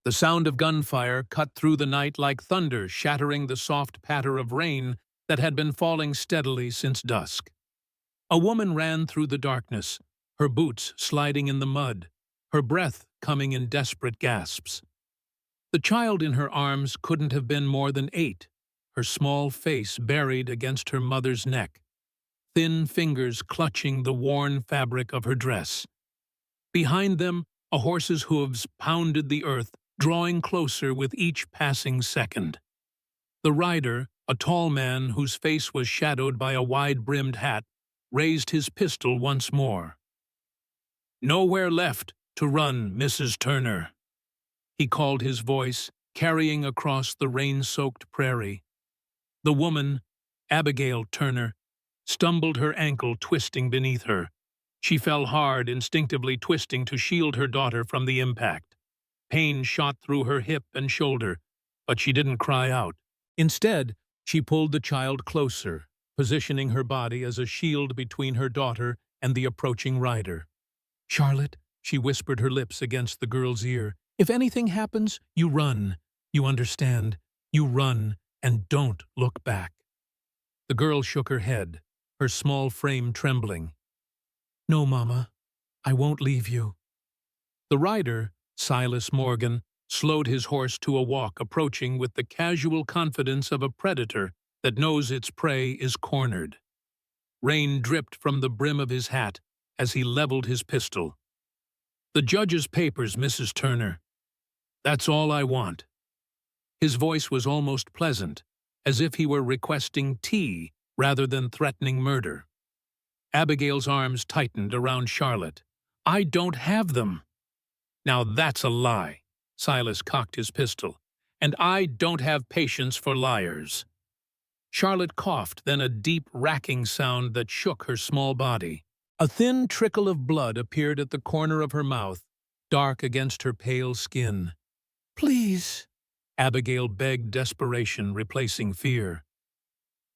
The sound of gunfire cut through the night like thunder, shattering the soft patter of rain that had been falling steadily since dusk. A woman ran through the darkness, her boots sliding in the mud, her breath coming in desperate gasps. The child in her arms couldn't have been more than 8, her small face buried against her mother's neck, thin fingers clutching the worn fabric of her dress. Behind them, a horse's hooves pounded the earth, drawing closer with each passing second. The rider, a tall man whose face was shadowed by a wide-brimmed hat, raised his pistol once more. "Nowhere left to run, Mrs. Turner," he called, his voice carrying across the rain-soaked prairie. The woman, Abigail Turner, stumbled, her ankle twisting beneath her. She fell hard, instinctively twisting to shield her daughter from the impact. Pain shot through her hip and shoulder, but she didn't cry out. Instead, she pulled the child closer, positioning her body as a shield between her daughter and the approaching rider. "Charlotte," she whispered, her lips against the girl's ear, "if anything happens, you run. You understand? You run and don't look back." The girl shook her head, her small frame trembling. "No, Mama, I won't leave you." The rider, Silas Morgan, slowed his horse to a walk, approaching with the casual confidence of a predator that knows its prey is cornered. Rain dripped from the brim of his hat as he leveled his pistol. "The judge's papers, Mrs. Turner. That's all I want." His voice was almost pleasant, as if he were requesting tea rather than threatening murder. Abigail's arms tightened around Charlotte. "I don't have them." "Now that's a lie." Silas cocked his pistol. "And I don't have patience for liars." Charlotte coughed, then a deep, racking sound that shook her small body. A thin trickle of blood appeared at the corner of her mouth, dark against her pale skin. "Please," Abigail begged, desperation replacing fear.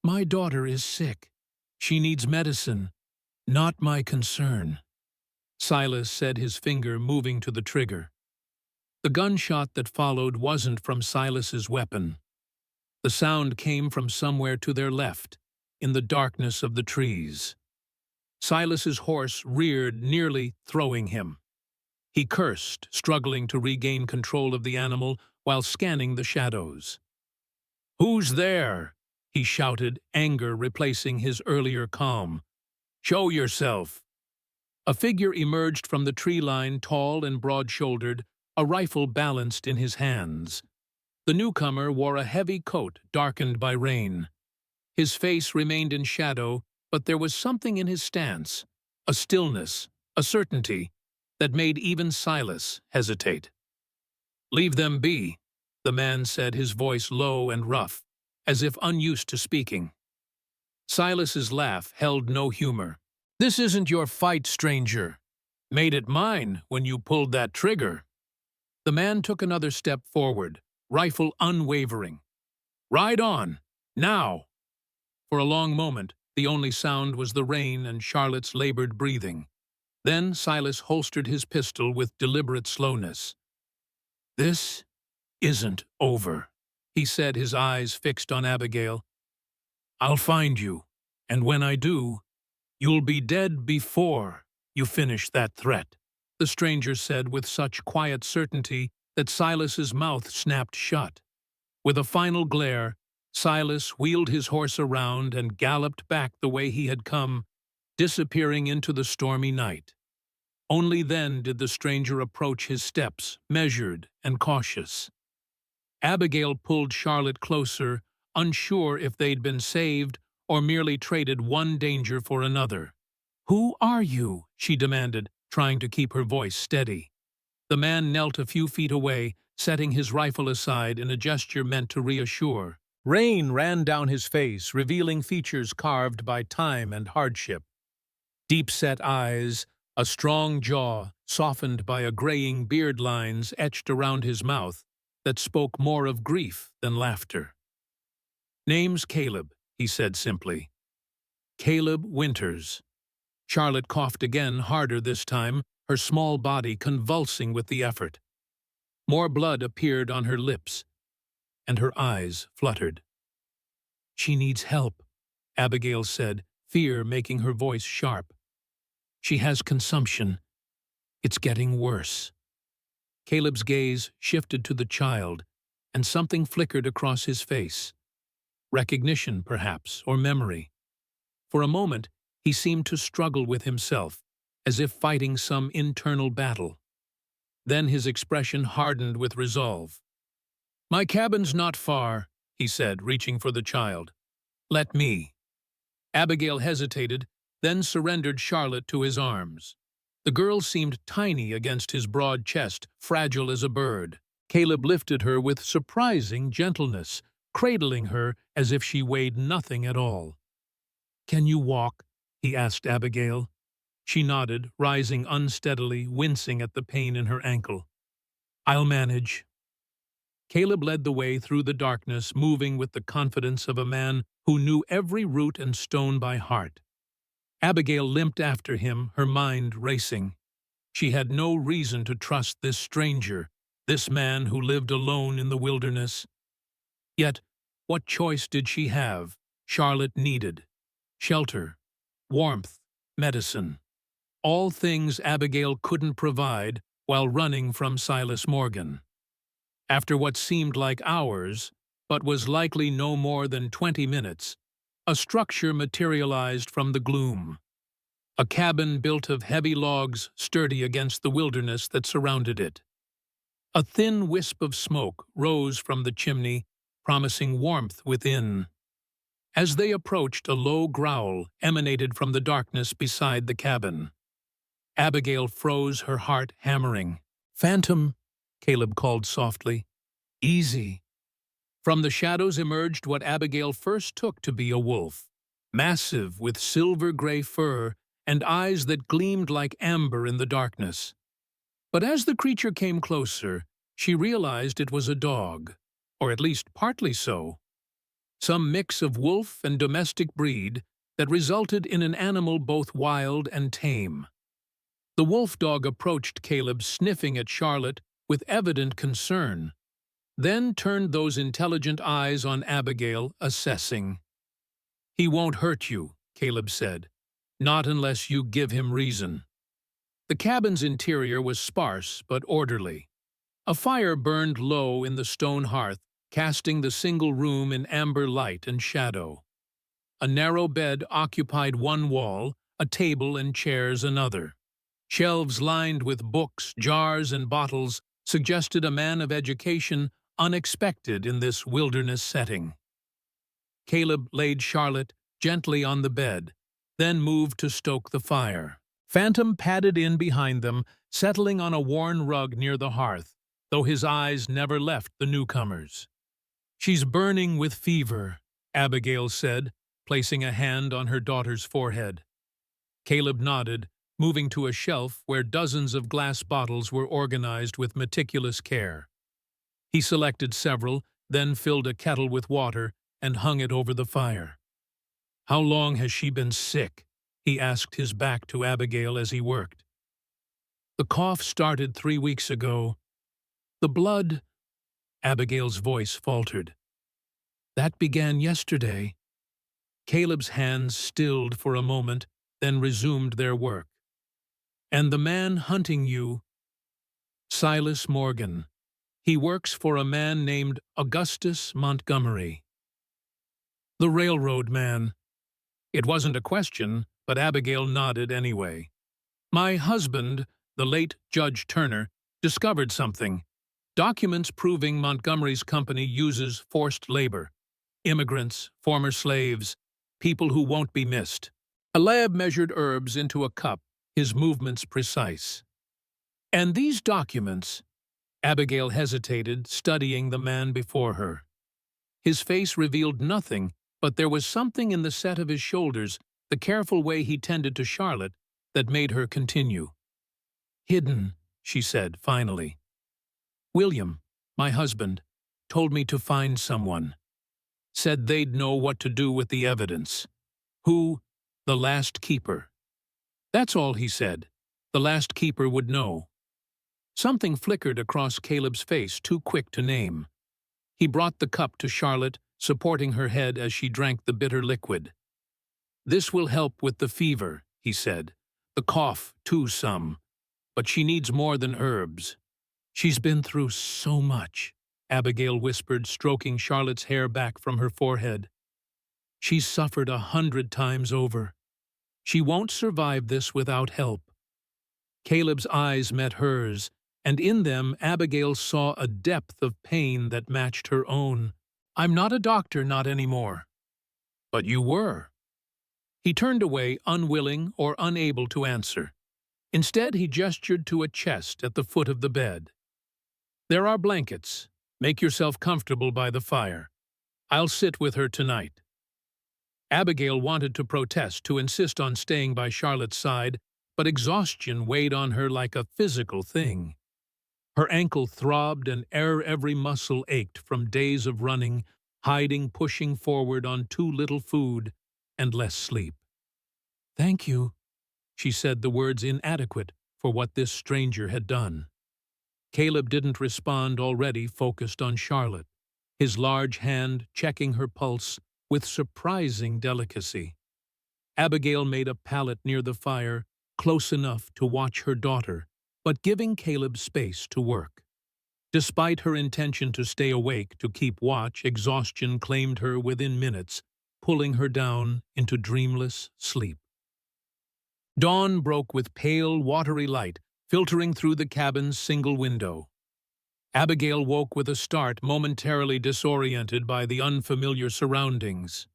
"My daughter is sick. She needs medicine. Not my concern." Silas said, his finger moving to the trigger. The gunshot that followed wasn't from Silas's weapon. The sound came from somewhere to their left, in the darkness of the trees. Silas's horse reared, nearly throwing him. He cursed, struggling to regain control of the animal while scanning the shadows. "Who's there?" he shouted, anger replacing his earlier calm. "Show yourself." A figure emerged from the tree line, tall and broad-shouldered, a rifle balanced in his hands. The newcomer wore a heavy coat darkened by rain. His face remained in shadow, but there was something in his stance, a stillness, a certainty, that made even Silas hesitate. "Leave them be," the man said, his voice low and rough, as if unused to speaking. Silas's laugh held no humor. "This isn't your fight, stranger. Made it mine when you pulled that trigger." The man took another step forward, rifle unwavering. "Ride on, now." For a long moment, the only sound was the rain and Charlotte's labored breathing. Then Silas holstered his pistol with deliberate slowness. "This isn't over," he said, his eyes fixed on Abigail. "I'll find you, and when I do, you'll be dead before you finish that threat," the stranger said with such quiet certainty that Silas's mouth snapped shut. With a final glare, Silas wheeled his horse around and galloped back the way he had come, disappearing into the stormy night. Only then did the stranger approach, his steps measured and cautious. Abigail pulled Charlotte closer, unsure if they'd been saved or merely traded one danger for another. "Who are you?" she demanded, trying to keep her voice steady. The man knelt a few feet away, setting his rifle aside in a gesture meant to reassure. Rain ran down his face, revealing features carved by time and hardship. Deep-set eyes, a strong jaw, softened by a graying beard lines etched around his mouth that spoke more of grief than laughter. "Name's Caleb," he said simply. "Caleb Winters." Charlotte coughed again, harder this time, her small body convulsing with the effort. More blood appeared on her lips, and her eyes fluttered. "She needs help," Abigail said, fear making her voice sharp. "She has consumption. It's getting worse." Caleb's gaze shifted to the child, and something flickered across his face. Recognition, perhaps, or memory. For a moment, he seemed to struggle with himself, as if fighting some internal battle. Then his expression hardened with resolve. "My cabin's not far," he said, reaching for the child. "Let me." Abigail hesitated, then surrendered Charlotte to his arms. The girl seemed tiny against his broad chest, fragile as a bird. Caleb lifted her with surprising gentleness, cradling her as if she weighed nothing at all. "Can you walk?" he asked Abigail. She nodded, rising unsteadily, wincing at the pain in her ankle. "I'll manage." Caleb led the way through the darkness, moving with the confidence of a man who knew every root and stone by heart. Abigail limped after him, her mind racing. She had no reason to trust this stranger, this man who lived alone in the wilderness. Yet, what choice did she have? Charlotte needed shelter, warmth, medicine. All things Abigail couldn't provide while running from Silas Morgan. After what seemed like hours, but was likely no more than 20 minutes, a structure materialized from the gloom. A cabin built of heavy logs sturdy against the wilderness that surrounded it. A thin wisp of smoke rose from the chimney, promising warmth within. As they approached, a low growl emanated from the darkness beside the cabin. Abigail froze, her heart hammering. "Phantom," Caleb called softly. "Easy." From the shadows emerged what Abigail first took to be a wolf, massive with silver-gray fur and eyes that gleamed like amber in the darkness. But as the creature came closer, she realized it was a dog, or at least partly so. Some mix of wolf and domestic breed that resulted in an animal both wild and tame. The wolf dog approached Caleb, sniffing at Charlotte with evident concern, then turned those intelligent eyes on Abigail, assessing. "He won't hurt you," Caleb said, "not unless you give him reason." The cabin's interior was sparse but orderly. A fire burned low in the stone hearth, casting the single room in amber light and shadow. A narrow bed occupied one wall, a table and chairs another. Shelves lined with books, jars, and bottles suggested a man of education unexpected in this wilderness setting. Caleb laid Charlotte gently on the bed, then moved to stoke the fire. Phantom padded in behind them, settling on a worn rug near the hearth, though his eyes never left the newcomers. "She's burning with fever," Abigail said, placing a hand on her daughter's forehead. Caleb nodded, moving to a shelf where dozens of glass bottles were organized with meticulous care. He selected several, then filled a kettle with water and hung it over the fire. "How long has she been sick?" he asked, his back to Abigail as he worked. "The cough started 3 weeks ago. The blood—" Abigail's voice faltered. "That began yesterday." Caleb's hands stilled for a moment, then resumed their work. "And the man hunting you—" "Silas Morgan. He works for a man named Augustus Montgomery." "The railroad man." It wasn't a question, but Abigail nodded anyway. "My husband, the late Judge Turner, discovered something. Documents proving Montgomery's company uses forced labor. Immigrants, former slaves, people who won't be missed." A lab measured herbs into a cup, his movements precise. "And these documents—" Abigail hesitated, studying the man before her. His face revealed nothing, but there was something in the set of his shoulders, the careful way he tended to Charlotte, that made her continue. "Hidden," she said, finally. "William, my husband, told me to find someone. Said they'd know what to do with the evidence. Who? The last keeper. That's all he said. The last keeper would know." Something flickered across Caleb's face, too quick to name. He brought the cup to Charlotte, supporting her head as she drank the bitter liquid. "This will help with the fever," he said. "The cough, too, some. But she needs more than herbs." "She's been through so much," Abigail whispered, stroking Charlotte's hair back from her forehead. "She's suffered 100 times over. She won't survive this without help." Caleb's eyes met hers, and in them Abigail saw a depth of pain that matched her own. "I'm not a doctor, not anymore." "But you were." He turned away, unwilling or unable to answer. Instead, he gestured to a chest at the foot of the bed. "There are blankets. Make yourself comfortable by the fire. I'll sit with her tonight." Abigail wanted to protest, to insist on staying by Charlotte's side, but exhaustion weighed on her like a physical thing. Her ankle throbbed and every muscle ached from days of running, hiding, pushing forward on too little food and less sleep. "Thank you," she said, the words inadequate for what this stranger had done. Caleb didn't respond, already focused on Charlotte, his large hand checking her pulse with surprising delicacy. Abigail made a pallet near the fire, close enough to watch her daughter, but giving Caleb space to work. Despite her intention to stay awake to keep watch, exhaustion claimed her within minutes, pulling her down into dreamless sleep. Dawn broke with pale, watery light, filtering through the cabin's single window. Abigail woke with a start, momentarily disoriented by the unfamiliar surroundings.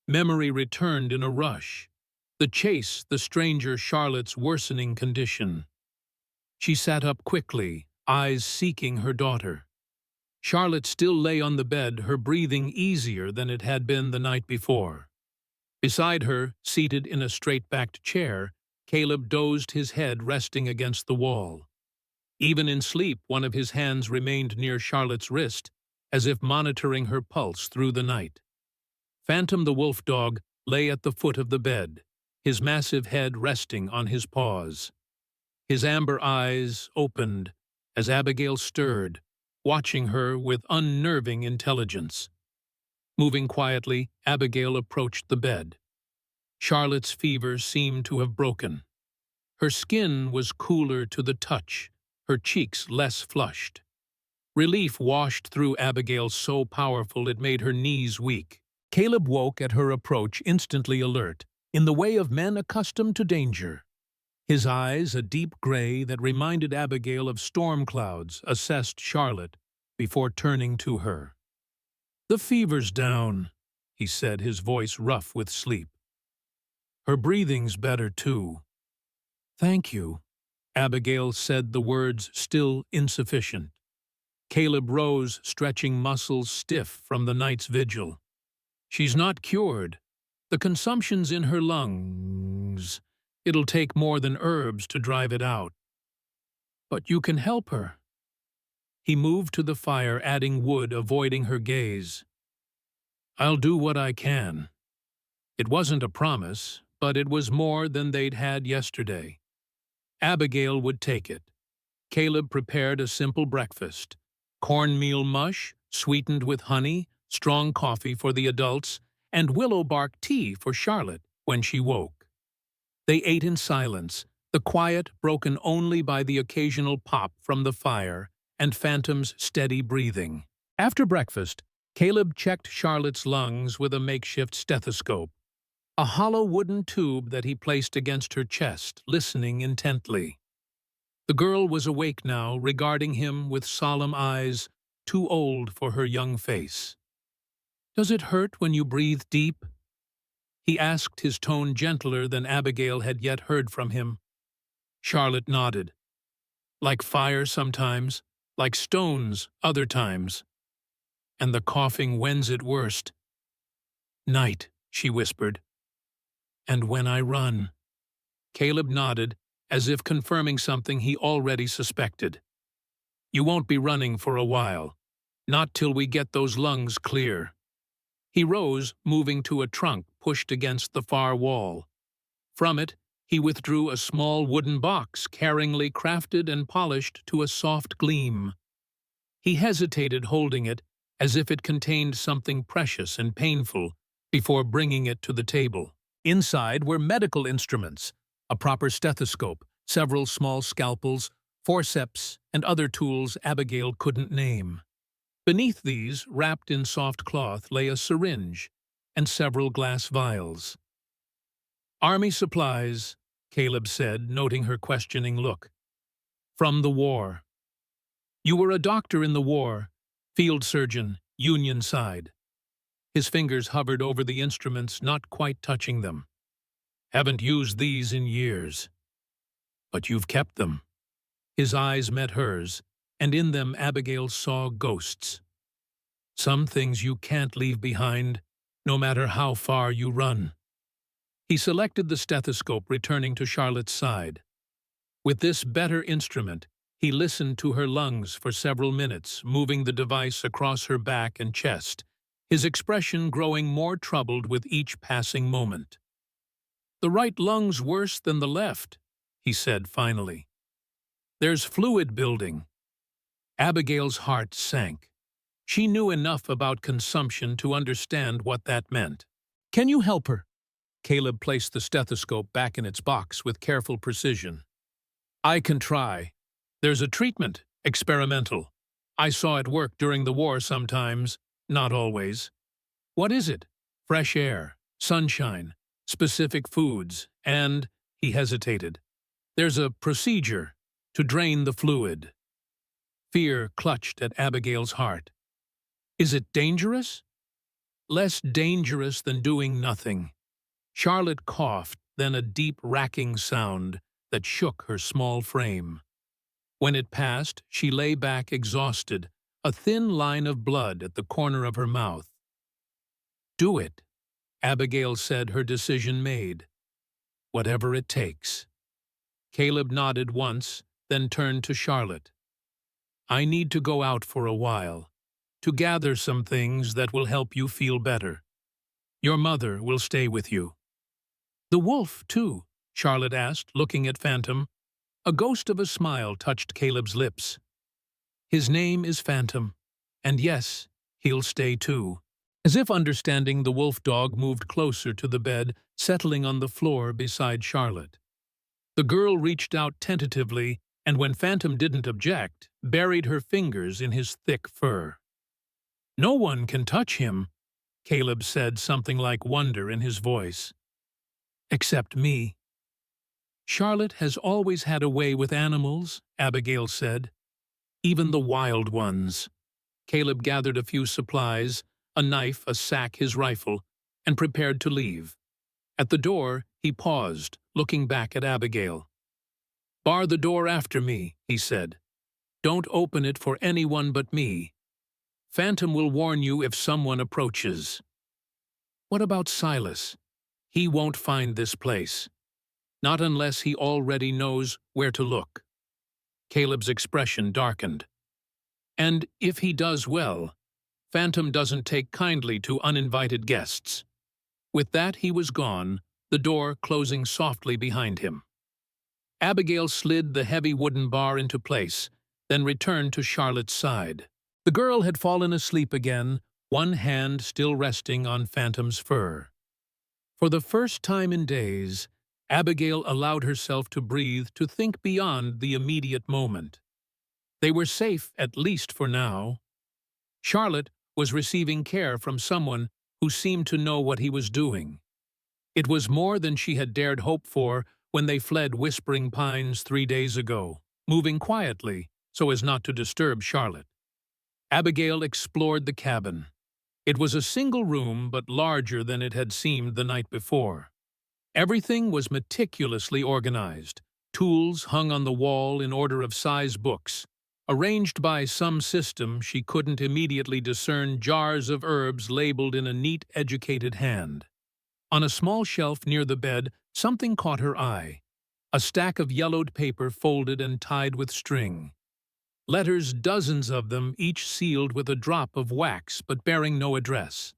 Memory returned in a rush. The chase, the stranger, Charlotte's worsening condition. She sat up quickly, eyes seeking her daughter. Charlotte still lay on the bed, her breathing easier than it had been the night before. Beside her, seated in a straight-backed chair, Caleb dozed, his head resting against the wall. Even in sleep, one of his hands remained near Charlotte's wrist, as if monitoring her pulse through the night. Phantom the wolf dog lay at the foot of the bed, his massive head resting on his paws. His amber eyes opened as Abigail stirred, watching her with unnerving intelligence. Moving quietly, Abigail approached the bed. Charlotte's fever seemed to have broken. Her skin was cooler to the touch, her cheeks less flushed. Relief washed through Abigail, so powerful it made her knees weak. Caleb woke at her approach, instantly alert, in the way of men accustomed to danger. His eyes, a deep gray that reminded Abigail of storm clouds, assessed Charlotte before turning to her. "The fever's down," he said, his voice rough with sleep. "Her breathing's better, too." "Thank you," Abigail said, the words still insufficient. Caleb rose, stretching muscles stiff from the night's vigil. "She's not cured. The consumption's in her lungs. It'll take more than herbs to drive it out. But you can help her." He moved to the fire, adding wood, avoiding her gaze. "I'll do what I can." It wasn't a promise, but it was more than they'd had yesterday. Abigail would take it. Caleb prepared a simple breakfast: cornmeal mush, sweetened with honey, strong coffee for the adults, and willow bark tea for Charlotte when she woke. They ate in silence, the quiet broken only by the occasional pop from the fire and Phantom's steady breathing. After breakfast, Caleb checked Charlotte's lungs with a makeshift stethoscope, a hollow wooden tube that he placed against her chest, listening intently. The girl was awake now, regarding him with solemn eyes, too old for her young face. "Does it hurt when you breathe deep?" he asked, his tone gentler than Abigail had yet heard from him. Charlotte nodded. "Like fire sometimes, like stones other times. And the coughing when's it worst?" "Night," she whispered. "And when I run." Caleb nodded, as if confirming something he already suspected. "You won't be running for a while. Not till we get those lungs clear." He rose, moving to a trunk pushed against the far wall. From it, He withdrew a small wooden box, caringly crafted and polished to a soft gleam. He hesitated holding it, as if it contained something precious and painful, before bringing it to the table. Inside were medical instruments, a proper stethoscope, several small scalpels, forceps, and other tools Abigail couldn't name. Beneath these, wrapped in soft cloth, lay a syringe and several glass vials. "Army supplies," Caleb said, noting her questioning look. "From the war." "You were a doctor in the war, field surgeon, Union side." His fingers hovered over the instruments, not quite touching them. "Haven't used these in years." "But you've kept them." His eyes met hers, and in them Abigail saw ghosts. "Some things you can't leave behind, no matter how far you run." He selected the stethoscope, returning to Charlotte's side. With this better instrument, he listened to her lungs for several minutes, moving the device across her back and chest, his expression growing more troubled with each passing moment. "The right lung's worse than the left," he said finally. "There's fluid building." Abigail's heart sank. She knew enough about consumption to understand what that meant. "Can you help her?" Caleb placed the stethoscope back in its box with careful precision. "I can try. There's a treatment, experimental. I saw it work during the war sometimes, not always." "What is it?" "Fresh air, sunshine, specific foods, and," he hesitated, "there's a procedure to drain the fluid." Fear clutched at Abigail's heart. "Is it dangerous?" "Less dangerous than doing nothing." Charlotte coughed, then a deep racking sound that shook her small frame. When it passed, she lay back exhausted, a thin line of blood at the corner of her mouth. "Do it," Abigail said, her decision made. "Whatever it takes." Caleb nodded once, then turned to Charlotte. "I need to go out for a while, to gather some things that will help you feel better. Your mother will stay with you." "The wolf, too?" Charlotte asked, looking at Phantom. A ghost of a smile touched Caleb's lips. "His name is Phantom, and yes, he'll stay too." As if understanding, the wolf dog moved closer to the bed, settling on the floor beside Charlotte. The girl reached out tentatively, and when Phantom didn't object, buried her fingers in his thick fur. "No one can touch him," Caleb said, something like wonder in his voice. "Except me." "Charlotte has always had a way with animals," Abigail said. "Even the wild ones." Caleb gathered a few supplies, a knife, a sack, his rifle, and prepared to leave. At the door, he paused, looking back at Abigail. "Bar the door after me," he said. "Don't open it for anyone but me. Phantom will warn you if someone approaches." "What about Silas? He won't find this place. Not unless he already knows where to look." Caleb's expression darkened. "And if he does well, Phantom doesn't take kindly to uninvited guests." With that, he was gone, the door closing softly behind him. Abigail slid the heavy wooden bar into place, then returned to Charlotte's side. The girl had fallen asleep again, one hand still resting on Phantom's fur. For the first time in days, Abigail allowed herself to breathe, to think beyond the immediate moment. They were safe, at least for now. Charlotte was receiving care from someone who seemed to know what he was doing. It was more than she had dared hope for when they fled Whispering Pines 3 days ago, moving quietly so as not to disturb Charlotte. Abigail explored the cabin. It was a single room, but larger than it had seemed the night before. Everything was meticulously organized. Tools hung on the wall in order of size books. Arranged by some system, she couldn't immediately discern jars of herbs labeled in a neat, educated hand. On a small shelf near the bed, something caught her eye. A stack of yellowed paper folded and tied with string. Letters, dozens of them, each sealed with a drop of wax but bearing no address.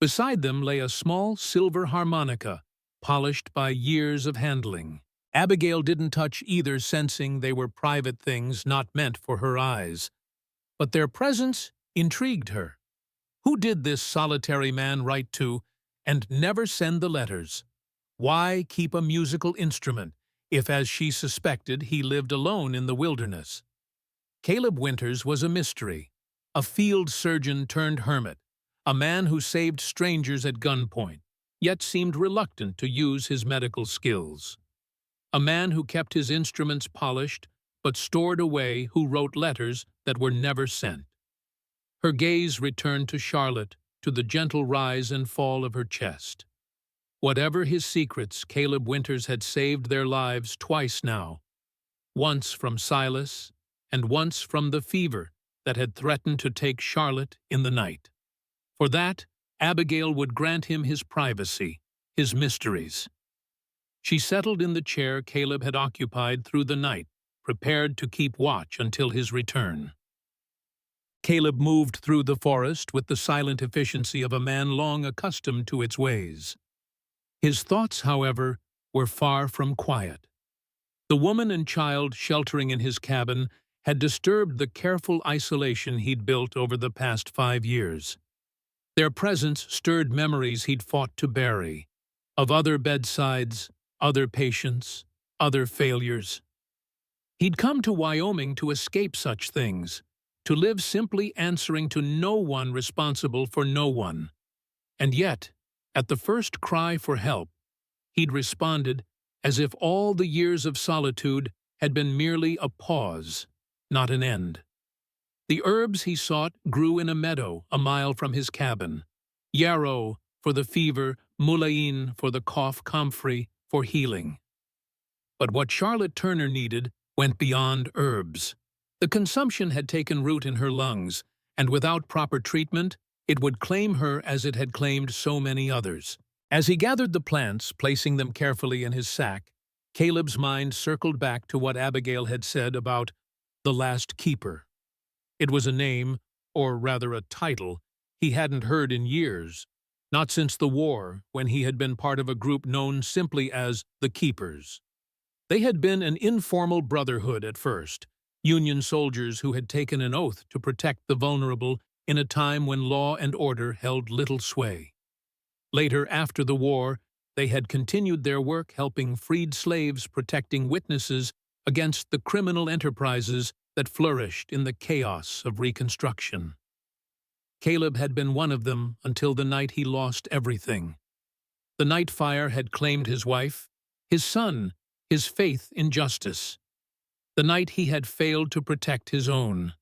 Beside them lay a small silver harmonica, polished by years of handling. Abigail didn't touch either, sensing they were private things not meant for her eyes. But their presence intrigued her. Who did this solitary man write to and never send the letters? Why keep a musical instrument if, as she suspected, he lived alone in the wilderness? Caleb Winters was a mystery, a field surgeon turned hermit, a man who saved strangers at gunpoint, yet seemed reluctant to use his medical skills. A man who kept his instruments polished, but stored away, who wrote letters that were never sent. Her gaze returned to Charlotte, to the gentle rise and fall of her chest. Whatever his secrets, Caleb Winters had saved their lives twice now, once from Silas and once from the fever that had threatened to take Charlotte in the night. For that, Abigail would grant him his privacy, his mysteries. She settled in the chair Caleb had occupied through the night, prepared to keep watch until his return. Caleb moved through the forest with the silent efficiency of a man long accustomed to its ways. His thoughts, however, were far from quiet. The woman and child sheltering in his cabin had disturbed the careful isolation he'd built over the past 5 years. Their presence stirred memories he'd fought to bury, of other bedsides, other patients, other failures. He'd come to Wyoming to escape such things, to live simply answering to no one, responsible for no one. And yet, at the first cry for help, he'd responded as if all the years of solitude had been merely a pause, not an end. The herbs he sought grew in a meadow a mile from his cabin. Yarrow for the fever, mullein for the cough, comfrey for healing. But what Charlotte Turner needed went beyond herbs. The consumption had taken root in her lungs, and without proper treatment, it would claim her as it had claimed so many others. As he gathered the plants, placing them carefully in his sack, Caleb's mind circled back to what Abigail had said about the last keeper. It was a name, or rather a title, he hadn't heard in years, not since the war, when he had been part of a group known simply as the Keepers. They had been an informal brotherhood at first, Union soldiers who had taken an oath to protect the vulnerable in a time when law and order held little sway. Later, after the war, they had continued their work helping freed slaves, protecting witnesses against the criminal enterprises that flourished in the chaos of Reconstruction. Caleb had been one of them until the night he lost everything. The night fire had claimed his wife, his son, his faith in justice. The night he had failed to protect his own.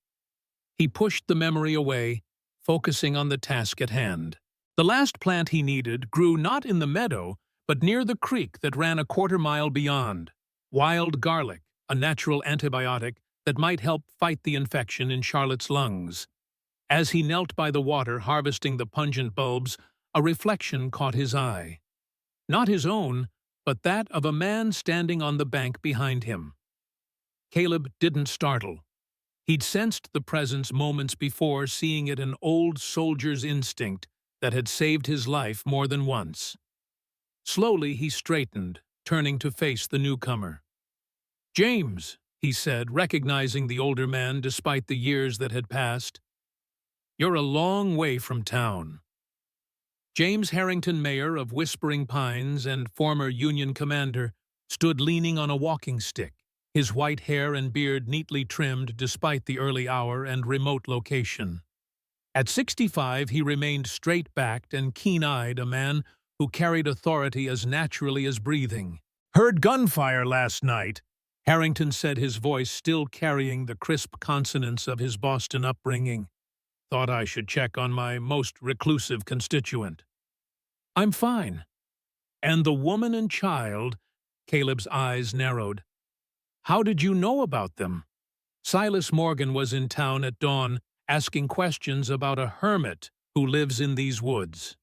He pushed the memory away, focusing on the task at hand. The last plant he needed grew not in the meadow, but near the creek that ran a quarter-mile beyond. Wild garlic, a natural antibiotic that might help fight the infection in Charlotte's lungs. As he knelt by the water harvesting the pungent bulbs, a reflection caught his eye. Not his own, but that of a man standing on the bank behind him. Caleb didn't startle. He'd sensed the presence moments before, seeing it an old soldier's instinct that had saved his life more than once. Slowly he straightened, turning to face the newcomer. "James," he said, recognizing the older man despite the years that had passed. "You're a long way from town." James Harrington, mayor of Whispering Pines and former Union commander, stood leaning on a walking stick, his white hair and beard neatly trimmed despite the early hour and remote location. At 65, he remained straight-backed and keen-eyed, a man who carried authority as naturally as breathing. "Heard gunfire last night," Harrington said, his voice still carrying the crisp consonants of his Boston upbringing. "Thought I should check on my most reclusive constituent." "I'm fine." "And the woman and child?" Caleb's eyes narrowed. "How did you know about them?" "Silas Morgan was in town at dawn, asking questions about a hermit who lives in these woods."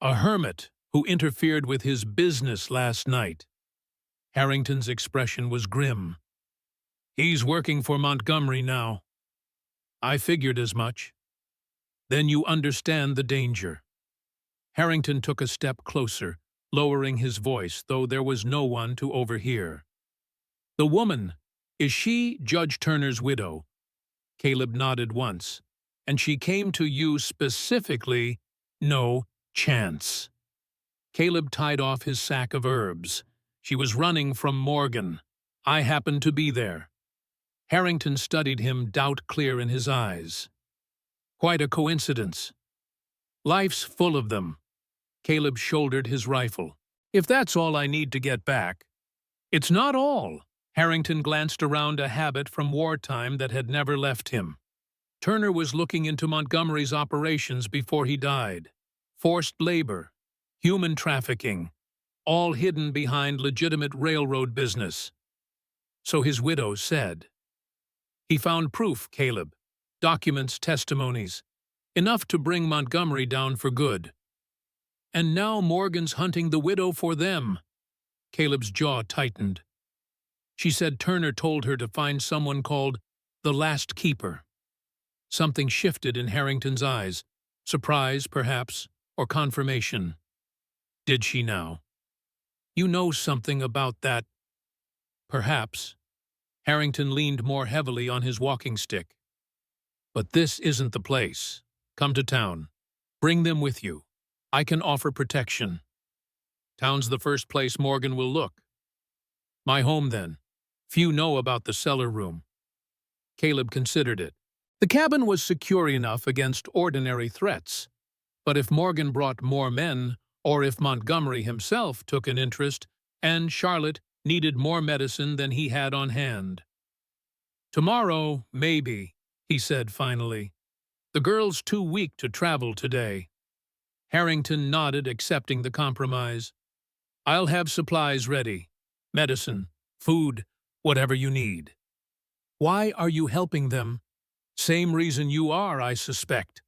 "A hermit who interfered with his business last night." Harrington's expression was grim. "He's working for Montgomery now." "I figured as much." "Then you understand the danger." Harrington took a step closer, lowering his voice, though there was no one to overhear. "The woman, is she Judge Turner's widow?" Caleb nodded once. "And she came to you specifically?" "No chance." Caleb tied off his sack of herbs. "She was running from Morgan. I happened to be there." Harrington studied him, doubt clear in his eyes. "Quite a coincidence." "Life's full of them." Caleb shouldered his rifle. "If that's all I need to get back." "It's not all." Harrington glanced around a habit from wartime that had never left him. Turner was looking into Montgomery's operations before he died. Forced labor, human trafficking, all hidden behind legitimate railroad business. So his widow said. "He found proof, Caleb. Documents, testimonies. Enough to bring Montgomery down for good. And now Morgan's hunting the widow for them." Caleb's jaw tightened. "She said Turner told her to find someone called the Last Keeper." Something shifted in Harrington's eyes. Surprise, perhaps, or confirmation. "Did she now?" "You know something about that." "Perhaps." Harrington leaned more heavily on his walking stick. "But this isn't the place. Come to town. Bring them with you. I can offer protection." "Town's the first place Morgan will look." "My home, then. Few know about the cellar room." Caleb considered it. The cabin was secure enough against ordinary threats. But if Morgan brought more men, or if Montgomery himself took an interest, and Charlotte needed more medicine than he had on hand. "Tomorrow, maybe," he said finally. "The girl's too weak to travel today." Harrington nodded, accepting the compromise. "I'll have supplies ready. Medicine, food, whatever you need." "Why are you helping them?" "Same reason you are, I suspect."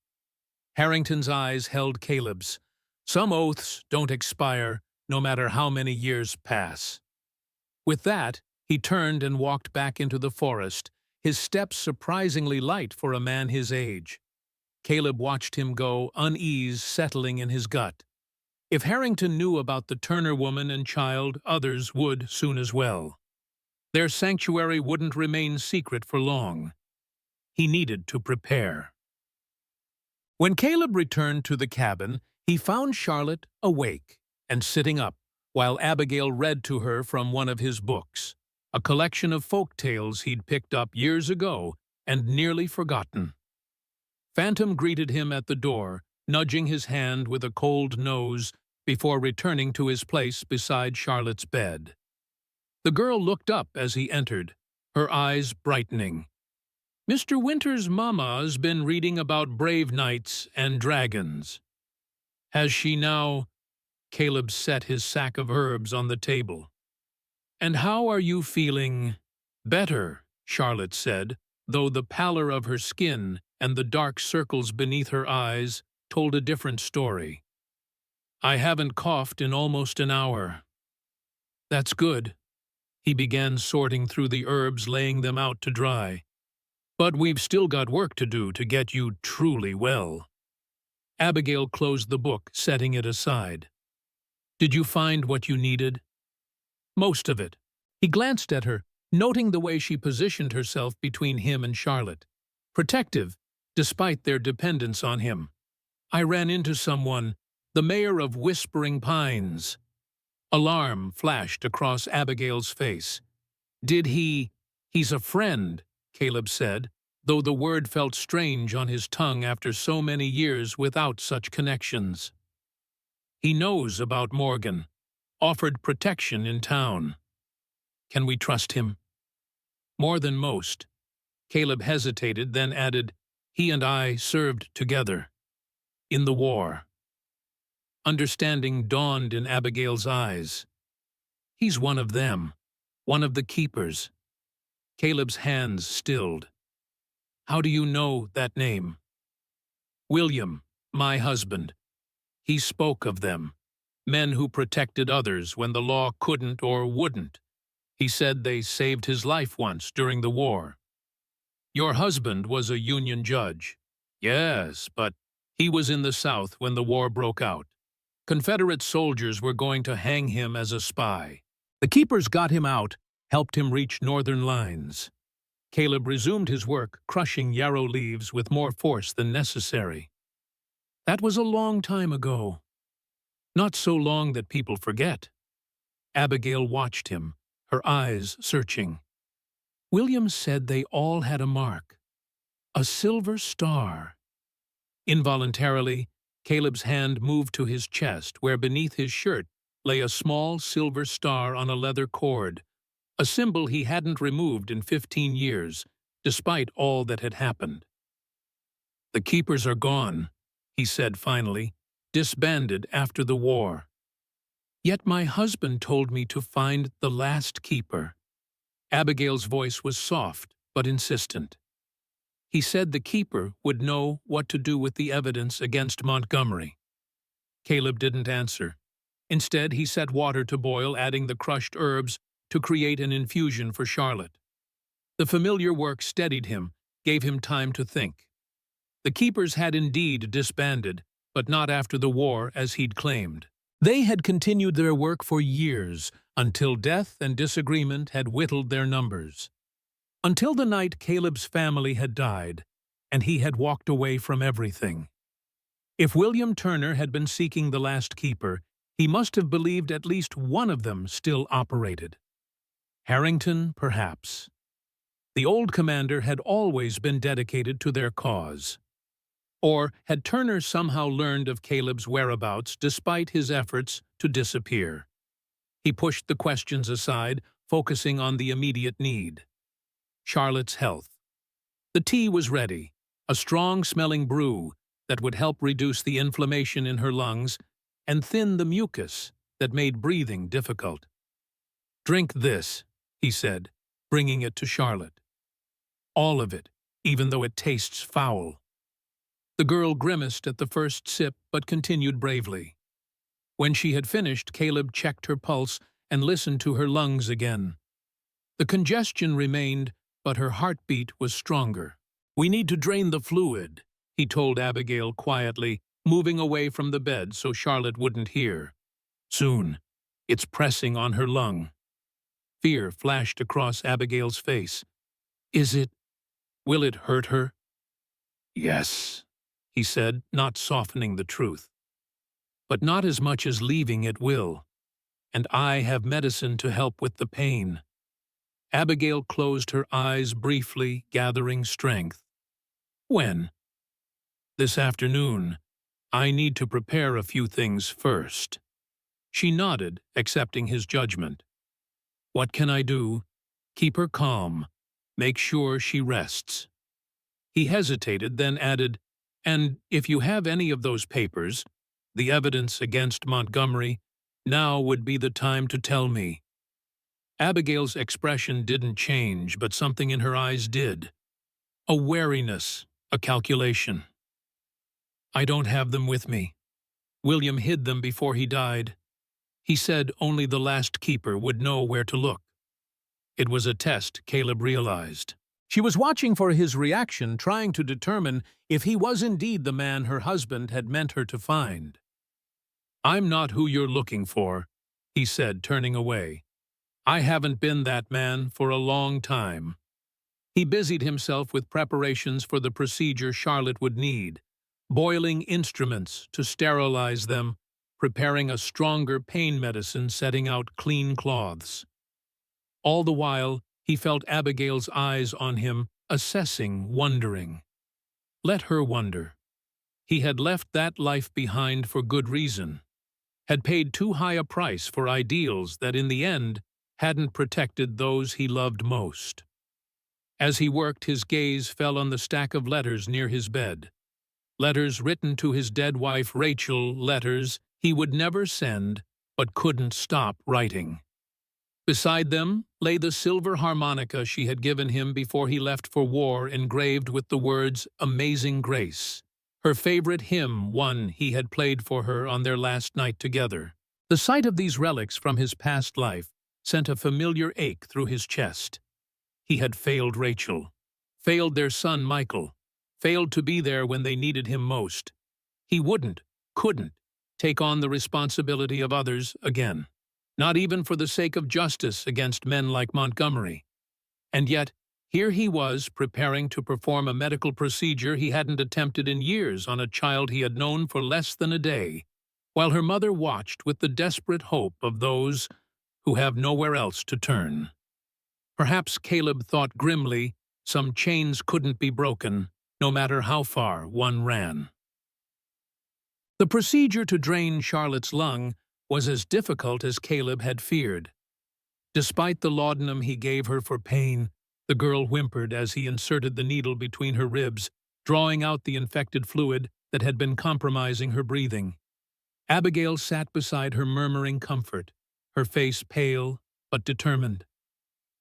Harrington's eyes held Caleb's. Some oaths don't expire, no matter how many years pass. With that, he turned and walked back into the forest, his steps surprisingly light for a man his age. Caleb watched him go, unease settling in his gut. If Harrington knew about the Turner woman and child, others would soon as well. Their sanctuary wouldn't remain secret for long. He needed to prepare. When Caleb returned to the cabin, he found Charlotte awake and sitting up, while Abigail read to her from one of his books, a collection of folk tales he'd picked up years ago and nearly forgotten. Phantom greeted him at the door, nudging his hand with a cold nose before returning to his place beside Charlotte's bed. The girl looked up as he entered, her eyes brightening. "Mr. Winter's mama's been reading about brave knights and dragons." "Has she now?" Caleb set his sack of herbs on the table. "And how are you feeling?" "Better," Charlotte said, though the pallor of her skin and the dark circles beneath her eyes told a different story. "I haven't coughed in almost an hour." "That's good." He began sorting through the herbs, laying them out to dry. "But we've still got work to do to get you truly well." Abigail closed the book, setting it aside. "Did you find what you needed?" "Most of it." He glanced at her, noting the way she positioned herself between him and Charlotte. Protective, despite their dependence on him. "I ran into someone, the mayor of Whispering Pines." Alarm flashed across Abigail's face. "Did he—" "He's a friend," Caleb said, though the word felt strange on his tongue after so many years without such connections. "He knows about Morgan. Offered protection in town." "Can we trust him?" "More than most." Caleb hesitated, then added, "He and I served together. In the war." Understanding dawned in Abigail's eyes. "He's one of them. One of the keepers." Caleb's hands stilled. "How do you know that name?" "William, my husband. He spoke of them. Men who protected others when the law couldn't or wouldn't. He said they saved his life once during the war." "Your husband was a Union judge." "Yes, but he was in the South when the war broke out. Confederate soldiers were going to hang him as a spy. The keepers got him out, helped him reach northern lines. Caleb resumed his work, crushing yarrow leaves with more force than necessary. That was a long time ago. Not so long that people forget. Abigail watched him, her eyes searching. William said they all had a mark. A silver star. Involuntarily, Caleb's hand moved to his chest, where beneath his shirt lay a small silver star on a leather cord, a symbol he hadn't removed in 15 years, despite all that had happened. "The keepers are gone," he said finally, "disbanded after the war. Yet my husband told me to find the last keeper." Abigail's voice was soft but insistent. "He said the keeper would know what to do with the evidence against Montgomery." Caleb didn't answer. Instead, he set water to boil, adding the crushed herbs to create an infusion for Charlotte. The familiar work steadied him, gave him time to think. The keepers had indeed disbanded, but not after the war as he'd claimed. They had continued their work for years, until death and disagreement had whittled their numbers. Until the night Caleb's family had died, and he had walked away from everything. If William Turner had been seeking the last keeper, he must have believed at least one of them still operated. Harrington, perhaps. The old commander had always been dedicated to their cause. Or had Turner somehow learned of Caleb's whereabouts despite his efforts to disappear? He pushed the questions aside, focusing on the immediate need. Charlotte's health. The tea was ready, a strong-smelling brew that would help reduce the inflammation in her lungs and thin the mucus that made breathing difficult. "Drink this," he said, bringing it to Charlotte. "All of it, even though it tastes foul." The girl grimaced at the first sip but continued bravely. When she had finished, Caleb checked her pulse and listened to her lungs again. The congestion remained, but her heartbeat was stronger. "We need to drain the fluid," he told Abigail quietly, moving away from the bed so Charlotte wouldn't hear. "Soon. It's pressing on her lung." Fear flashed across Abigail's face. Will it hurt her?" "Yes," he said, not softening the truth. "But not as much as leaving it will. And I have medicine to help with the pain." Abigail closed her eyes briefly, gathering strength. "When?" "This afternoon. I need to prepare a few things first." She nodded, accepting his judgment. "What can I do?" "Keep her calm. Make sure she rests." He hesitated, then added, "And if you have any of those papers, the evidence against Montgomery, now would be the time to tell me." Abigail's expression didn't change, but something in her eyes did. A wariness, a calculation. "I don't have them with me. William hid them before he died. He said only the last keeper would know where to look." It was a test, Caleb realized. She was watching for his reaction, trying to determine if he was indeed the man her husband had meant her to find. "I'm not who you're looking for," he said, turning away. "I haven't been that man for a long time." He busied himself with preparations for the procedure Charlotte would need, boiling instruments to sterilize them, preparing a stronger pain medicine, setting out clean cloths. All the while, he felt Abigail's eyes on him, assessing, wondering. Let her wonder. He had left that life behind for good reason, had paid too high a price for ideals that in the end hadn't protected those he loved most. As he worked, his gaze fell on the stack of letters near his bed. Letters written to his dead wife Rachel, letters he would never send but couldn't stop writing. Beside them lay the silver harmonica she had given him before he left for war, engraved with the words "Amazing Grace," her favorite hymn, one he had played for her on their last night together. The sight of these relics from his past life sent a familiar ache through his chest. He had failed Rachel, failed their son Michael, failed to be there when they needed him most. He couldn't, take on the responsibility of others again, not even for the sake of justice against men like Montgomery. And yet, here he was preparing to perform a medical procedure he hadn't attempted in years on a child he had known for less than a day, while her mother watched with the desperate hope of those who have nowhere else to turn. Perhaps Caleb thought grimly some chains couldn't be broken, no matter how far one ran. The procedure to drain Charlotte's lung was as difficult as Caleb had feared. Despite the laudanum he gave her for pain, the girl whimpered as he inserted the needle between her ribs, drawing out the infected fluid that had been compromising her breathing. Abigail sat beside her, murmuring comfort, her face pale but determined.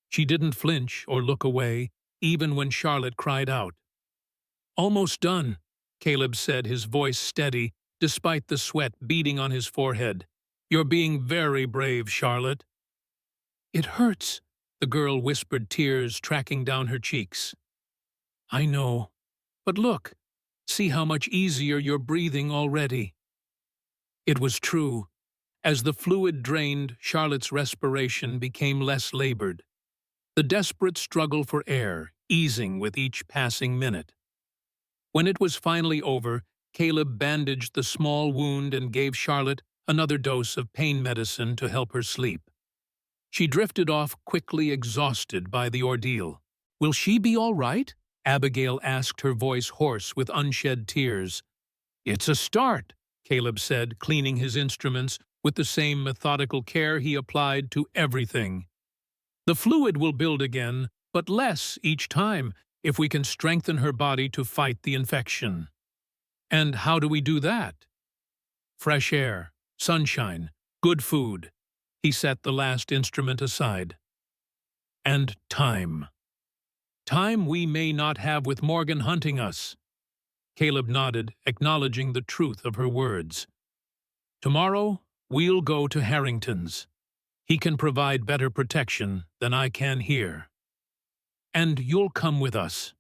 She didn't flinch or look away, even when Charlotte cried out. "Almost done," Caleb said, his voice steady, despite the sweat beading on his forehead. "You're being very brave, Charlotte." "It hurts," the girl whispered, tears tracking down her cheeks. "I know. But look, see how much easier you're breathing already." It was true. As the fluid drained, Charlotte's respiration became less labored, the desperate struggle for air easing with each passing minute. When it was finally over, Caleb bandaged the small wound and gave Charlotte another dose of pain medicine to help her sleep. She drifted off quickly, exhausted by the ordeal. "Will she be all right?" Abigail asked, her voice hoarse with unshed tears. "It's a start," Caleb said, cleaning his instruments with the same methodical care he applied to everything. "The fluid will build again, but less each time, if we can strengthen her body to fight the infection." "And how do we do that?" "Fresh air, sunshine, good food." He set the last instrument aside. "And time. Time we may not have with Morgan hunting us." Caleb nodded, acknowledging the truth of her words. "Tomorrow, we'll go to Harrington's. He can provide better protection than I can here." "And you'll come with us."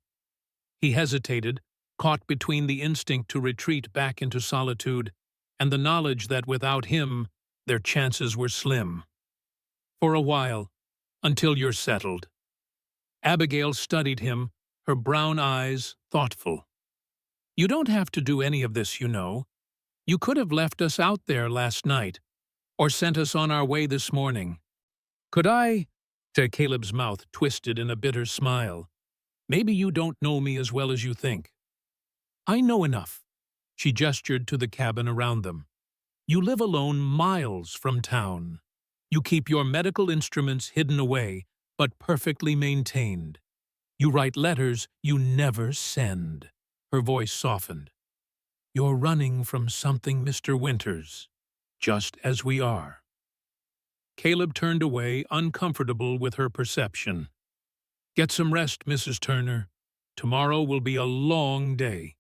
He hesitated, caught between the instinct to retreat back into solitude and the knowledge that without him, their chances were slim. "For a while, until you're settled." Abigail studied him, her brown eyes thoughtful. "You don't have to do any of this, you know. You could have left us out there last night, or sent us on our way this morning." "Could I?" Caleb's mouth twisted in a bitter smile. "Maybe you don't know me as well as you think." "I know enough." She gestured to the cabin around them. "You live alone miles from town. You keep your medical instruments hidden away, but perfectly maintained. You write letters you never send." Her voice softened. "You're running from something, Mr. Winters, just as we are." Caleb turned away, uncomfortable with her perception. "Get some rest, Mrs. Turner. Tomorrow will be a long day."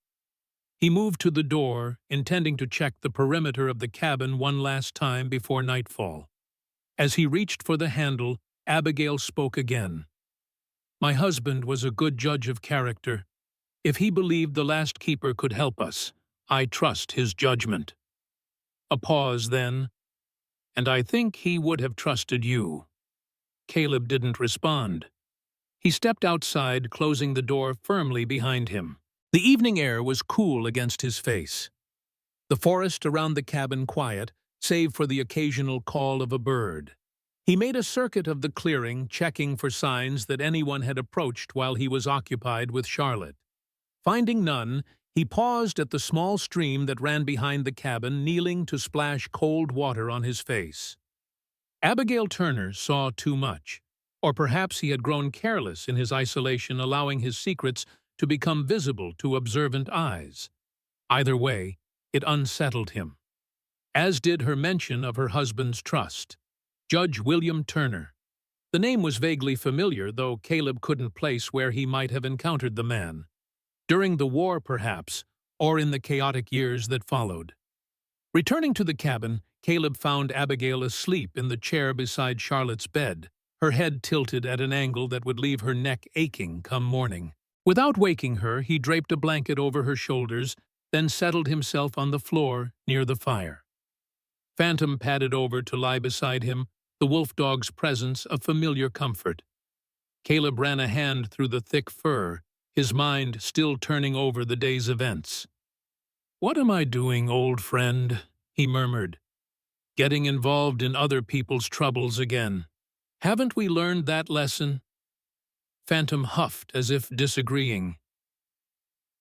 He moved to the door, intending to check the perimeter of the cabin one last time before nightfall. As he reached for the handle, Abigail spoke again. "My husband was a good judge of character. If he believed the last keeper could help us, I trust his judgment." A pause then. "And I think he would have trusted you." Caleb didn't respond. He stepped outside, closing the door firmly behind him. The evening air was cool against his face. The forest around the cabin quiet, save for the occasional call of a bird. He made a circuit of the clearing, checking for signs that anyone had approached while he was occupied with Charlotte. Finding none, he paused at the small stream that ran behind the cabin, kneeling to splash cold water on his face. Abigail Turner saw too much, or perhaps he had grown careless in his isolation, allowing his secrets to become visible to observant eyes. Either way, it unsettled him, as did her mention of her husband's trust. Judge William Turner. The name was vaguely familiar, though Caleb couldn't place where he might have encountered the man. During the war, perhaps, or in the chaotic years that followed. Returning to the cabin, Caleb found Abigail asleep in the chair beside Charlotte's bed, her head tilted at an angle that would leave her neck aching come morning. Without waking her, he draped a blanket over her shoulders, then settled himself on the floor near the fire. Phantom padded over to lie beside him, the wolf dog's presence a familiar comfort. Caleb ran a hand through the thick fur, his mind still turning over the day's events. "What am I doing, old friend?" he murmured. "Getting involved in other people's troubles again. Haven't we learned that lesson?" Phantom huffed as if disagreeing.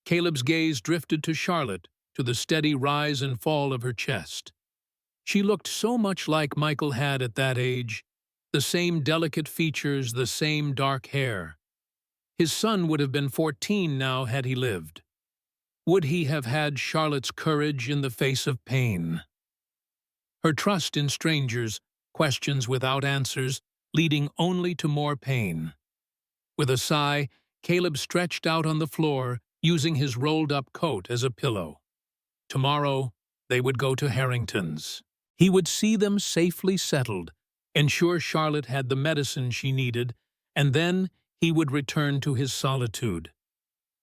Caleb's gaze drifted to Charlotte, to the steady rise and fall of her chest. She looked so much like Michael had at that age, the same delicate features, the same dark hair. His son would have been 14 now had he lived. Would he have had Charlotte's courage in the face of pain? Her trust in strangers, questions without answers, leading only to more pain. With a sigh, Caleb stretched out on the floor, using his rolled-up coat as a pillow. Tomorrow, they would go to Harrington's. He would see them safely settled, ensure Charlotte had the medicine she needed, and then he would return to his solitude,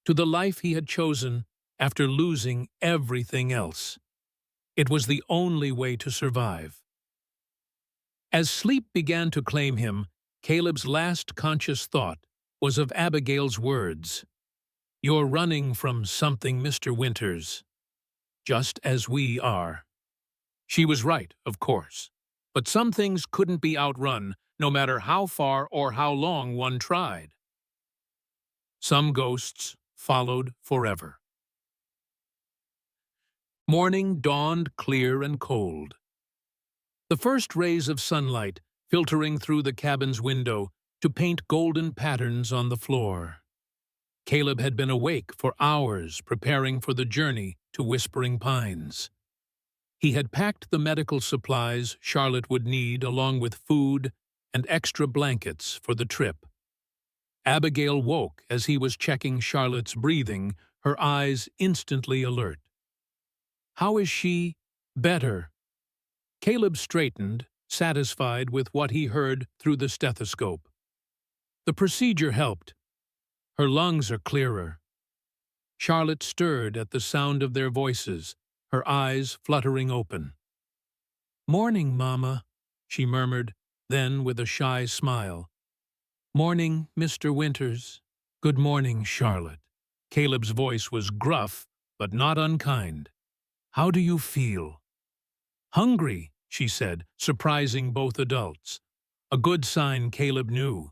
to the life he had chosen after losing everything else. It was the only way to survive. As sleep began to claim him, Caleb's last conscious thought was of Abigail's words. "You're running from something, Mr. Winters, just as we are." She was right, of course, but some things couldn't be outrun, no matter how far or how long one tried. Some ghosts followed forever. Morning dawned clear and cold. The first rays of sunlight filtering through the cabin's window to paint golden patterns on the floor. Caleb had been awake for hours preparing for the journey to Whispering Pines. He had packed the medical supplies Charlotte would need along with food and extra blankets for the trip. Abigail woke as he was checking Charlotte's breathing, her eyes instantly alert. "How is she?" "Better." Caleb straightened, satisfied with what he heard through the stethoscope. "The procedure helped. Her lungs are clearer." Charlotte stirred at the sound of their voices, her eyes fluttering open. "Morning, Mama," she murmured, then with a shy smile. "Morning, Mr. Winters." "Good morning, Charlotte." Caleb's voice was gruff, but not unkind. "How do you feel?" "Hungry," she said, surprising both adults. A good sign, Caleb knew.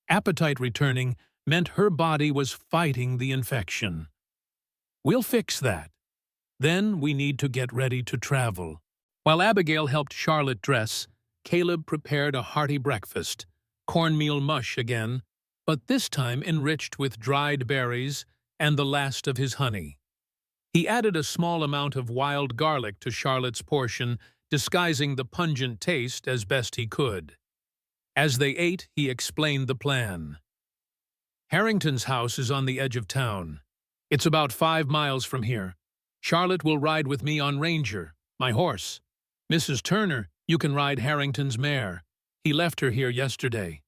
Appetite returning meant her body was fighting the infection. "We'll fix that. Then we need to get ready to travel." While Abigail helped Charlotte dress, Caleb prepared a hearty breakfast, cornmeal mush again, but this time enriched with dried berries and the last of his honey. He added a small amount of wild garlic to Charlotte's portion, disguising the pungent taste as best he could. As they ate, he explained the plan. "Harrington's house is on the edge of town. It's about 5 miles from here. Charlotte will ride with me on Ranger, my horse. Mrs. Turner, you can ride Harrington's mare. He left her here yesterday."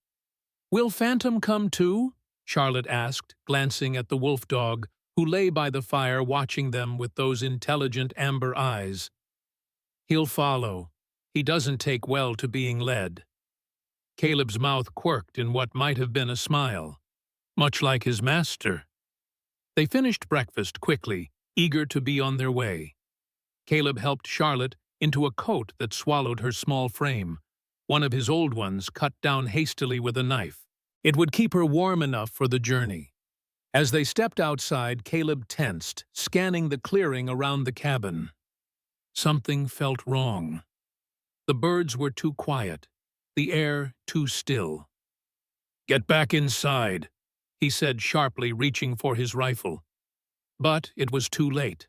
"Will Phantom come too?" Charlotte asked, glancing at the wolf dog, who lay by the fire watching them with those intelligent amber eyes. "He'll follow. He doesn't take well to being led." Caleb's mouth quirked in what might have been a smile, much like his master. They finished breakfast quickly, eager to be on their way. Caleb helped Charlotte into a coat that swallowed her small frame, one of his old ones cut down hastily with a knife. It would keep her warm enough for the journey. As they stepped outside, Caleb tensed, scanning the clearing around the cabin. Something felt wrong. The birds were too quiet, the air too still. "Get back inside," he said sharply, reaching for his rifle. But it was too late.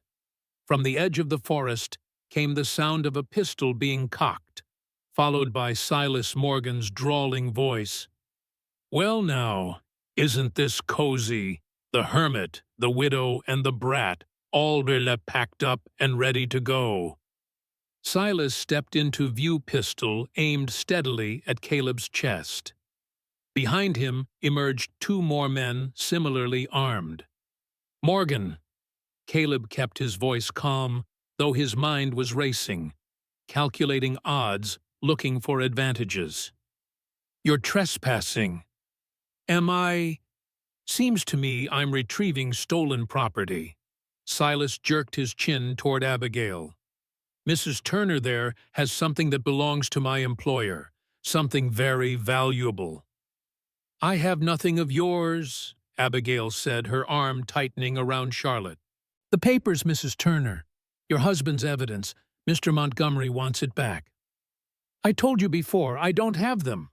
From the edge of the forest came the sound of a pistol being cocked, followed by Silas Morgan's drawling voice. "Well now, isn't this cozy? The hermit, the widow, and the brat, all packed up and ready to go." Silas stepped into view, pistol aimed steadily at Caleb's chest. Behind him emerged 2 more men similarly armed. "Morgan." Caleb kept his voice calm, though his mind was racing. calculating odds, looking for advantages. You're trespassing. Am I? Seems to me I'm retrieving stolen property. Silas jerked his chin toward Abigail. Mrs. Turner there has something that belongs to my employer, something very valuable. I have nothing of yours, Abigail said, her arm tightening around Charlotte. The papers, Mrs. Turner. Your husband's evidence. Mr. Montgomery wants it back. I told you before, I don't have them.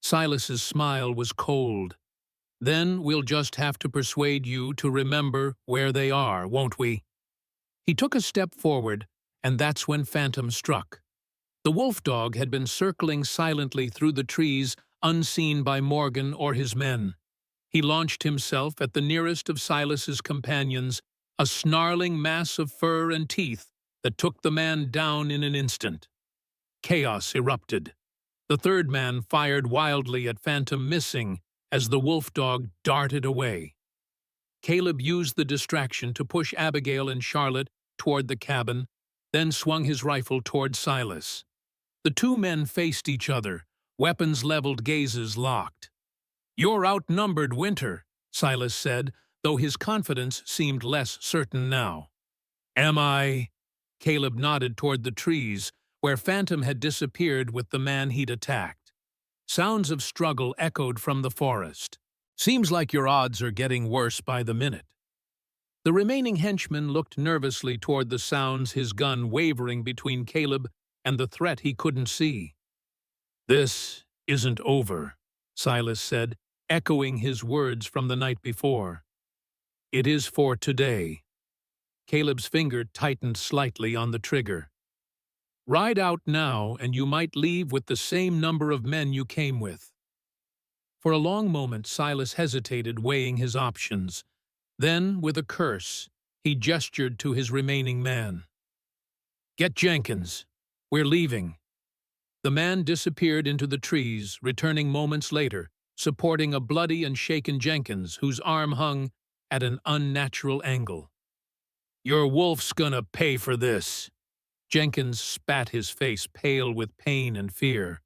Silas's smile was cold. Then we'll just have to persuade you to remember where they are, won't we? He took a step forward, and that's when Phantom struck. The wolf dog had been circling silently through the trees, unseen by Morgan or his men. He launched himself at the nearest of Silas's companions, a snarling mass of fur and teeth that took the man down in an instant. Chaos erupted. The third man fired wildly at Phantom, missing as the wolf dog darted away. Caleb used the distraction to push Abigail and Charlotte toward the cabin, then swung his rifle toward Silas. The two men faced each other, weapons leveled, gazes locked. You're outnumbered, Winter, Silas said, though his confidence seemed less certain now. Am I? Caleb nodded toward the trees, where Phantom had disappeared with the man he'd attacked. Sounds of struggle echoed from the forest. Seems like your odds are getting worse by the minute. The remaining henchman looked nervously toward the sounds, his gun wavering between Caleb and the threat he couldn't see. This isn't over, Silas said, echoing his words from the night before. It is for today. Caleb's finger tightened slightly on the trigger. Ride out now, and you might leave with the same number of men you came with. For a long moment, Silas hesitated, weighing his options. Then, with a curse, he gestured to his remaining man. Get Jenkins. We're leaving. The man disappeared into the trees, returning moments later, supporting a bloody and shaken Jenkins, whose arm hung at an unnatural angle. Your wolf's gonna pay for this. Jenkins spat, his face pale with pain and fear.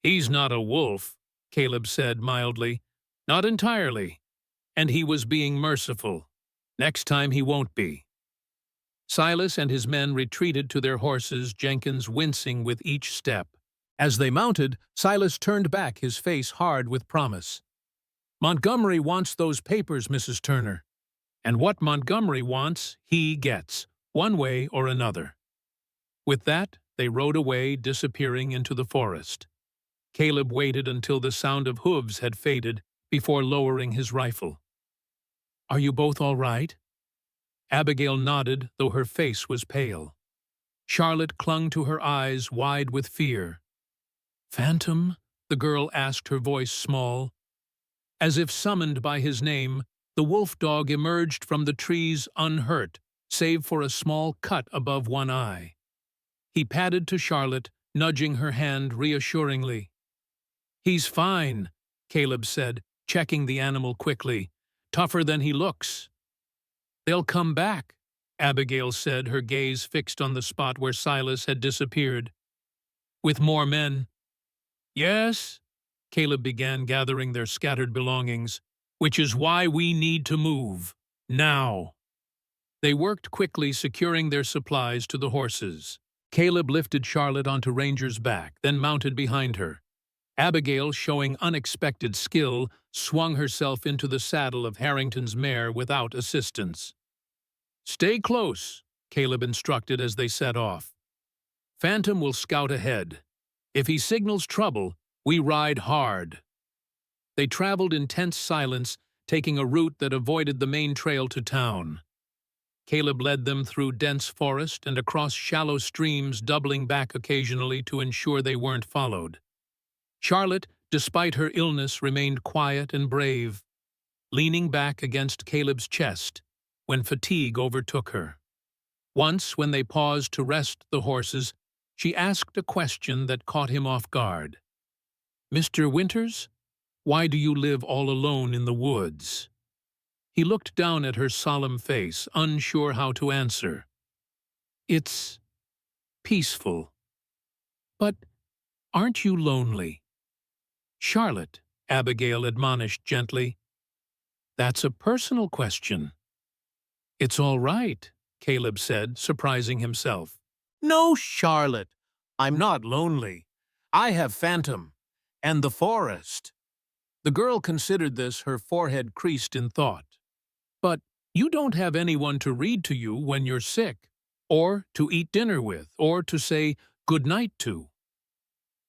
He's not a wolf, Caleb said mildly. Not entirely. And he was being merciful. Next time he won't be. Silas and his men retreated to their horses, Jenkins wincing with each step. As they mounted, Silas turned back, his face hard with promise. Montgomery wants those papers, Mrs. Turner. And what Montgomery wants, he gets, one way or another. With that, they rode away, disappearing into the forest. Caleb waited until the sound of hooves had faded before lowering his rifle. Are you both all right? Abigail nodded, though her face was pale. Charlotte clung to her eyes, wide with fear. Phantom? The girl asked, her voice small. As if summoned by his name, the wolf dog emerged from the trees unhurt, save for a small cut above one eye. He padded to Charlotte, nudging her hand reassuringly. He's fine, Caleb said, checking the animal quickly. Tougher than he looks. They'll come back, Abigail said, her gaze fixed on the spot where Silas had disappeared. With more men. Yes, Caleb began, gathering their scattered belongings, which is why we need to move. Now. They worked quickly, securing their supplies to the horses. Caleb lifted Charlotte onto Ranger's back, then mounted behind her. Abigail, showing unexpected skill, swung herself into the saddle of Harrington's mare without assistance. Stay close, Caleb instructed as they set off. Phantom will scout ahead. If he signals trouble, we ride hard. They traveled in tense silence, taking a route that avoided the main trail to town. Caleb led them through dense forest and across shallow streams, doubling back occasionally to ensure they weren't followed. Charlotte, despite her illness, remained quiet and brave, leaning back against Caleb's chest when fatigue overtook her. Once, when they paused to rest the horses, she asked a question that caught him off guard. Mr. Winters, why do you live all alone in the woods? He looked down at her solemn face, unsure how to answer. It's peaceful, But aren't you lonely? Charlotte, Abigail admonished gently. That's a personal question. It's all right, Caleb said, surprising himself. No, Charlotte, I'm not lonely. I have Phantom and the forest. The girl considered this, her forehead creased in thought. But you don't have anyone to read to you when you're sick, or to eat dinner with, or to say good night to.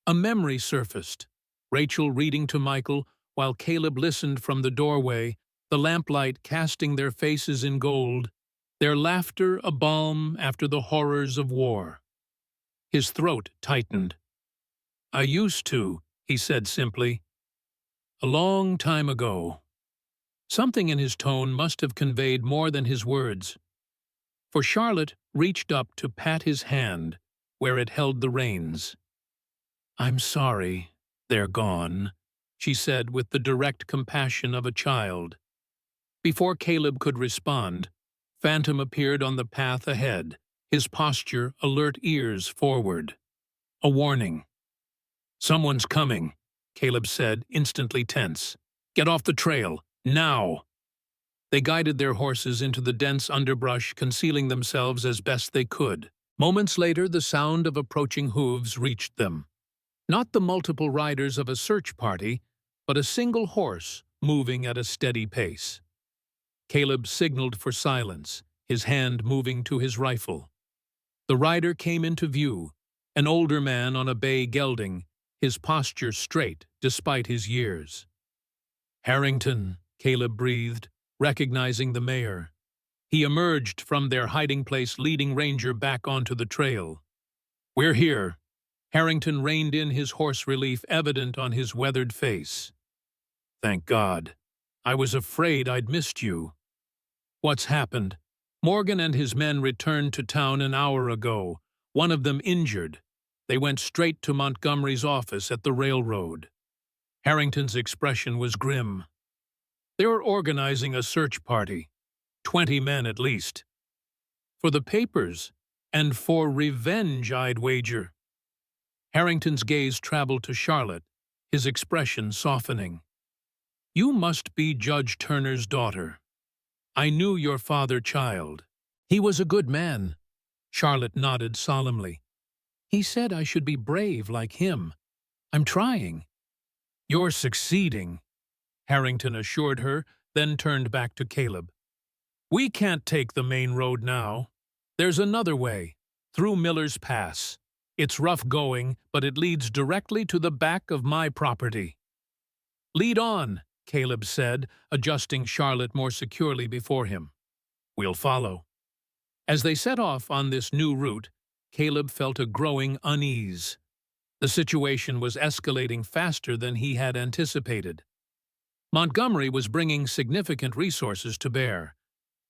A memory surfaced, Rachel reading to Michael while Caleb listened from the doorway, the lamplight casting their faces in gold, their laughter a balm after the horrors of war. His throat tightened. I used to, he said simply. A long time ago. Something in his tone must have conveyed more than his words, for Charlotte reached up to pat his hand where it held the reins. I'm sorry, they're gone, she said with the direct compassion of a child. Before Caleb could respond, Phantom appeared on the path ahead, his posture alert, ears forward. A warning. Someone's coming, Caleb said, instantly tense. Get off the trail, now! They guided their horses into the dense underbrush, concealing themselves as best they could. Moments later, the sound of approaching hooves reached them. Not the multiple riders of a search party, but a single horse moving at a steady pace. Caleb signaled for silence, his hand moving to his rifle. The rider came into view, an older man on a bay gelding, his posture straight despite his years. Harrington, Caleb breathed, recognizing the mayor. He emerged from their hiding place, leading Ranger back onto the trail. We're here. Harrington reined in, his horse relief evident on his weathered face. Thank God. I was afraid I'd missed you. What's happened? Morgan and his men returned to town an hour ago, one of them injured. They went straight to Montgomery's office at the railroad. Harrington's expression was grim. They were organizing a search party, 20 men at least. For the papers, and for revenge, I'd wager. Harrington's gaze traveled to Charlotte, his expression softening. You must be Judge Turner's daughter. I knew your father, child. He was a good man. Charlotte nodded solemnly. He said I should be brave like him. I'm trying. You're succeeding, Harrington assured her, then turned back to Caleb. We can't take the main road now. There's another way, through Miller's Pass. It's rough going, but it leads directly to the back of my property. Lead on, Caleb said, adjusting Charlotte more securely before him. We'll follow. As they set off on this new route, Caleb felt a growing unease. The situation was escalating faster than he had anticipated. Montgomery was bringing significant resources to bear,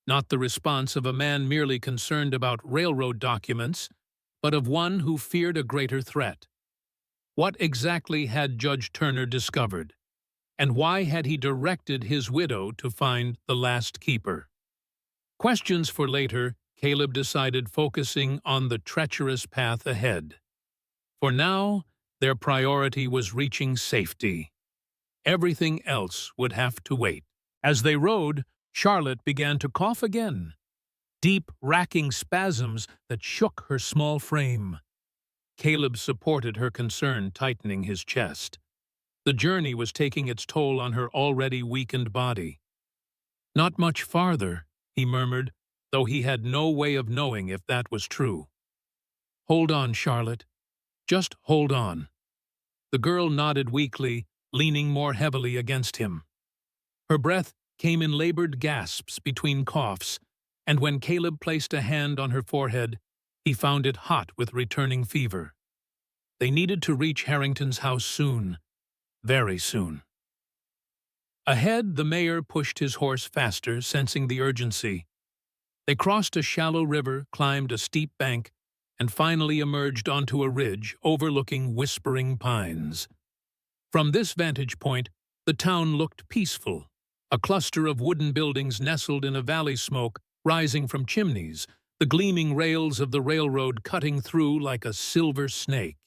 not the response of a man merely concerned about railroad documents, but of one who feared a greater threat. What exactly had Judge Turner discovered, and why had he directed his widow to find the last keeper? Questions for later, Caleb decided, focusing on the treacherous path ahead. For now, their priority was reaching safety. Everything else would have to wait. As they rode, Charlotte began to cough again, deep, racking spasms that shook her small frame. Caleb supported her concern, tightening his chest. The journey was taking its toll on her already weakened body. Not much farther, he murmured, though he had no way of knowing if that was true. Hold on, Charlotte. Just hold on. The girl nodded weakly, leaning more heavily against him. Her breath came in labored gasps between coughs, and when Caleb placed a hand on her forehead, he found it hot with returning fever. They needed to reach Harrington's house soon, very soon. Ahead, the mayor pushed his horse faster, sensing the urgency. They crossed a shallow river, climbed a steep bank, and finally emerged onto a ridge overlooking whispering pines. From this vantage point, the town looked peaceful, a cluster of wooden buildings nestled in a valley, smoke rising from chimneys, the gleaming rails of the railroad cutting through like a silver snake.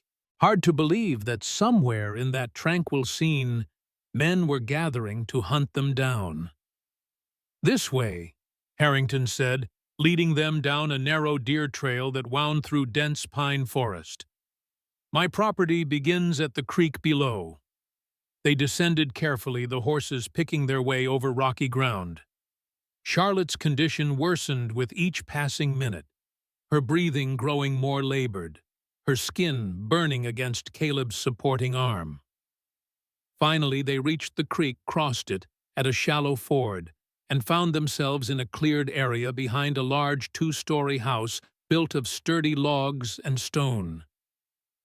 Hard to believe that somewhere in that tranquil scene, men were gathering to hunt them down. "This way," Harrington said, leading them down a narrow deer trail that wound through dense pine forest. "My property begins at the creek below." They descended carefully, the horses picking their way over rocky ground. Charlotte's condition worsened with each passing minute, her breathing growing more labored, her skin burning against Caleb's supporting arm. Finally, they reached the creek, crossed it at a shallow ford, and found themselves in a cleared area behind a large two-story house built of sturdy logs and stone.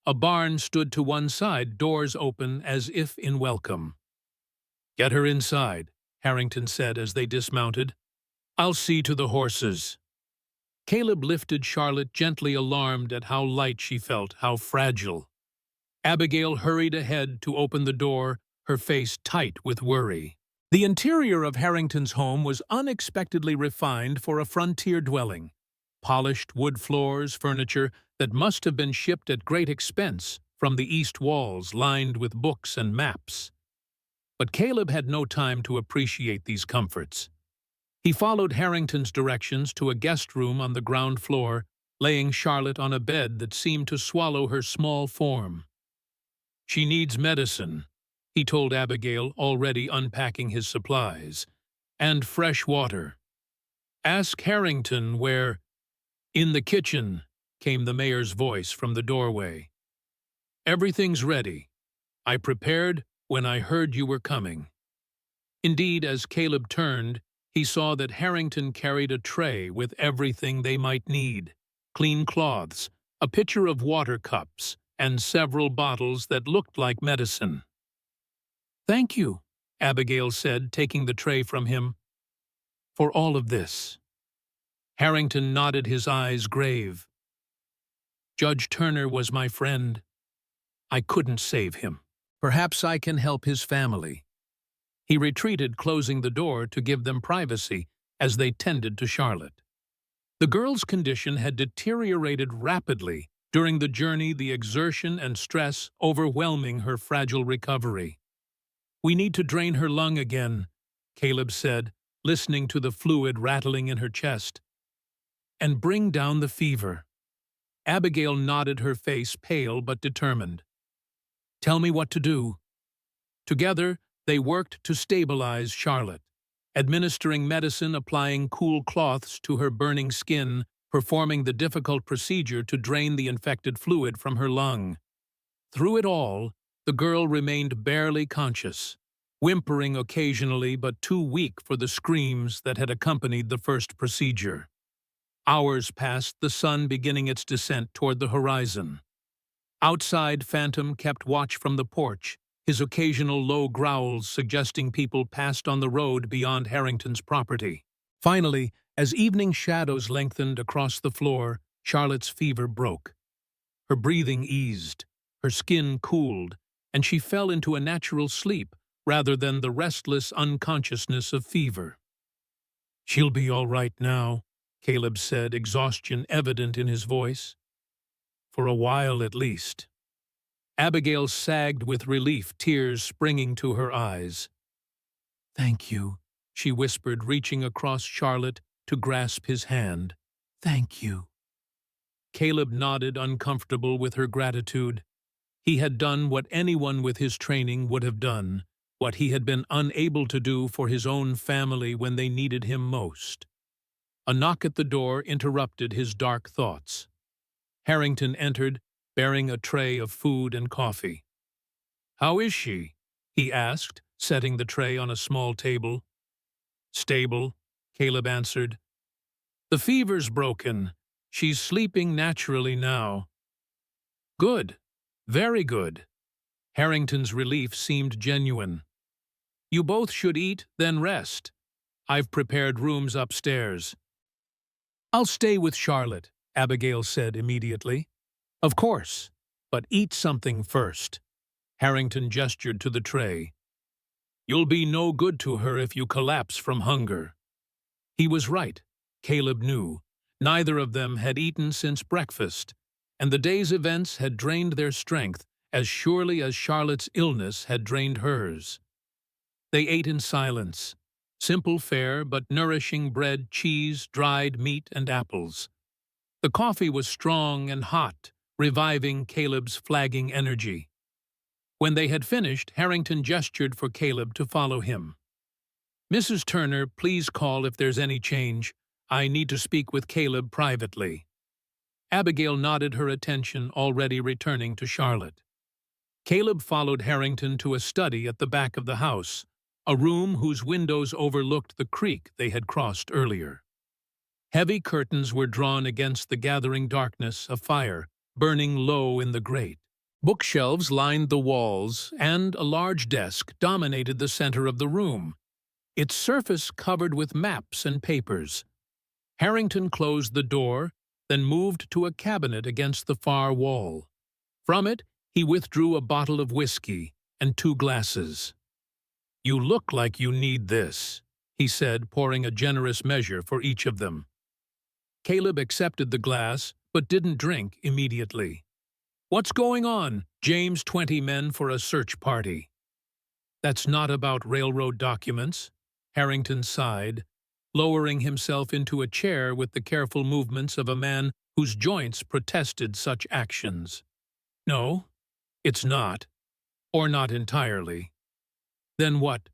A barn stood to one side, doors open as if in welcome. "Get her inside," Harrington said as they dismounted. "I'll see to the horses." Caleb lifted Charlotte, gently, alarmed at how light she felt, how fragile. Abigail hurried ahead to open the door, her face tight with worry. The interior of Harrington's home was unexpectedly refined for a frontier dwelling. Polished wood floors, furniture that must have been shipped at great expense from the east walls lined with books and maps. But Caleb had no time to appreciate these comforts. He followed Harrington's directions to a guest room on the ground floor, laying Charlotte on a bed that seemed to swallow her small form. "She needs medicine," he told Abigail, already unpacking his supplies, "and fresh water. Ask Harrington where—" "In the kitchen," came the mayor's voice from the doorway. "Everything's ready. I prepared when I heard you were coming." Indeed, as Caleb turned, he saw that Harrington carried a tray with everything they might need: clean cloths, a pitcher of water cups, and several bottles that looked like medicine. "Thank you," Abigail said, taking the tray from him, "for all of this." Harrington nodded, his eyes grave. "Judge Turner was my friend. I couldn't save him. Perhaps I can help his family." He retreated, closing the door to give them privacy as they tended to Charlotte. The girl's condition had deteriorated rapidly during the journey, the exertion and stress overwhelming her fragile recovery. "We need to drain her lung again," Caleb said, listening to the fluid rattling in her chest, "and bring down the fever." Abigail nodded, her face pale but determined. "Tell me what to do." Together, they worked to stabilize Charlotte, administering medicine, applying cool cloths to her burning skin, performing the difficult procedure to drain the infected fluid from her lung. Through it all, the girl remained barely conscious, whimpering occasionally but too weak for the screams that had accompanied the first procedure. Hours passed, the sun beginning its descent toward the horizon. Outside, Phantom kept watch from the porch, his occasional low growls suggesting people passed on the road beyond Harrington's property. Finally, as evening shadows lengthened across the floor, Charlotte's fever broke. Her breathing eased, her skin cooled, and she fell into a natural sleep rather than the restless unconsciousness of fever. "She'll be all right now," Caleb said, exhaustion evident in his voice. "For a while at least." Abigail sagged with relief, tears springing to her eyes. "Thank you," she whispered, reaching across Charlotte to grasp his hand. "Thank you." Caleb nodded, uncomfortable with her gratitude. He had done what anyone with his training would have done, what he had been unable to do for his own family when they needed him most. A knock at the door interrupted his dark thoughts. Harrington entered, bearing a tray of food and coffee. "How is she?" he asked, setting the tray on a small table. "Stable," Caleb answered. "The fever's broken. She's sleeping naturally now." "Good. Very good." Harrington's relief seemed genuine. "You both should eat, then rest. I've prepared rooms upstairs." "I'll stay with Charlotte," Abigail said immediately. "Of course, but eat something first." Harrington gestured to the tray. "You'll be no good to her if you collapse from hunger." He was right, Caleb knew. Neither of them had eaten since breakfast, and the day's events had drained their strength as surely as Charlotte's illness had drained hers. They ate in silence, simple fare but nourishing bread, cheese, dried meat, and apples. The coffee was strong and hot, reviving Caleb's flagging energy. When they had finished, Harrington gestured for Caleb to follow him. "Mrs. Turner, please call if there's any change. I need to speak with Caleb privately." Abigail nodded her attention, already returning to Charlotte. Caleb followed Harrington to a study at the back of the house, a room whose windows overlooked the creek they had crossed earlier. Heavy curtains were drawn against the gathering darkness, a fire burning low in the grate. Bookshelves lined the walls, and a large desk dominated the center of the room, its surface covered with maps and papers. Harrington closed the door, then moved to a cabinet against the far wall. From it, he withdrew a bottle of whiskey and 2 glasses. "You look like you need this," he said, pouring a generous measure for each of them. Caleb accepted the glass, but didn't drink immediately. "What's going on? James, 20 men for a search party." "That's not about railroad documents," Harrington sighed, lowering himself into a chair with the careful movements of a man whose joints protested such actions. "No, it's not. Or not entirely." "Then what?"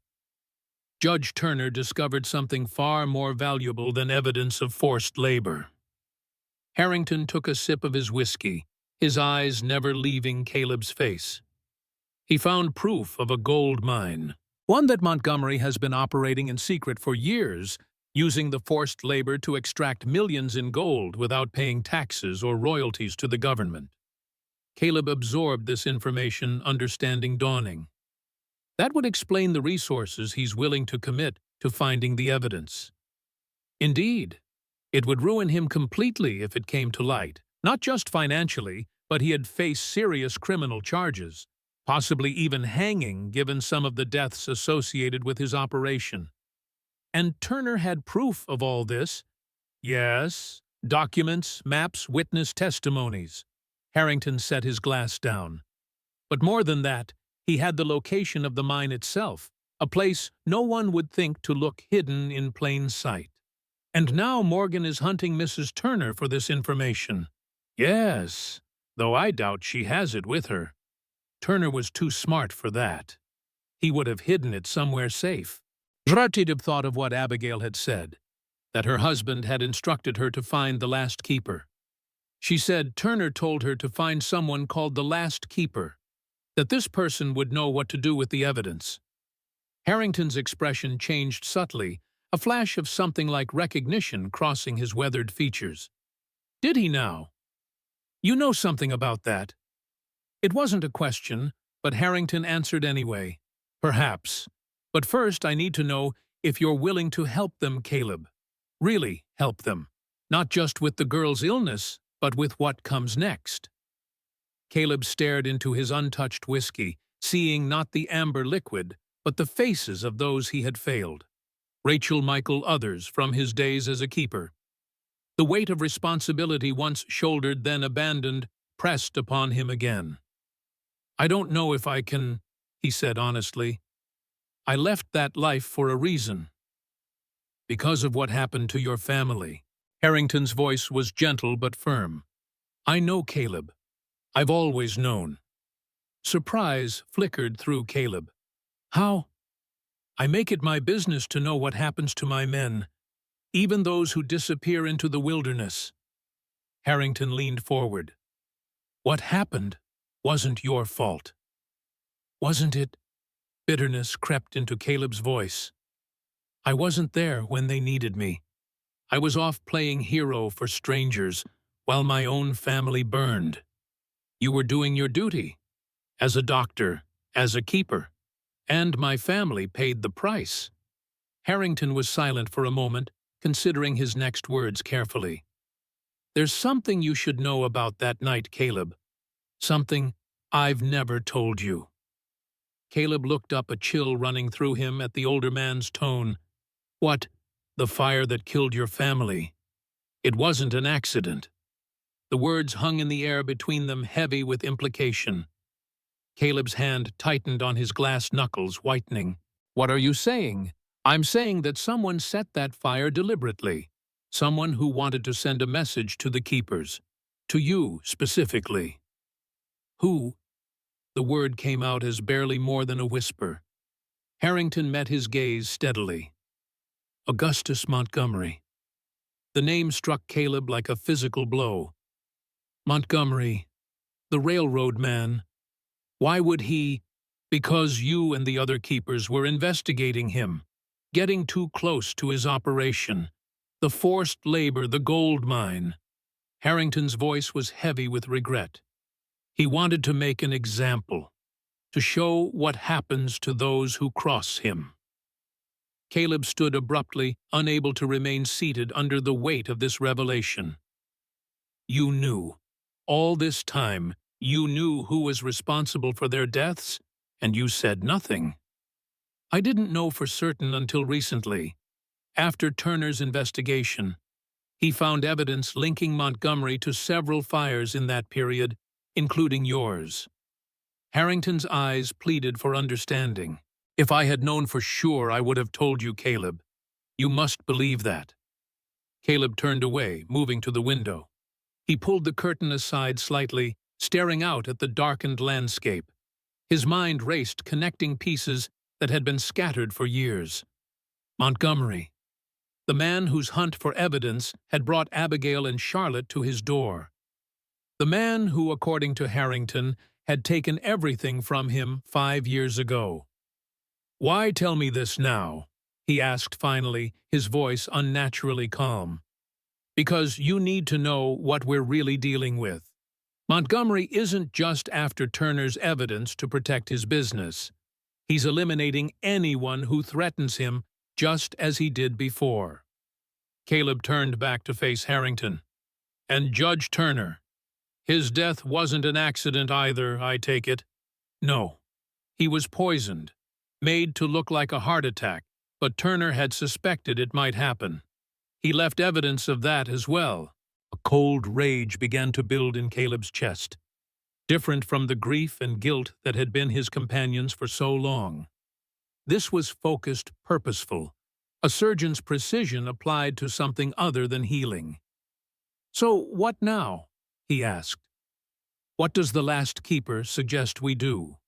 "Judge Turner discovered something far more valuable than evidence of forced labor." Harrington took a sip of his whiskey, his eyes never leaving Caleb's face. "He found proof of a gold mine, one that Montgomery has been operating in secret for years, using the forced labor to extract millions in gold without paying taxes or royalties to the government." Caleb absorbed this information, understanding dawning. That would explain the resources he's willing to commit to finding the evidence. Indeed, it would ruin him completely if it came to light, not just financially, but he had faced serious criminal charges, possibly even hanging given some of the deaths associated with his operation. And Turner had proof of all this. Yes, documents, maps, witness testimonies. Harrington set his glass down. But more than that, he had the location of the mine itself, a place no one would think to look hidden in plain sight. And now Morgan is hunting Mrs. Turner for this information. Yes, though I doubt she has it with her. Turner was too smart for that. He would have hidden it somewhere safe. Dratidib thought of what Abigail had said, that her husband had instructed her to find the last keeper. She said Turner told her to find someone called the last keeper, that this person would know what to do with the evidence. Harrington's expression changed subtly, a flash of something like recognition crossing his weathered features. Did he now? You know something about that. It wasn't a question, but Harrington answered anyway. Perhaps. But first I need to know if you're willing to help them, Caleb. Really help them. Not just with the girl's illness, but with what comes next. Caleb stared into his untouched whiskey, seeing not the amber liquid, but the faces of those he had failed. Rachel, Michael, others from his days as a keeper. The weight of responsibility once shouldered, then abandoned, pressed upon him again. I don't know if I can, he said honestly. I left that life for a reason. Because of what happened to your family. Harrington's voice was gentle but firm. I know, Caleb. I've always known. Surprise flickered through Caleb. How? I make it my business to know what happens to my men, even those who disappear into the wilderness. Harrington leaned forward. What happened wasn't your fault. Wasn't it? Bitterness crept into Caleb's voice. I wasn't there when they needed me. I was off playing hero for strangers while my own family burned. You were doing your duty, as a doctor, as a keeper, and my family paid the price. Harrington was silent for a moment, considering his next words carefully. There's something you should know about that night, Caleb. Something I've never told you. Caleb looked up, a chill running through him at the older man's tone. What? The fire that killed your family. It wasn't an accident. The words hung in the air between them, heavy with implication. Caleb's hand tightened on his glass knuckles, whitening. "What are you saying?" "I'm saying that someone set that fire deliberately. Someone who wanted to send a message to the keepers. To you, specifically." "Who?" The word came out as barely more than a whisper. Harrington met his gaze steadily. Augustus Montgomery. The name struck Caleb like a physical blow. Montgomery, the railroad man. Why would he? Because you and the other keepers were investigating him, getting too close to his operation. The forced labor, the gold mine. Harrington's voice was heavy with regret. He wanted to make an example, to show what happens to those who cross him. Caleb stood abruptly, unable to remain seated under the weight of this revelation. "You knew. All this time, you knew who was responsible for their deaths, and you said nothing." "I didn't know for certain until recently. After Turner's investigation, he found evidence linking Montgomery to several fires in that period, including yours." Harrington's eyes pleaded for understanding. "If I had known for sure, I would have told you, Caleb. You must believe that." Caleb turned away, moving to the window. He pulled the curtain aside slightly, staring out at the darkened landscape. His mind raced, connecting pieces that had been scattered for years. Montgomery, the man whose hunt for evidence had brought Abigail and Charlotte to his door. The man who, according to Harrington, had taken everything from him 5 years ago. "Why tell me this now?" he asked finally, his voice unnaturally calm. "Because you need to know what we're really dealing with. Montgomery isn't just after Turner's evidence to protect his business. He's eliminating anyone who threatens him, just as he did before." Caleb turned back to face Harrington. "And Judge Turner? His death wasn't an accident either, I take it?" "No. He was poisoned, made to look like a heart attack, but Turner had suspected it might happen. He left evidence of that as well." A cold rage began to build in Caleb's chest, different from the grief and guilt that had been his companions for so long. This was focused, purposeful, a surgeon's precision applied to something other than healing. "So what now?" he asked. "What does the last keeper suggest we do?"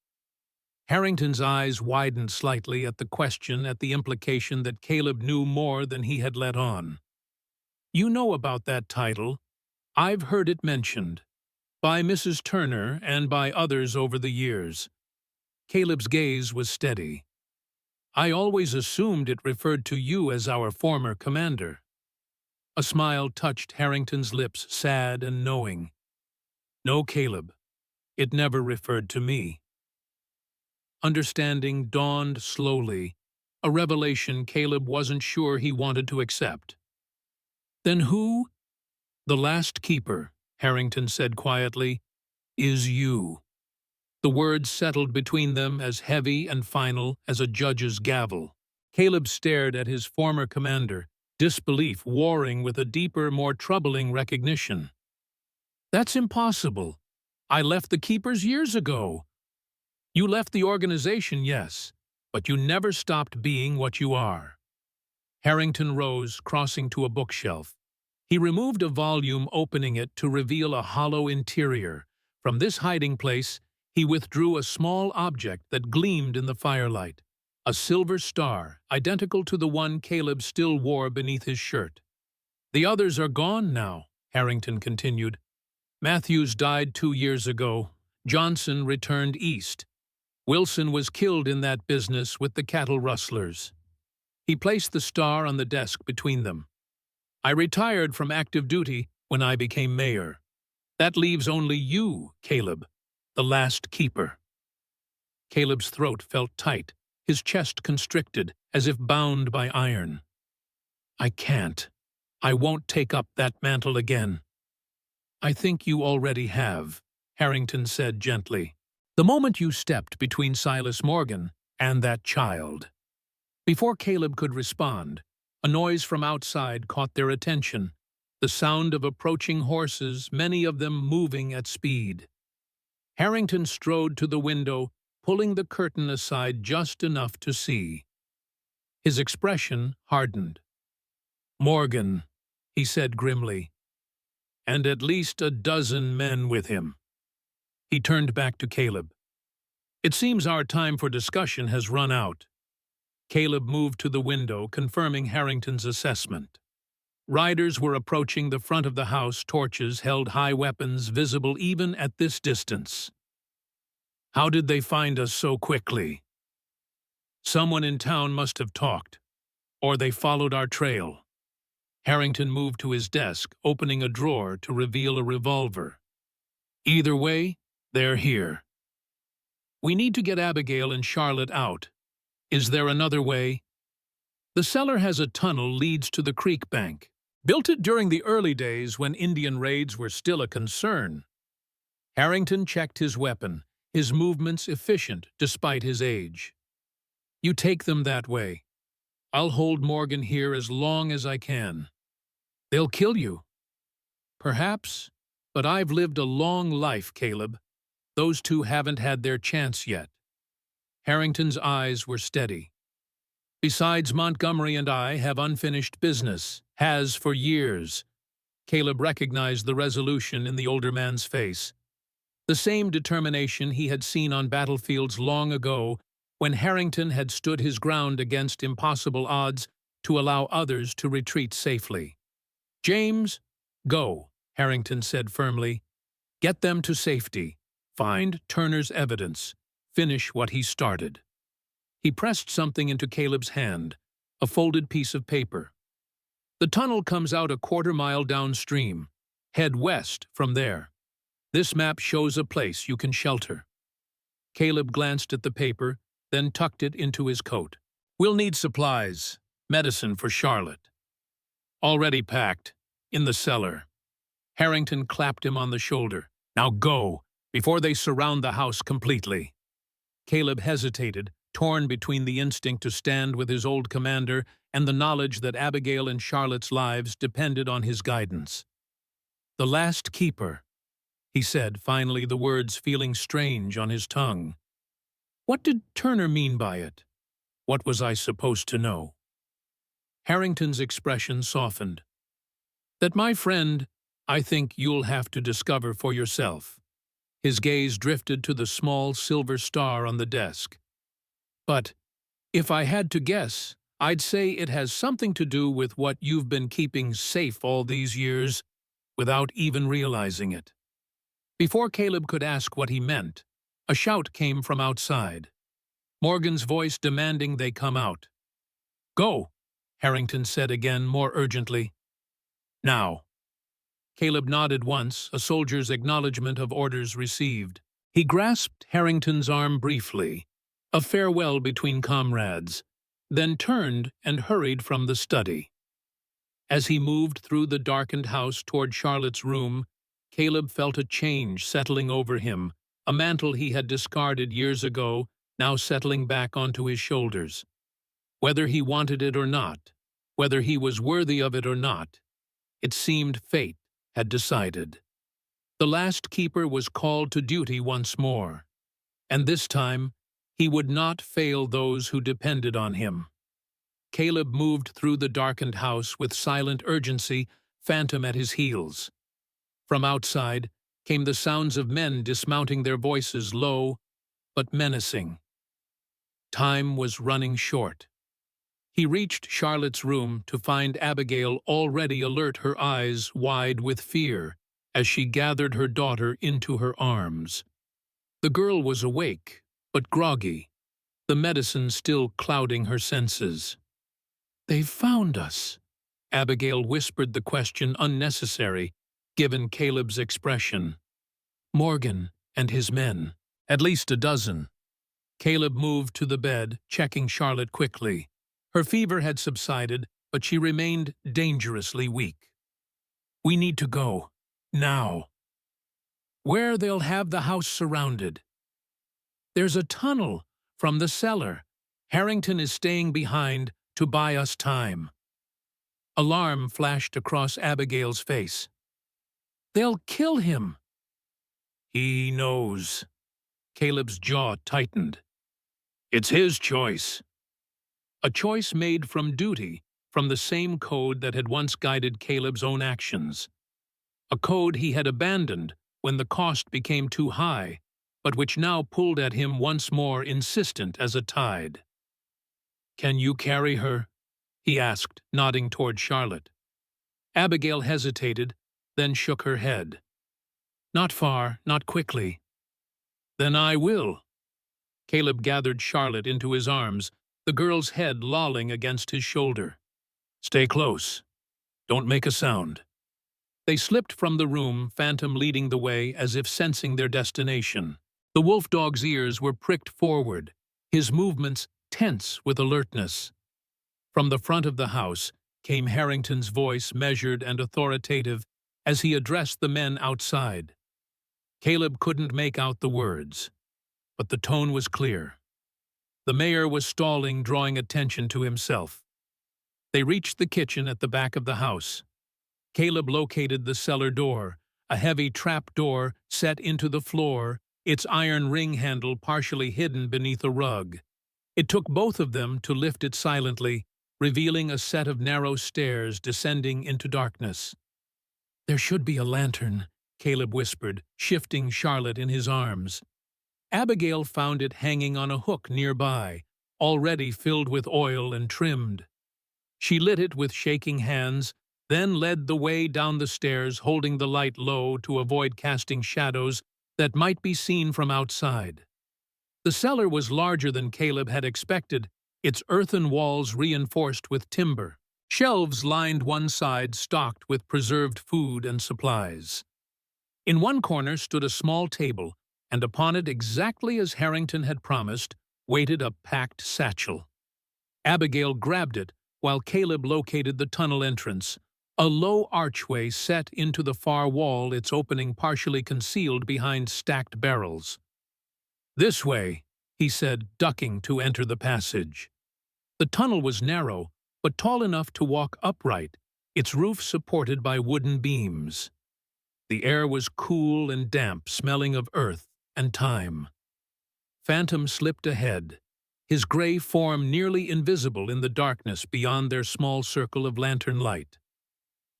Harrington's eyes widened slightly at the question, at the implication that Caleb knew more than he had let on. "You know about that title. I've heard it mentioned. By Mrs. Turner and by others over the years." Caleb's gaze was steady. "I always assumed it referred to you as our former commander." A smile touched Harrington's lips, sad and knowing. "No, Caleb. It never referred to me." Understanding dawned slowly, a revelation Caleb wasn't sure he wanted to accept. "Then who?" "The last keeper," Harrington said quietly, "is you." The words settled between them as heavy and final as a judge's gavel. Caleb stared at his former commander, disbelief warring with a deeper, more troubling recognition. "That's impossible. I left the keepers years ago." "You left the organization, yes, but you never stopped being what you are." Harrington rose, crossing to a bookshelf. He removed a volume, opening it to reveal a hollow interior. From this hiding place, he withdrew a small object that gleamed in the firelight, a silver star, identical to the one Caleb still wore beneath his shirt. "The others are gone now," Harrington continued. "Matthews died 2 years ago. Johnson returned east. Wilson was killed in that business with the cattle rustlers." He placed the star on the desk between them. "I retired from active duty when I became mayor. That leaves only you, Caleb, the last keeper." Caleb's throat felt tight, his chest constricted, as if bound by iron. "I can't. I won't take up that mantle again." "I think you already have," Harrington said gently. "The moment you stepped between Silas Morgan and that child." Before Caleb could respond, a noise from outside caught their attention. The the sound of approaching horses, many of them moving at speed. Harrington strode to the window, pulling the curtain aside just enough to see. His expression hardened. "Morgan," he said grimly, "and at least a dozen men with him." He turned back to Caleb. "It seems our time for discussion has run out." Caleb moved to the window, confirming Harrington's assessment. Riders were approaching the front of the house, torches held high, weapons visible even at this distance. "How did they find us so quickly?" "Someone in town must have talked, or they followed our trail." Harrington moved to his desk, opening a drawer to reveal a revolver. "Either way, they're here. We need to get Abigail and Charlotte out. Is there another way?" "The cellar has a tunnel leads to the creek bank. Built it during the early days when Indian raids were still a concern." Harrington checked his weapon, his movements efficient despite his age. "You take them that way. I'll hold Morgan here as long as I can." "They'll kill you." "Perhaps, but I've lived a long life, Caleb. Those two haven't had their chance yet." Harrington's eyes were steady. "Besides, Montgomery and I have unfinished business, has for years." Caleb recognized the resolution in the older man's face. The same determination he had seen on battlefields long ago when Harrington had stood his ground against impossible odds to allow others to retreat safely. "James, go," Harrington said firmly. "Get them to safety. Find Turner's evidence. Finish what he started." He pressed something into Caleb's hand, a folded piece of paper. "The tunnel comes out a quarter-mile downstream. Head west from there. This map shows a place you can shelter." Caleb glanced at the paper, then tucked it into his coat. "We'll need supplies. Medicine for Charlotte." "Already packed. In the cellar." Harrington clapped him on the shoulder. "Now go, before they surround the house completely." Caleb hesitated, torn between the instinct to stand with his old commander and the knowledge that Abigail and Charlotte's lives depended on his guidance. "The last keeper," he said, finally, the words feeling strange on his tongue. "What did Turner mean by it? What was I supposed to know?" Harrington's expression softened. "That, my friend, I think you'll have to discover for yourself." His gaze drifted to the small silver star on the desk. "But if I had to guess, I'd say it has something to do with what you've been keeping safe all these years without even realizing it." Before Caleb could ask what he meant, a shout came from outside. Morgan's voice demanding they come out. "Go," Harrington said again, more urgently. "Now." Caleb nodded once, a soldier's acknowledgement of orders received. He grasped Harrington's arm briefly, a farewell between comrades, then turned and hurried from the study. As he moved through the darkened house toward Charlotte's room, Caleb felt a change settling over him, a mantle he had discarded years ago, now settling back onto his shoulders. Whether he wanted it or not, whether he was worthy of it or not, it seemed fate had decided. The last keeper was called to duty once more, and this time he would not fail those who depended on him. Caleb moved through the darkened house with silent urgency, Phantom at his heels. From outside came the sounds of men dismounting, their voices low but menacing. Time was running short. He reached Charlotte's room to find Abigail already alert, her eyes wide with fear, as she gathered her daughter into her arms. The girl was awake, but groggy, the medicine still clouding her senses. "They've found us," Abigail whispered, the question unnecessary, given Caleb's expression. "Morgan and his men. At least a dozen." Caleb moved to the bed, checking Charlotte quickly. Her fever had subsided, but she remained dangerously weak. "We need to go. Now." "Where they'll have the house surrounded." "There's a tunnel from the cellar. Harrington is staying behind to buy us time." Alarm flashed across Abigail's face. "They'll kill him!" "He knows." Caleb's jaw tightened. "It's his choice." A choice made from duty, from the same code that had once guided Caleb's own actions. A code he had abandoned when the cost became too high, but which now pulled at him once more, insistent as a tide. "Can you carry her?" he asked, nodding toward Charlotte. Abigail hesitated, then shook her head. "Not far, not quickly." "Then I will." Caleb gathered Charlotte into his arms, the girl's head lolling against his shoulder. "Stay close. Don't make a sound." They slipped from the room, Phantom leading the way as if sensing their destination. The wolf dog's ears were pricked forward, his movements tense with alertness. From the front of the house came Harrington's voice, measured and authoritative, as he addressed the men outside. Caleb couldn't make out the words, but the tone was clear. The mayor was stalling, drawing attention to himself. They reached the kitchen at the back of the house. Caleb located the cellar door, a heavy trap door set into the floor, its iron ring handle partially hidden beneath a rug. It took both of them to lift it silently, revealing a set of narrow stairs descending into darkness. "There should be a lantern," Caleb whispered, shifting Charlotte in his arms. Abigail found it hanging on a hook nearby, already filled with oil and trimmed. She lit it with shaking hands, then led the way down the stairs, holding the light low to avoid casting shadows that might be seen from outside. The cellar was larger than Caleb had expected, its earthen walls reinforced with timber. Shelves lined one side, stocked with preserved food and supplies. In one corner stood a small table, and upon it, exactly as Harrington had promised, waited a packed satchel. Abigail grabbed it, while Caleb located the tunnel entrance, a low archway set into the far wall, its opening partially concealed behind stacked barrels. "This way," he said, ducking to enter the passage. The tunnel was narrow, but tall enough to walk upright, its roof supported by wooden beams. The air was cool and damp, smelling of earth and time. Phantom slipped ahead, his gray form nearly invisible in the darkness beyond their small circle of lantern light.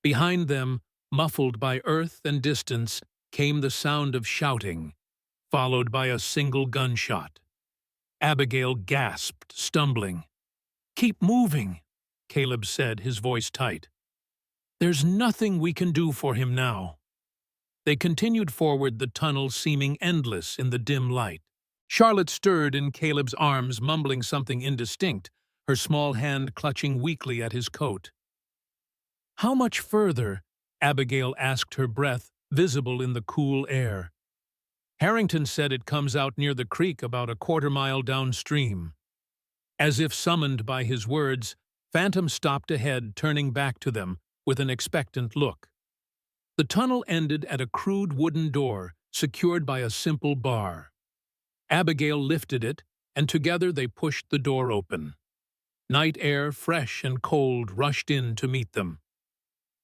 Behind them, muffled by earth and distance, came the sound of shouting, followed by a single gunshot. Abigail gasped, stumbling. "Keep moving," Caleb said, his voice tight. "There's nothing we can do for him now." They continued forward, the tunnel seeming endless in the dim light. Charlotte stirred in Caleb's arms, mumbling something indistinct, her small hand clutching weakly at his coat. "How much further?" Abigail asked, her breath visible in the cool air. "Harrington said it comes out near the creek about a quarter-mile downstream." As if summoned by his words, Phantom stopped ahead, turning back to them with an expectant look. The tunnel ended at a crude wooden door, secured by a simple bar. Abigail lifted it, and together they pushed the door open. Night air, fresh and cold, rushed in to meet them.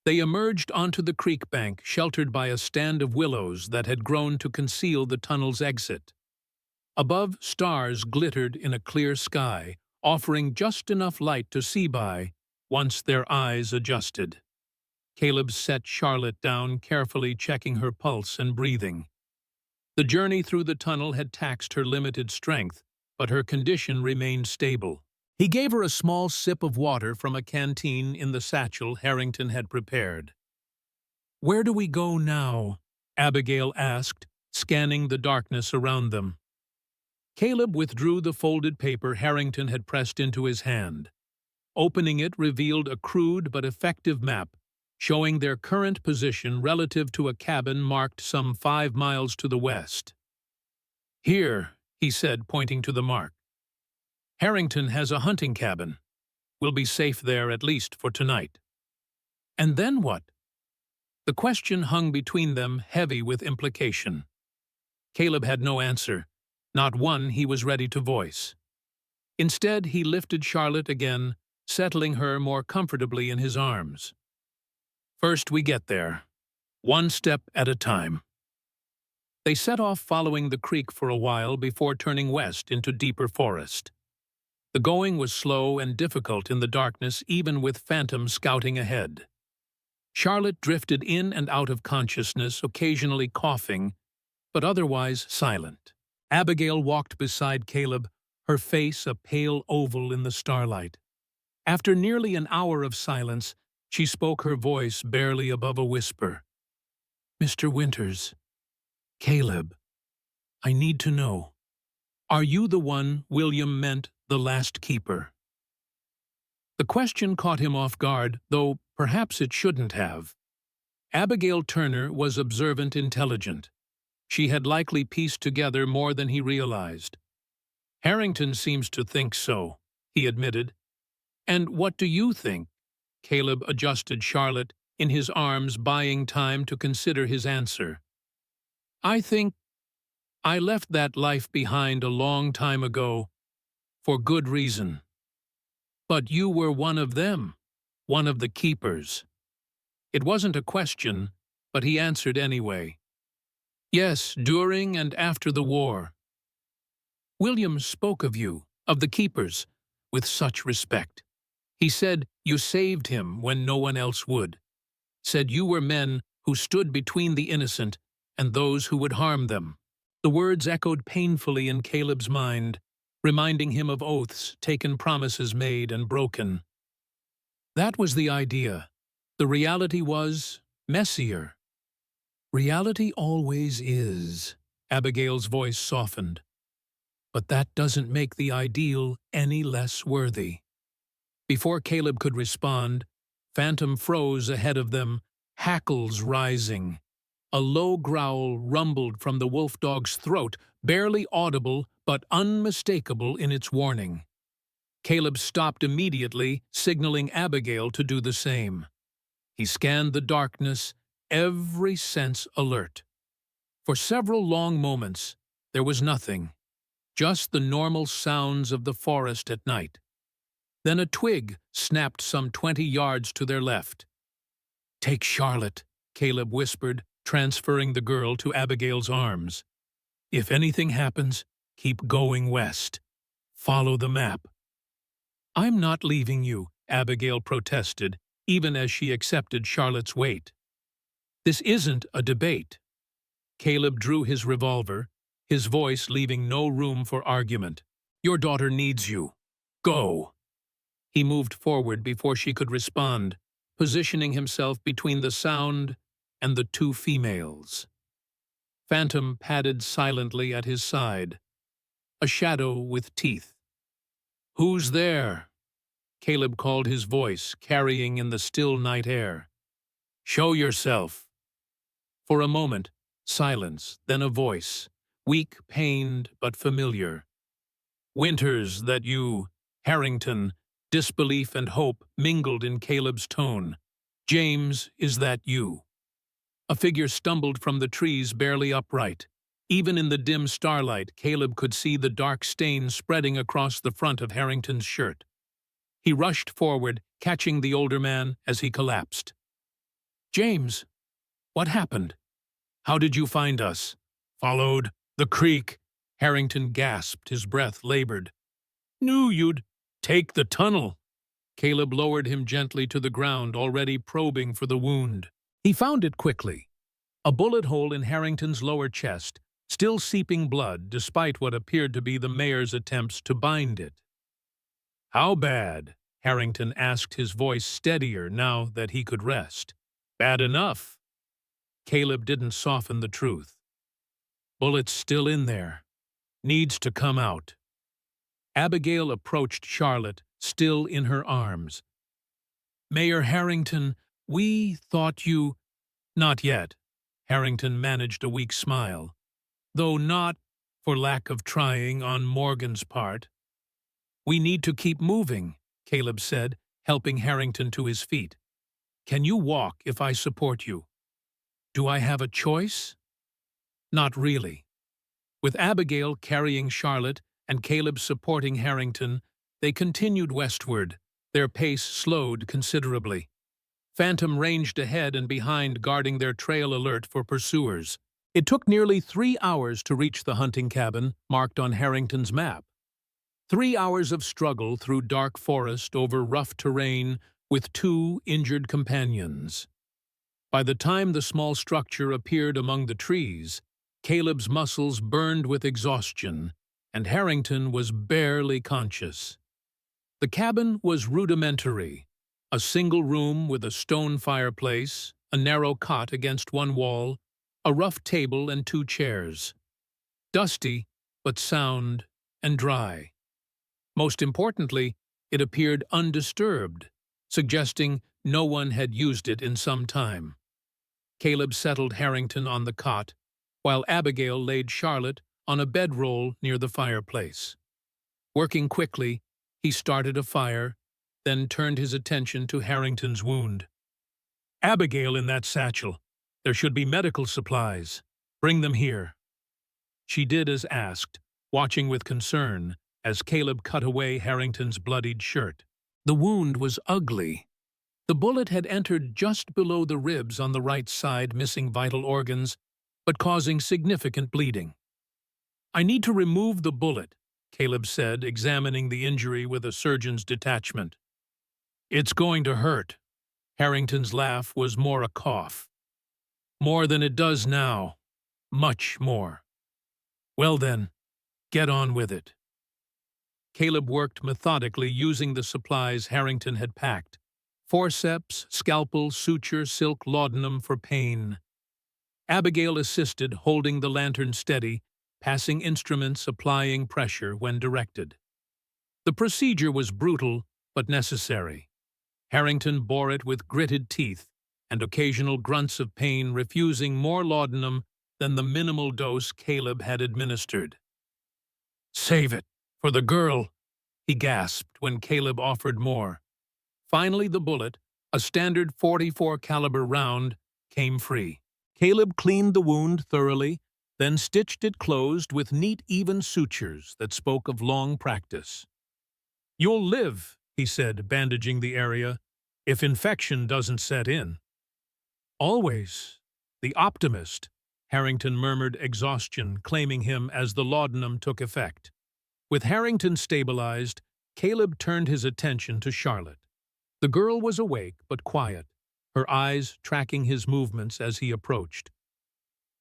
They emerged onto the creek bank, sheltered by a stand of willows that had grown to conceal the tunnel's exit. Above, stars glittered in a clear sky, offering just enough light to see by once their eyes adjusted. Caleb set Charlotte down, carefully checking her pulse and breathing. The journey through the tunnel had taxed her limited strength, but her condition remained stable. He gave her a small sip of water from a canteen in the satchel Harrington had prepared. "Where do we go now?" Abigail asked, scanning the darkness around them. Caleb withdrew the folded paper Harrington had pressed into his hand. Opening it revealed a crude but effective map, showing their current position relative to a cabin marked some 5 miles to the west. "Here," he said, pointing to the mark. "Harrington has a hunting cabin. We'll be safe there at least for tonight." "And then what?" The question hung between them, heavy with implication. Caleb had no answer, not one he was ready to voice. Instead, he lifted Charlotte again, settling her more comfortably in his arms. "First we get there, one step at a time." They set off following the creek for a while before turning west into deeper forest. The going was slow and difficult in the darkness, even with Phantom scouting ahead. Charlotte drifted in and out of consciousness, occasionally coughing, but otherwise silent. Abigail walked beside Caleb, her face a pale oval in the starlight. After nearly an hour of silence, she spoke, her voice barely above a whisper. "Mr. Winters, Caleb, I need to know. Are you the one William meant the last keeper?" The question caught him off guard, though perhaps it shouldn't have. Abigail Turner was observant, intelligent. She had likely pieced together more than he realized. "Harrington seems to think so," he admitted. "And what do you think?" Caleb adjusted Charlotte in his arms, buying time to consider his answer. "I think I left that life behind a long time ago, for good reason. But you were one of them, one of the keepers." It wasn't a question, but he answered anyway. "Yes, during and after the war. William spoke of you, of the keepers, with such respect. He said you saved him when no one else would. Said you were men who stood between the innocent and those who would harm them." The words echoed painfully in Caleb's mind, reminding him of oaths taken, promises made and broken. That was the idea. The reality was messier. "Reality always is," Abigail's voice softened. "But that doesn't make the ideal any less worthy." Before Caleb could respond, Phantom froze ahead of them, hackles rising. A low growl rumbled from the wolf dog's throat, barely audible but unmistakable in its warning. Caleb stopped immediately, signaling Abigail to do the same. He scanned the darkness, every sense alert. For several long moments, there was nothing, just the normal sounds of the forest at night. Then a twig snapped some 20 yards to their left. "Take Charlotte," Caleb whispered, transferring the girl to Abigail's arms. "If anything happens, keep going west. Follow the map." "I'm not leaving you," Abigail protested, even as she accepted Charlotte's weight. "This isn't a debate." Caleb drew his revolver, his voice leaving no room for argument. "Your daughter needs you. Go." He moved forward before she could respond, positioning himself between the sound and the two females. Phantom padded silently at his side, a shadow with teeth. "Who's there?" Caleb called, his voice carrying in the still night air. "Show yourself." For a moment, silence, then a voice, weak, pained, but familiar. "Winters, that you, Harrington." Disbelief and hope mingled in Caleb's tone. "James, is that you?" A figure stumbled from the trees, barely upright. Even in the dim starlight, Caleb could see the dark stain spreading across the front of Harrington's shirt. He rushed forward, catching the older man as he collapsed. "James, what happened? How did you find us?" "Followed the creek," Harrington gasped, his breath labored. "Knew you'd take the tunnel." Caleb lowered him gently to the ground, already probing for the wound. He found it quickly. A bullet hole in Harrington's lower chest, still seeping blood despite what appeared to be the mayor's attempts to bind it. "How bad?" Harrington asked, his voice steadier now that he could rest. "Bad enough." Caleb didn't soften the truth. "Bullet's still in there. Needs to come out." Abigail approached Charlotte, still in her arms. "Mayor Harrington, we thought you—" "Not yet." Harrington managed a weak smile. "Though not for lack of trying on Morgan's part." "We need to keep moving," Caleb said, helping Harrington to his feet. "Can you walk if I support you?" "Do I have a choice?" "Not really." With Abigail carrying Charlotte and Caleb supporting Harrington, they continued westward, Their pace slowed considerably. Phantom ranged ahead and behind, guarding their trail alert for pursuers. It took nearly 3 hours to reach the hunting cabin, marked on Harrington's map. 3 hours of struggle through dark forest over rough terrain with 2 injured companions. By the time the small structure appeared among the trees, Caleb's muscles burned with exhaustion, and Harrington was barely conscious. The cabin was rudimentary, a single room with a stone fireplace, a narrow cot against one wall, a rough table and 2 chairs. Dusty, but sound and dry. Most importantly, it appeared undisturbed, suggesting no one had used it in some time. Caleb settled Harrington on the cot, while Abigail laid Charlotte on a bedroll near the fireplace. Working quickly, he started a fire, then turned his attention to Harrington's wound. "Abigail, in that satchel. There should be medical supplies. Bring them here." She did as asked, watching with concern as Caleb cut away Harrington's bloodied shirt. The wound was ugly. The bullet had entered just below the ribs on the right side, missing vital organs, but causing significant bleeding. "I need to remove the bullet," Caleb said, examining the injury with a surgeon's detachment. "It's going to hurt." Harrington's laugh was more a cough. "More than it does now. Much more." "Well then, get on with it." Caleb worked methodically, using the supplies Harrington had packed: forceps, scalpel, suture, silk, laudanum for pain. Abigail assisted, holding the lantern steady, passing instruments, applying pressure when directed. The procedure was brutal but necessary. Harrington bore it with gritted teeth and occasional grunts of pain, refusing more laudanum than the minimal dose Caleb had administered. "Save it for the girl," he gasped when Caleb offered more. Finally, the bullet, a standard .44 caliber round, came free. Caleb cleaned the wound thoroughly, then stitched it closed with neat, even sutures that spoke of long practice. "You'll live," he said, bandaging the area, "if infection doesn't set in." "Always. The optimist," Harrington murmured, exhaustion claiming him as the laudanum took effect. With Harrington stabilized, Caleb turned his attention to Charlotte. The girl was awake but quiet, her eyes tracking his movements as he approached.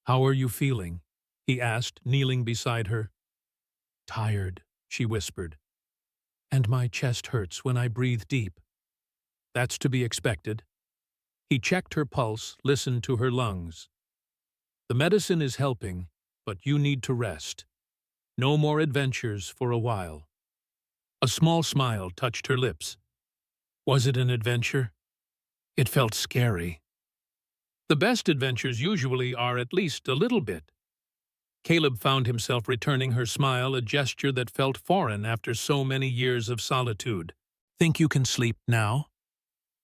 "How are you feeling?" he asked, kneeling beside her. "Tired," she whispered, "and my chest hurts when I breathe deep." "That's to be expected." He checked her pulse, listened to her lungs. "The medicine is helping, but you need to rest. No more adventures for a while." A small smile touched her lips. Was it an adventure? It felt scary. The best adventures usually are at least a little bit. Caleb found himself returning her smile, a gesture that felt foreign after so many years of solitude. "Think you can sleep now?"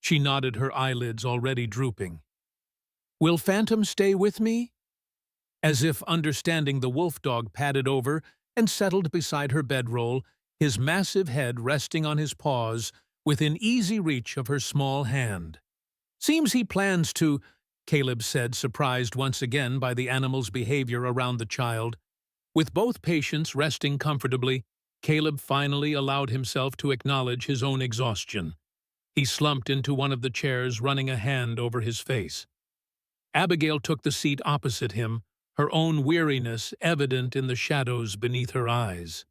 She nodded, her eyelids already drooping. "Will Phantom stay with me?" As if understanding, the wolf dog padded over and settled beside her bedroll, his massive head resting on his paws within easy reach of her small hand. "Seems he plans to," Caleb said, surprised once again by the animal's behavior around the child. With both patients resting comfortably, Caleb finally allowed himself to acknowledge his own exhaustion. He slumped into one of the chairs, running a hand over his face. Abigail took the seat opposite him, her own weariness evident in the shadows beneath her eyes.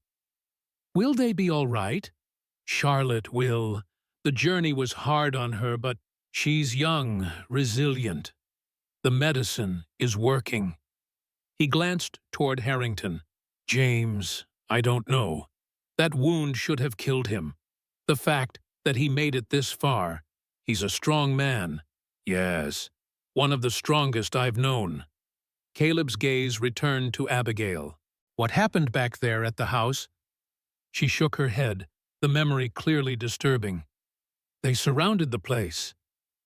"Will they be all right?" "Charlotte will. The journey was hard on her, but she's young, resilient. The medicine is working." He glanced toward Harrington. "James, I don't know. That wound should have killed him. The fact that he made it this far, he's a strong man. Yes, one of the strongest I've known." Caleb's gaze returned to Abigail. "What happened back there at the house?" She shook her head, the memory clearly disturbing. "They surrounded the place.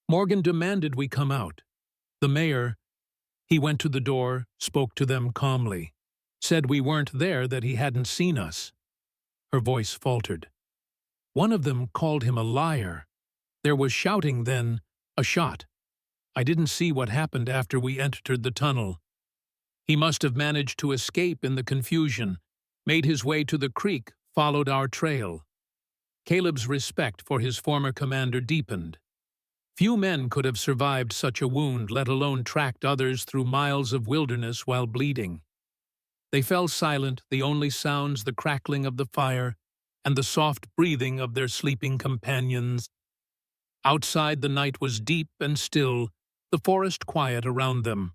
Morgan demanded we come out. The mayor," he went to the door, spoke to them calmly, "said we weren't there, that he hadn't seen us." Her voice faltered. One of them called him a liar. There was shouting, then a shot. I didn't see what happened after we entered the tunnel. He must have managed to escape in the confusion, made his way to the creek, followed our trail. Caleb's respect for his former commander deepened. Few men could have survived such a wound, let alone tracked others through miles of wilderness while bleeding. They fell silent, the only sounds the crackling of the fire and the soft breathing of their sleeping companions. Outside the night was deep and still, the forest quiet around them.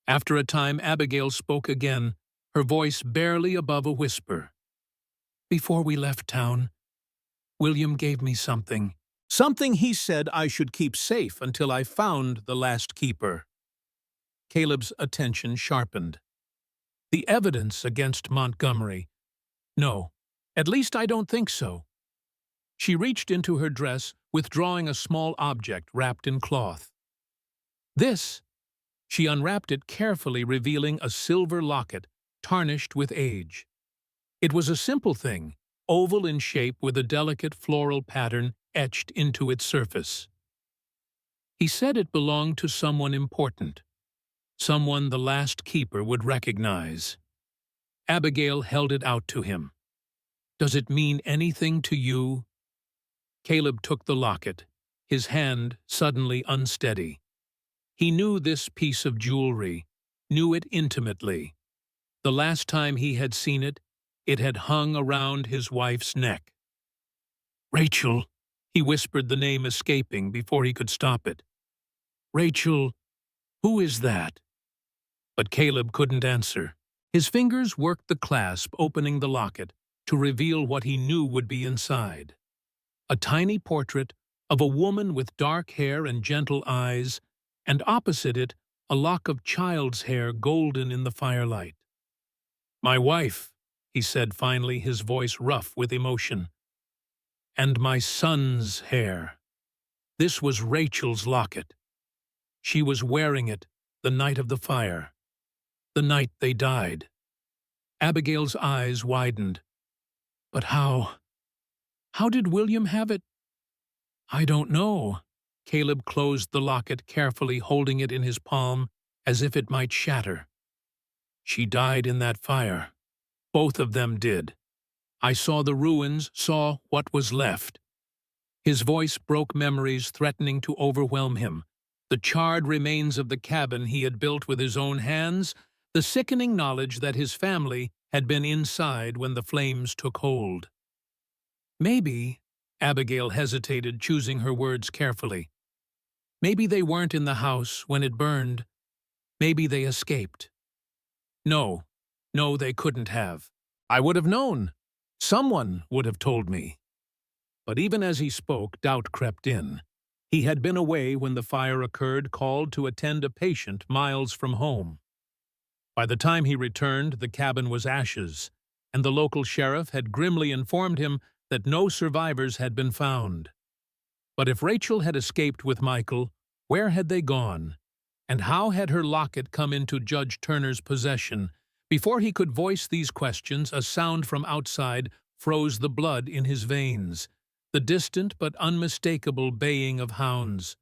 After a time Abigail spoke again, her voice barely above a whisper. "Before we left town, William gave me something. Something he said I should keep safe until I found the last keeper." Caleb's attention sharpened. "The evidence against Montgomery? No, at least I don't think so." She reached into her dress, withdrawing a small object wrapped in cloth. "This." She unwrapped it carefully, revealing a silver locket, tarnished with age. It was a simple thing, oval in shape with a delicate floral pattern etched into its surface. He said it belonged to someone important, someone the last keeper would recognize. Abigail held it out to him. "Does it mean anything to you?" Caleb took the locket, his hand suddenly unsteady. He knew this piece of jewelry, knew it intimately. The last time he had seen it, it had hung around his wife's neck. "Rachel," he whispered, the name escaping before he could stop it. "Rachel, who is that?" But Caleb couldn't answer. His fingers worked the clasp, opening the locket, to reveal what he knew would be inside. A tiny portrait of a woman with dark hair and gentle eyes, and opposite it, a lock of child's hair golden in the firelight. "My wife," he said finally, his voice rough with emotion. "And my son's hair." This was Rachel's locket. She was wearing it the night of the fire, the night they died. Abigail's eyes widened. "But how did William have it?" "I don't know." Caleb closed the locket carefully, holding it in his palm as if it might shatter. "She died in that fire. Both of them did. I saw the ruins, saw what was left." His voice broke memories threatening to overwhelm him. The charred remains of the cabin he had built with his own hands, the sickening knowledge that his family had been inside when the flames took hold. "Maybe," Abigail hesitated, choosing her words carefully. "Maybe they weren't in the house when it burned. Maybe they escaped." No, they couldn't have. "I would have known. Someone would have told me." But even as he spoke, doubt crept in. He had been away when the fire occurred, called to attend a patient miles from home. By the time he returned, the cabin was ashes, and the local sheriff had grimly informed him that no survivors had been found. But if Rachel had escaped with Michael, where had they gone? And how had her locket come into Judge Turner's possession? Before he could voice these questions, a sound from outside froze the blood in his veins, the distant but unmistakable baying of hounds.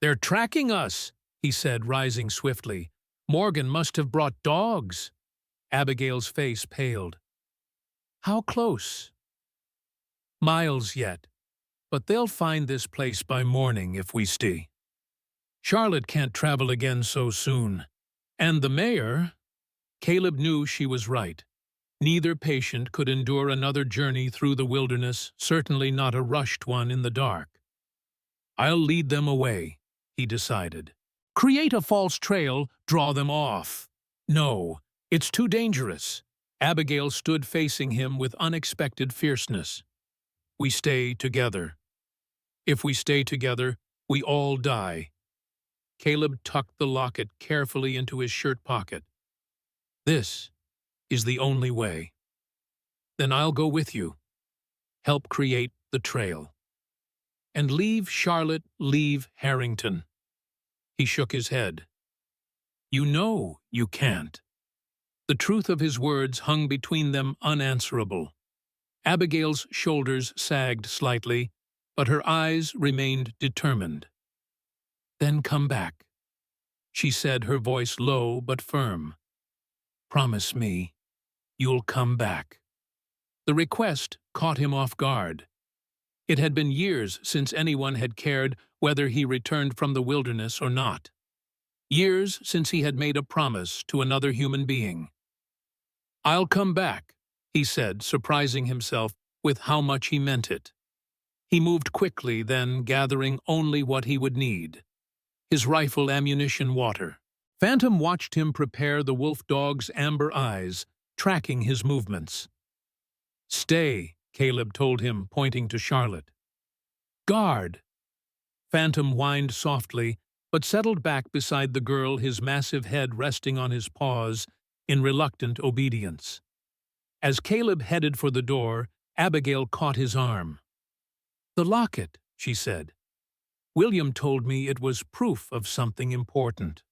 "They're tracking us," he said, rising swiftly. "Morgan must have brought dogs." Abigail's face paled. "How close?" "Miles yet. But they'll find this place by morning if we stay. Charlotte can't travel again so soon. And the mayor—" Caleb knew she was right. Neither patient could endure another journey through the wilderness, certainly not a rushed one in the dark. "I'll lead them away," he decided. "Create a false trail, draw them off." "No, it's too dangerous." Abigail stood facing him with unexpected fierceness. "We stay together. If we stay together, we all die." Caleb tucked the locket carefully into his shirt pocket. "This is the only way." "Then I'll go with you. Help create the trail. And leave Charlotte, leave Harrington." He shook his head. "You know you can't." The truth of his words hung between them unanswerable. Abigail's shoulders sagged slightly, but her eyes remained determined. "Then come back," she said, her voice low but firm. "Promise me, you'll come back." The request caught him off guard. It had been years since anyone had cared whether he returned from the wilderness or not. Years since he had made a promise to another human being. "I'll come back," he said, surprising himself with how much he meant it. He moved quickly, then gathering only what he would need. His rifle, ammunition, water. Phantom watched him prepare, the wolf dog's amber eyes, tracking his movements. "Stay," Caleb told him, pointing to Charlotte. "Guard!" Phantom whined softly, but settled back beside the girl, his massive head resting on his paws in reluctant obedience. As Caleb headed for the door, Abigail caught his arm. "The locket," she said. "William told me it was proof of something important.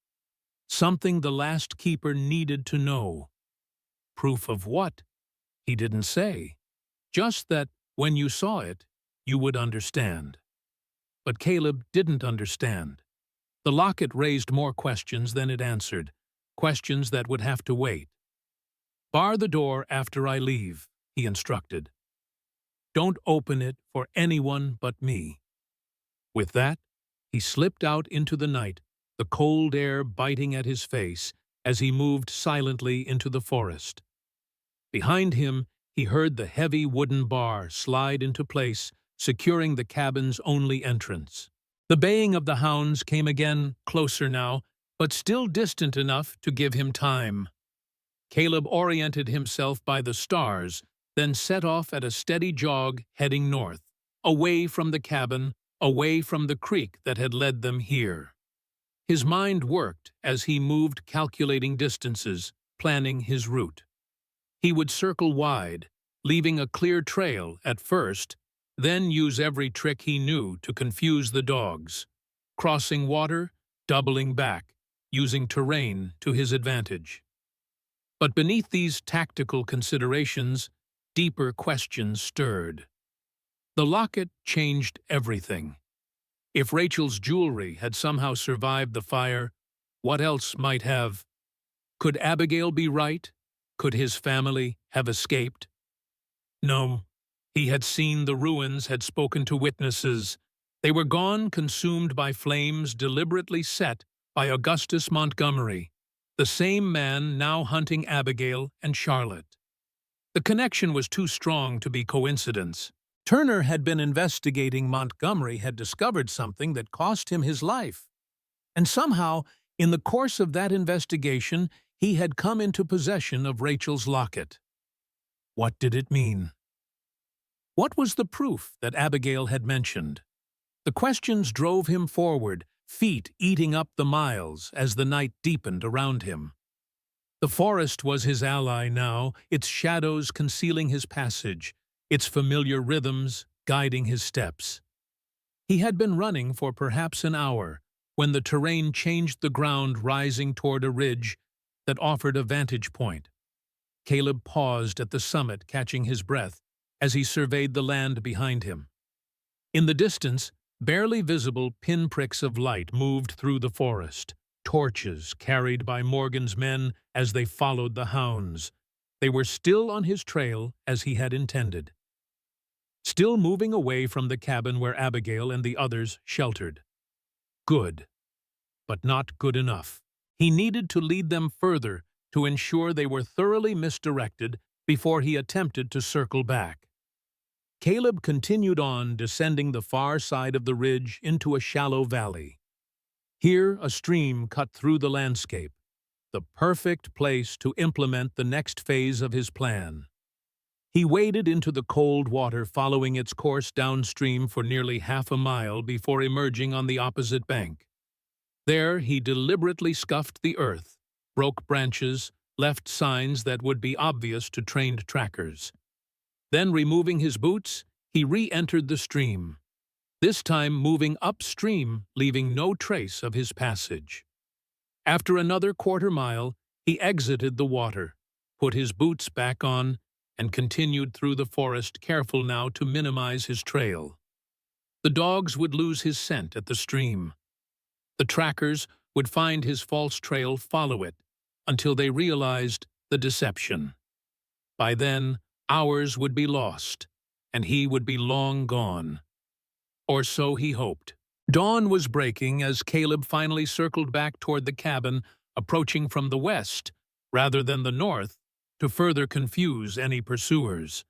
Something the last keeper needed to know." "Proof of what?" He didn't say. Just that, when you saw it, you would understand. But Caleb didn't understand. The locket raised more questions than it answered, questions that would have to wait. "Bar the door after I leave," he instructed. "Don't open it for anyone but me." With that, he slipped out into the night, the cold air biting at his face as he moved silently into the forest. Behind him, he heard the heavy wooden bar slide into place, securing the cabin's only entrance. The baying of the hounds came again, closer now, but still distant enough to give him time. Caleb oriented himself by the stars, then set off at a steady jog heading north, away from the cabin, away from the creek that had led them here. His mind worked as he moved, calculating distances, planning his route. He would circle wide, leaving a clear trail at first, then use every trick he knew to confuse the dogs, crossing water, doubling back, using terrain to his advantage. But beneath these tactical considerations, deeper questions stirred. The locket changed everything. If Rachel's jewelry had somehow survived the fire, what else might have? Could Abigail be right? Could his family have escaped? No. He had seen the ruins, had spoken to witnesses. They were gone, consumed by flames deliberately set by Augustus Montgomery, the same man now hunting Abigail and Charlotte. The connection was too strong to be coincidence. Turner had been investigating. Montgomery had discovered something that cost him his life. And somehow, in the course of that investigation, he had come into possession of Rachel's locket. What did it mean? What was the proof that Abigail had mentioned? The questions drove him forward, feet eating up the miles as the night deepened around him. The forest was his ally now, its shadows concealing his passage, its familiar rhythms guiding his steps. He had been running for perhaps an hour when the terrain changed, the ground rising toward a ridge that offered a vantage point. Caleb paused at the summit, catching his breath as he surveyed the land behind him. In the distance, barely visible pinpricks of light moved through the forest, torches carried by Morgan's men as they followed the hounds. They were still on his trail as he had intended. Still moving away from the cabin where Abigail and the others sheltered. Good, but not good enough. He needed to lead them further to ensure they were thoroughly misdirected before he attempted to circle back. Caleb continued on, descending the far side of the ridge into a shallow valley. Here a stream cut through the landscape, the perfect place to implement the next phase of his plan. He waded into the cold water, following its course downstream for nearly half a mile before emerging on the opposite bank. There he deliberately scuffed the earth, broke branches, left signs that would be obvious to trained trackers. Then, removing his boots, he re-entered the stream, this time moving upstream, leaving no trace of his passage. After another quarter mile, he exited the water, put his boots back on, and continued through the forest, careful now to minimize his trail. The dogs would lose his scent at the stream. The trackers would find his false trail, follow it, until they realized the deception. By then, hours would be lost, and he would be long gone. Or so he hoped. Dawn was breaking as Caleb finally circled back toward the cabin, approaching from the west, rather than the north, to further confuse any pursuers.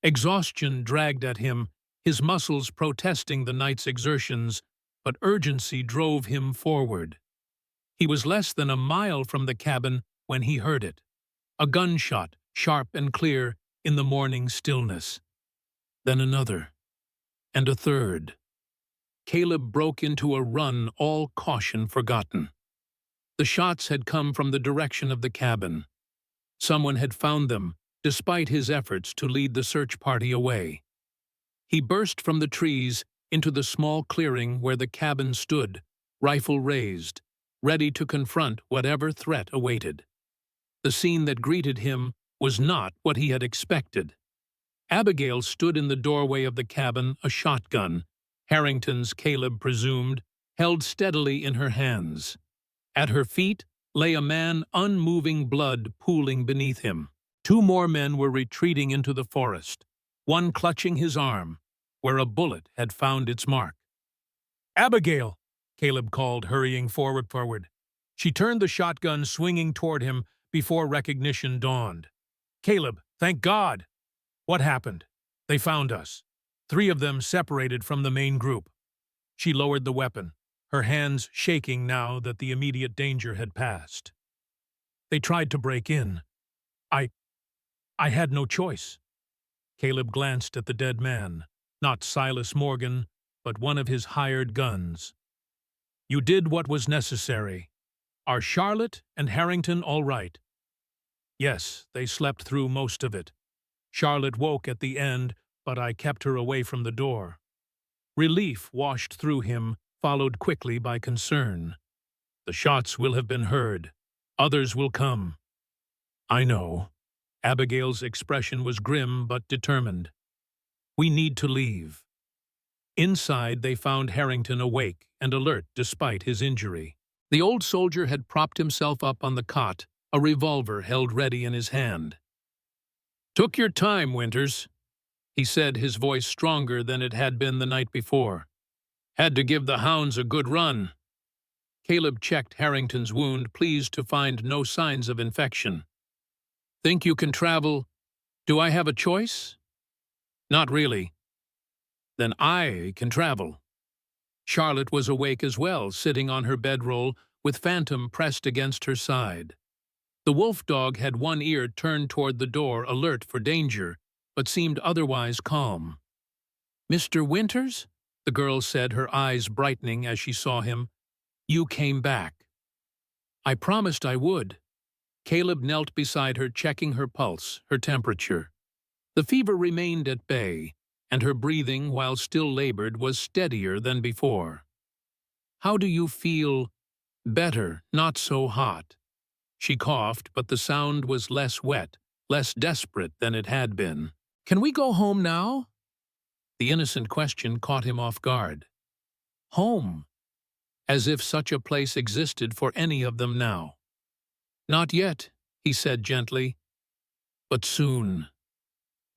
Exhaustion dragged at him, his muscles protesting the night's exertions, but urgency drove him forward. He was less than a mile from the cabin when he heard it. A gunshot, sharp and clear, in the morning stillness. Then another, and a third. Caleb broke into a run, all caution forgotten. The shots had come from the direction of the cabin. Someone had found them, despite his efforts to lead the search party away. He burst from the trees into the small clearing where the cabin stood, rifle raised, ready to confront whatever threat awaited. The scene that greeted him was not what he had expected. Abigail stood in the doorway of the cabin, a shotgun, Harrington's, Caleb presumed, held steadily in her hands. At her feet lay a man, unmoving, blood pooling beneath him. Two more men were retreating into the forest, one clutching his arm, where a bullet had found its mark. "Abigail!" Caleb called, hurrying forward. She turned the shotgun, swinging toward him before recognition dawned. "Caleb, thank God!" "What happened?" "They found us. 3 of them separated from the main group." She lowered the weapon, her hands shaking now that the immediate danger had passed. "They tried to break in. I had no choice." Caleb glanced at the dead man, not Silas Morgan, but one of his hired guns. "You did what was necessary. Are Charlotte and Harrington all right?" "Yes, they slept through most of it. Charlotte woke at the end, but I kept her away from the door." Relief washed through him, followed quickly by concern. "The shots will have been heard. Others will come." "I know." Abigail's expression was grim but determined. "We need to leave." Inside, they found Harrington awake and alert despite his injury. The old soldier had propped himself up on the cot, a revolver held ready in his hand. "Took your time, Winters," he said, his voice stronger than it had been the night before. "Had to give the hounds a good run." Caleb checked Harrington's wound, pleased to find no signs of infection. "Think you can travel? Do I have a choice?" "Not really." "Then I can travel." Charlotte was awake as well, sitting on her bedroll with Phantom pressed against her side. The wolf dog had one ear turned toward the door, alert for danger, but seemed otherwise calm. "Mr. Winters?" the girl said, her eyes brightening as she saw him. "You came back." "I promised I would." Caleb knelt beside her, checking her pulse, her temperature. The fever remained at bay, and her breathing, while still labored, was steadier than before. "How do you feel?" "Better, not so hot." She coughed, but the sound was less wet, less desperate than it had been. "Can we go home now?" The innocent question caught him off guard. Home? As if such a place existed for any of them now. "Not yet," he said gently, "but soon."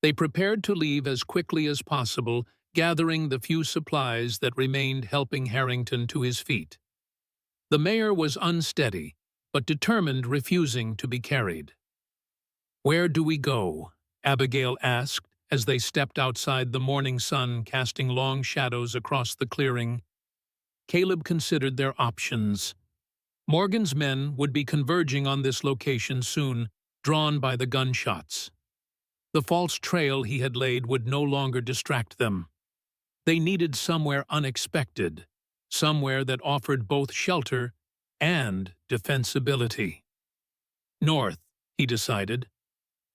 They prepared to leave as quickly as possible, gathering the few supplies that remained, helping Harrington to his feet. The mayor was unsteady, but determined, refusing to be carried. "Where do we go?" Abigail asked as they stepped outside, the morning sun casting long shadows across the clearing. Caleb considered their options. Morgan's men would be converging on this location soon, drawn by the gunshots. The false trail he had laid would no longer distract them. They needed somewhere unexpected, somewhere that offered both shelter and defensibility. North, he decided.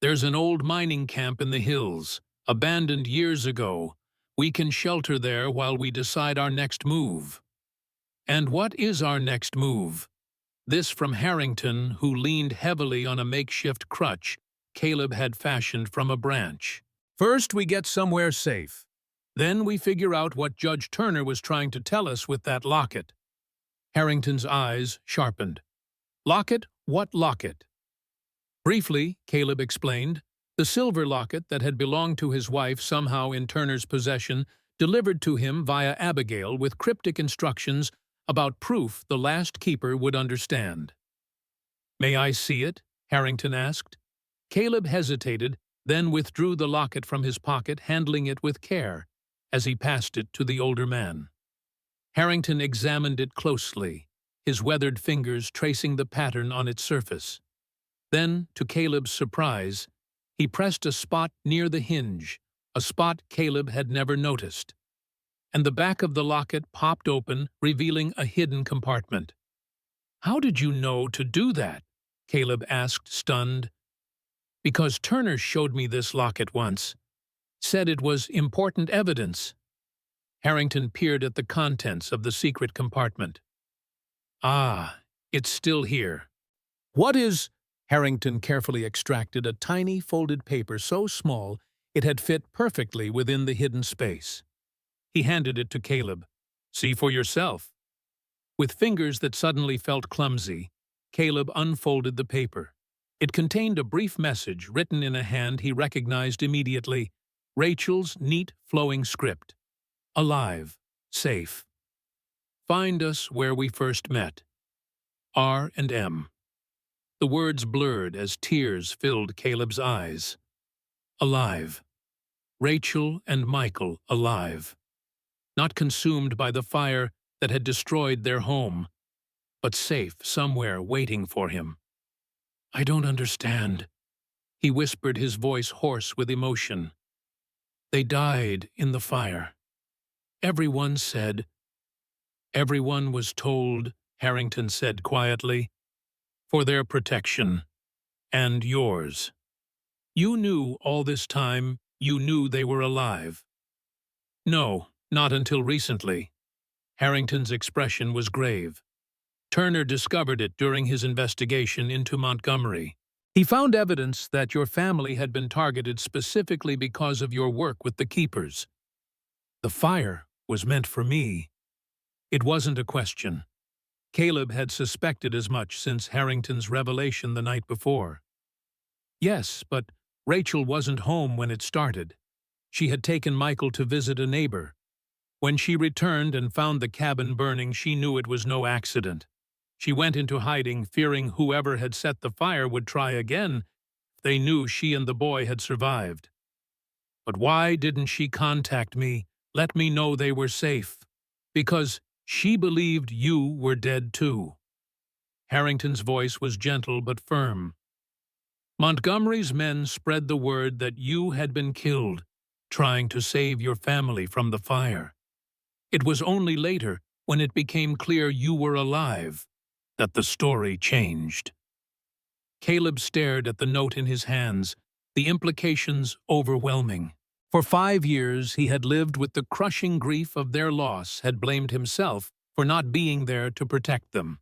There's an old mining camp in the hills, abandoned years ago. We can shelter there while we decide our next move. And what is our next move? This from Harrington, who leaned heavily on a makeshift crutch, Caleb had fashioned from a branch. First, we get somewhere safe. Then we figure out what Judge Turner was trying to tell us with that locket. Harrington's eyes sharpened. Locket? What locket? Briefly, Caleb explained, the silver locket that had belonged to his wife somehow in Turner's possession, delivered to him via Abigail with cryptic instructions about proof the last keeper would understand. May I see it? Harrington asked. Caleb hesitated, then withdrew the locket from his pocket, handling it with care, as he passed it to the older man. Harrington examined it closely, his weathered fingers tracing the pattern on its surface. Then, to Caleb's surprise, he pressed a spot near the hinge, a spot Caleb had never noticed. And the back of the locket popped open, revealing a hidden compartment. How did you know to do that? Caleb asked, stunned. Because Turner showed me this locket once. Said it was important evidence. Harrington peered at the contents of the secret compartment. Ah, it's still here. What is... Harrington carefully extracted a tiny folded paper so small it had fit perfectly within the hidden space. He handed it to Caleb. See for yourself. With fingers that suddenly felt clumsy, Caleb unfolded the paper. It contained a brief message written in a hand he recognized immediately, Rachel's neat, flowing script. Alive, safe. Find us where we first met. R&M. The words blurred as tears filled Caleb's eyes. Alive. Rachel and Michael alive. Not consumed by the fire that had destroyed their home, but safe somewhere waiting for him. I don't understand, he whispered, his voice hoarse with emotion. They died in the fire. Everyone said. Everyone was told, Harrington said quietly, for their protection, and yours. You knew all this time, you knew they were alive. No, not until recently. Harrington's expression was grave. Turner discovered it during his investigation into Montgomery. He found evidence that your family had been targeted specifically because of your work with the keepers. The fire was meant for me. It wasn't a question. Caleb had suspected as much since Harrington's revelation the night before. Yes, but Rachel wasn't home when it started. She had taken Michael to visit a neighbor. When she returned and found the cabin burning, she knew it was no accident. She went into hiding, fearing whoever had set the fire would try again. They knew she and the boy had survived. But why didn't she contact me, let me know they were safe? Because she believed you were dead too. Harrington's voice was gentle but firm. Montgomery's men spread the word that you had been killed, trying to save your family from the fire. It was only later, when it became clear you were alive, that the story changed. Caleb stared at the note in his hands, the implications overwhelming. For 5 years, he had lived with the crushing grief of their loss, had blamed himself for not being there to protect them.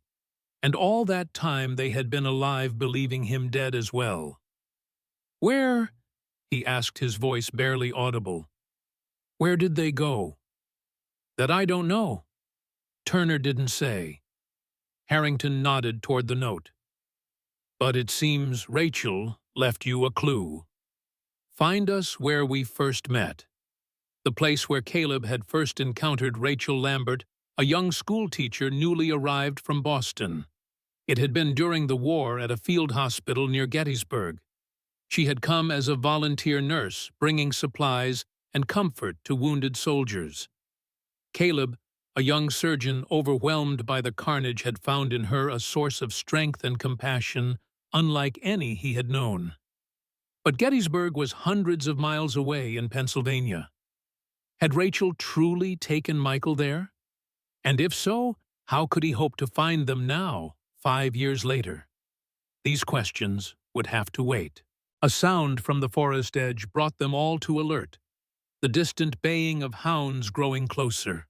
And all that time they had been alive, believing him dead as well. Where, he asked, his voice barely audible, where did they go? That I don't know. Turner didn't say. Harrington nodded toward the note. But it seems Rachel left you a clue. Find us where we first met. The place where Caleb had first encountered Rachel Lambert, a young schoolteacher newly arrived from Boston. It had been during the war at a field hospital near Gettysburg. She had come as a volunteer nurse, bringing supplies and comfort to wounded soldiers. Caleb, a young surgeon overwhelmed by the carnage, had found in her a source of strength and compassion unlike any he had known. But Gettysburg was hundreds of miles away in Pennsylvania. Had Rachel truly taken Michael there? And if so, how could he hope to find them now, 5 years later? These questions would have to wait. A sound from the forest edge brought them all to alert, the distant baying of hounds growing closer.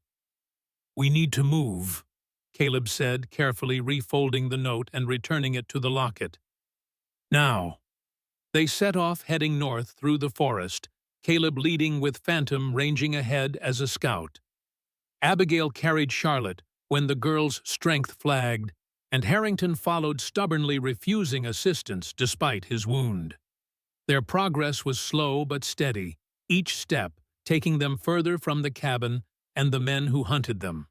We need to move, Caleb said, carefully refolding the note and returning it to the locket. Now. They set off heading north through the forest, Caleb leading with Phantom ranging ahead as a scout. Abigail carried Charlotte when the girl's strength flagged, and Harrington followed, stubbornly refusing assistance despite his wound. Their progress was slow but steady, each step taking them further from the cabin and the men who hunted them.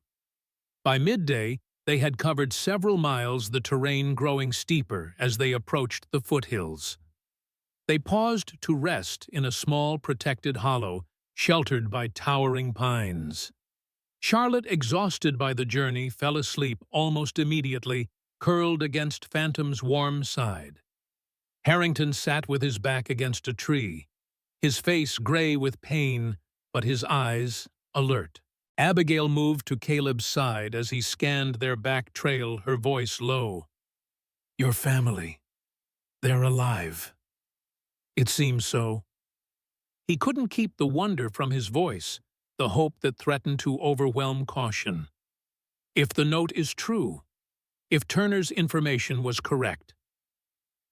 By midday, they had covered several miles, the terrain growing steeper as they approached the foothills. They paused to rest in a small protected hollow, sheltered by towering pines. Charlotte, exhausted by the journey, fell asleep almost immediately, curled against Phantom's warm side. Harrington sat with his back against a tree, his face gray with pain, but his eyes alert. Abigail moved to Caleb's side as he scanned their back trail, her voice low. "Your family. They're alive." It seems so. He couldn't keep the wonder from his voice, the hope that threatened to overwhelm caution. If the note is true, if Turner's information was correct,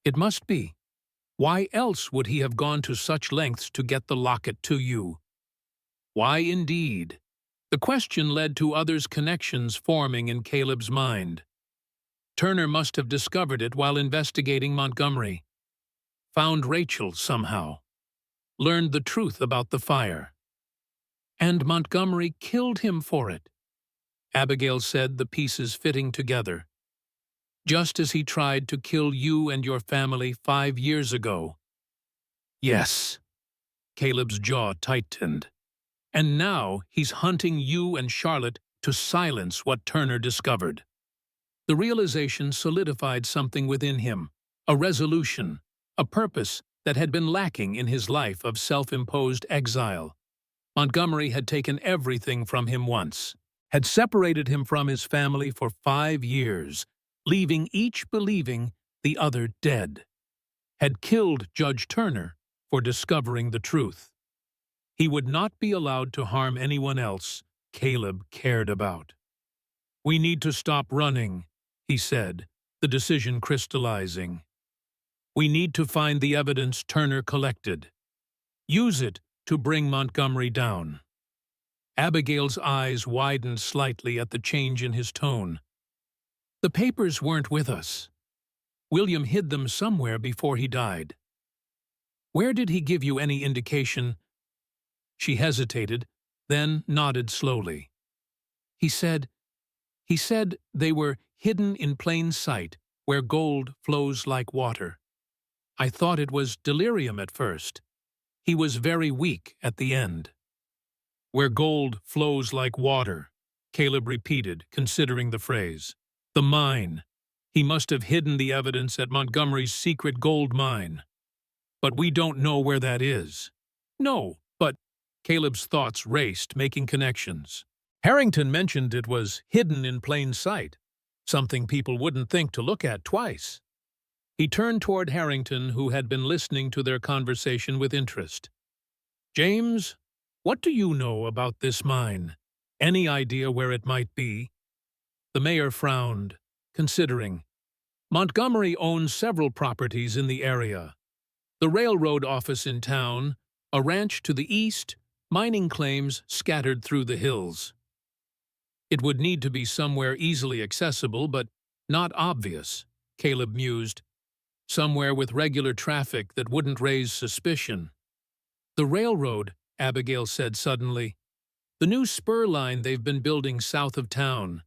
it must be. Why else would he have gone to such lengths to get the locket to you? Why indeed? The question led to others' connections forming in Caleb's mind. Turner must have discovered it while investigating Montgomery. Found Rachel somehow. Learned the truth about the fire. And Montgomery killed him for it. Abigail said, the pieces fitting together. Just as he tried to kill you and your family 5 years ago. Yes. Caleb's jaw tightened. And now he's hunting you and Charlotte to silence what Turner discovered. The realization solidified something within him, a resolution, a purpose that had been lacking in his life of self-imposed exile. Montgomery had taken everything from him once, had separated him from his family for 5 years, leaving each believing the other dead, had killed Judge Turner for discovering the truth. He would not be allowed to harm anyone else Caleb cared about. "We need to stop running," he said, the decision crystallizing. "We need to find the evidence Turner collected. Use it to bring Montgomery down." Abigail's eyes widened slightly at the change in his tone. "The papers weren't with us. William hid them somewhere before he died." "Where did he give you any indication?" She hesitated, then nodded slowly. He said they were hidden in plain sight, where gold flows like water. I thought it was delirium at first. He was very weak at the end." "Where gold flows like water," Caleb repeated, considering the phrase. "The mine. He must have hidden the evidence at Montgomery's secret gold mine. But we don't know where that is." "No, but—" Caleb's thoughts raced, making connections. Harrington mentioned it was hidden in plain sight, something people wouldn't think to look at twice. He turned toward Harrington, who had been listening to their conversation with interest. "James, what do you know about this mine? Any idea where it might be?" The mayor frowned, considering. Montgomery owns several properties in the area. The railroad office in town, a ranch to the east, mining claims scattered through the hills. It would need to be somewhere easily accessible, but not obvious, Caleb mused. Somewhere with regular traffic that wouldn't raise suspicion. "The railroad," Abigail said suddenly. "The new spur line they've been building south of town.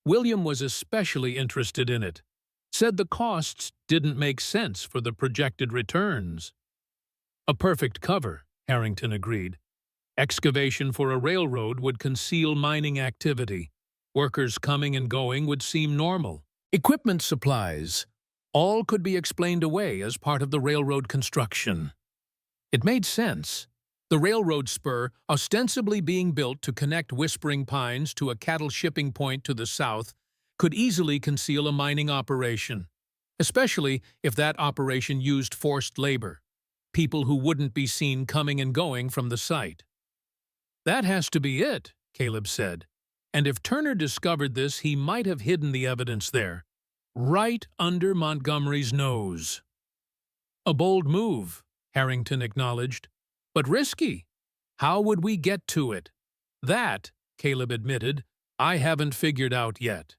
William was especially interested in it. Said the costs didn't make sense for the projected returns." "A perfect cover," Harrington agreed. "Excavation for a railroad would conceal mining activity. Workers coming and going would seem normal. Equipment supplies. All could be explained away as part of the railroad construction." It made sense. The railroad spur, ostensibly being built to connect Whispering Pines to a cattle shipping point to the south, could easily conceal a mining operation, especially if that operation used forced labor, people who wouldn't be seen coming and going from the site. "That has to be it," Caleb said. "And if Turner discovered this, he might have hidden the evidence there, right under Montgomery's nose." A bold move, Harrington acknowledged, but risky. How would we get to it? That, Caleb admitted, I haven't figured out yet.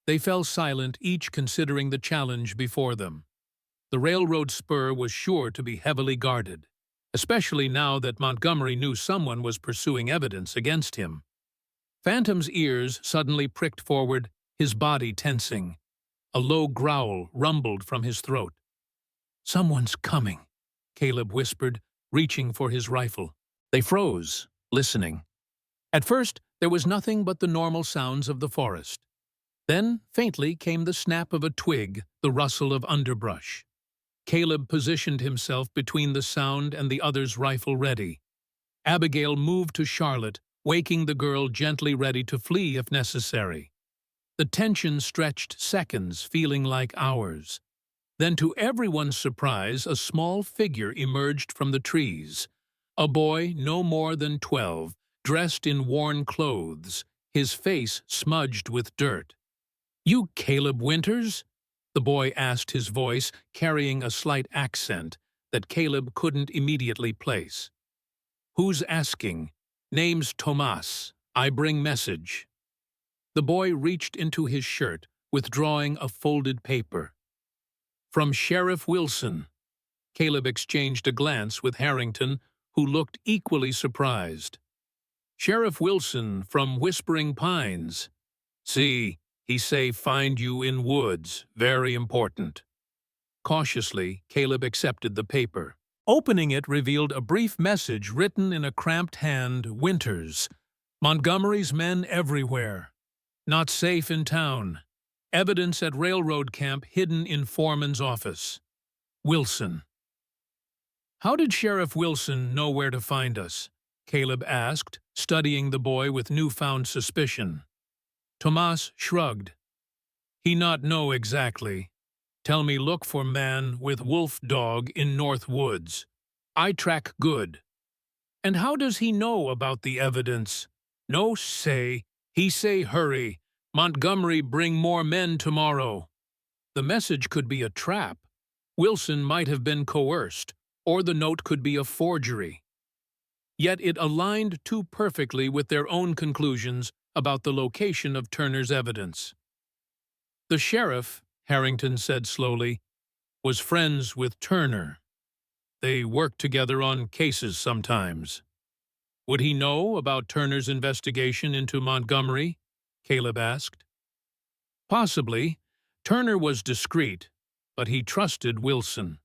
They fell silent, each considering the challenge before them. The railroad spur was sure to be heavily guarded, especially now that Montgomery knew someone was pursuing evidence against him. Phantom's ears suddenly pricked forward, his body tensing. A low growl rumbled from his throat. "Someone's coming," Caleb whispered, reaching for his rifle. They froze, listening. At first, there was nothing but the normal sounds of the forest. Then, faintly, came the snap of a twig, the rustle of underbrush. Caleb positioned himself between the sound and the other's rifle ready. Abigail moved to Charlotte, waking the girl gently ready to flee if necessary. The tension stretched seconds, feeling like hours. Then, to everyone's surprise, a small figure emerged from the trees. A boy no more than 12, dressed in worn clothes, his face smudged with dirt. "You Caleb Winters?" the boy asked, his voice carrying a slight accent that Caleb couldn't immediately place. "Who's asking? Name's Tomas. I bring message." The boy reached into his shirt, withdrawing a folded paper. "From Sheriff Wilson." Caleb exchanged a glance with Harrington, who looked equally surprised. "Sheriff Wilson from Whispering Pines. See, he say find you in woods, very important." Cautiously, Caleb accepted the paper. Opening it revealed a brief message written in a cramped hand. "Winters. Montgomery's men everywhere. Not safe in town. Evidence at railroad camp hidden in foreman's office. Wilson." "How did Sheriff Wilson know where to find us?" Caleb asked, studying the boy with newfound suspicion. Tomas shrugged. "He not know exactly. Tell me look for man with wolf dog in North Woods. I track good." "And how does he know about the evidence?" "No say. He say hurry. Montgomery bring more men tomorrow." The message could be a trap. Wilson might have been coerced, or the note could be a forgery. Yet it aligned too perfectly with their own conclusions about the location of Turner's evidence. "The sheriff," Harrington said slowly, "was friends with Turner. They worked together on cases sometimes." "Would he know about Turner's investigation into Montgomery?" Caleb asked. "Possibly. Turner was discreet, but he trusted Wilson."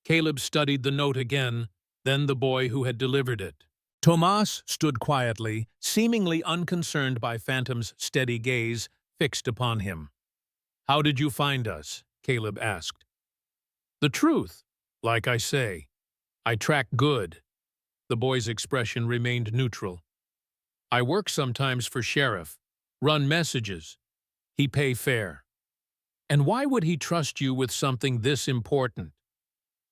Caleb studied the note again, then the boy who had delivered it. Tomas stood quietly, seemingly unconcerned by Phantom's steady gaze fixed upon him. "How did you find us?" Caleb asked. "The truth, like I say. I track good." The boy's expression remained neutral. "I work sometimes for sheriff, run messages. He pay fair." "And why would he trust you with something this important?"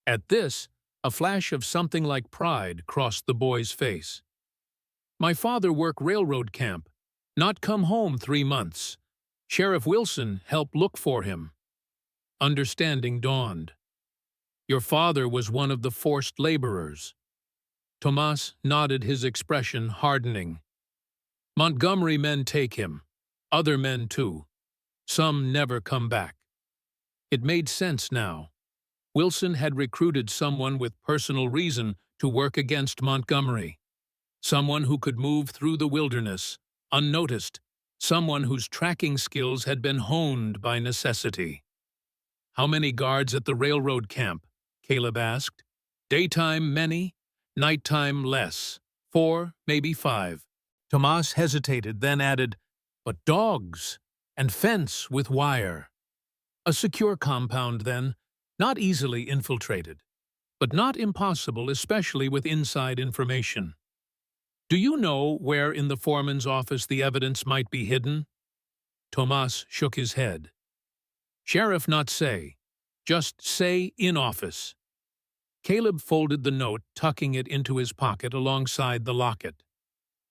At this, a flash of something like pride crossed the boy's face. "My father work railroad camp, not come home 3 months. Sheriff Wilson help look for him." Understanding dawned. "Your father was one of the forced laborers." Tomas nodded, his expression hardening. "Montgomery men take him. Other men too. Some never come back." It made sense now. Wilson had recruited someone with personal reason to work against Montgomery. Someone who could move through the wilderness, unnoticed. Someone whose tracking skills had been honed by necessity. "How many guards at the railroad camp?" Caleb asked. "Daytime many, nighttime less. 4, maybe 5. Tomas hesitated, then added, "But dogs, and fence with wire." "A secure compound, then, not easily infiltrated, but not impossible, especially with inside information." "Do you know where in the foreman's office the evidence might be hidden?" Tomas shook his head. "Sheriff not say. Just say in office." Caleb folded the note, tucking it into his pocket alongside the locket.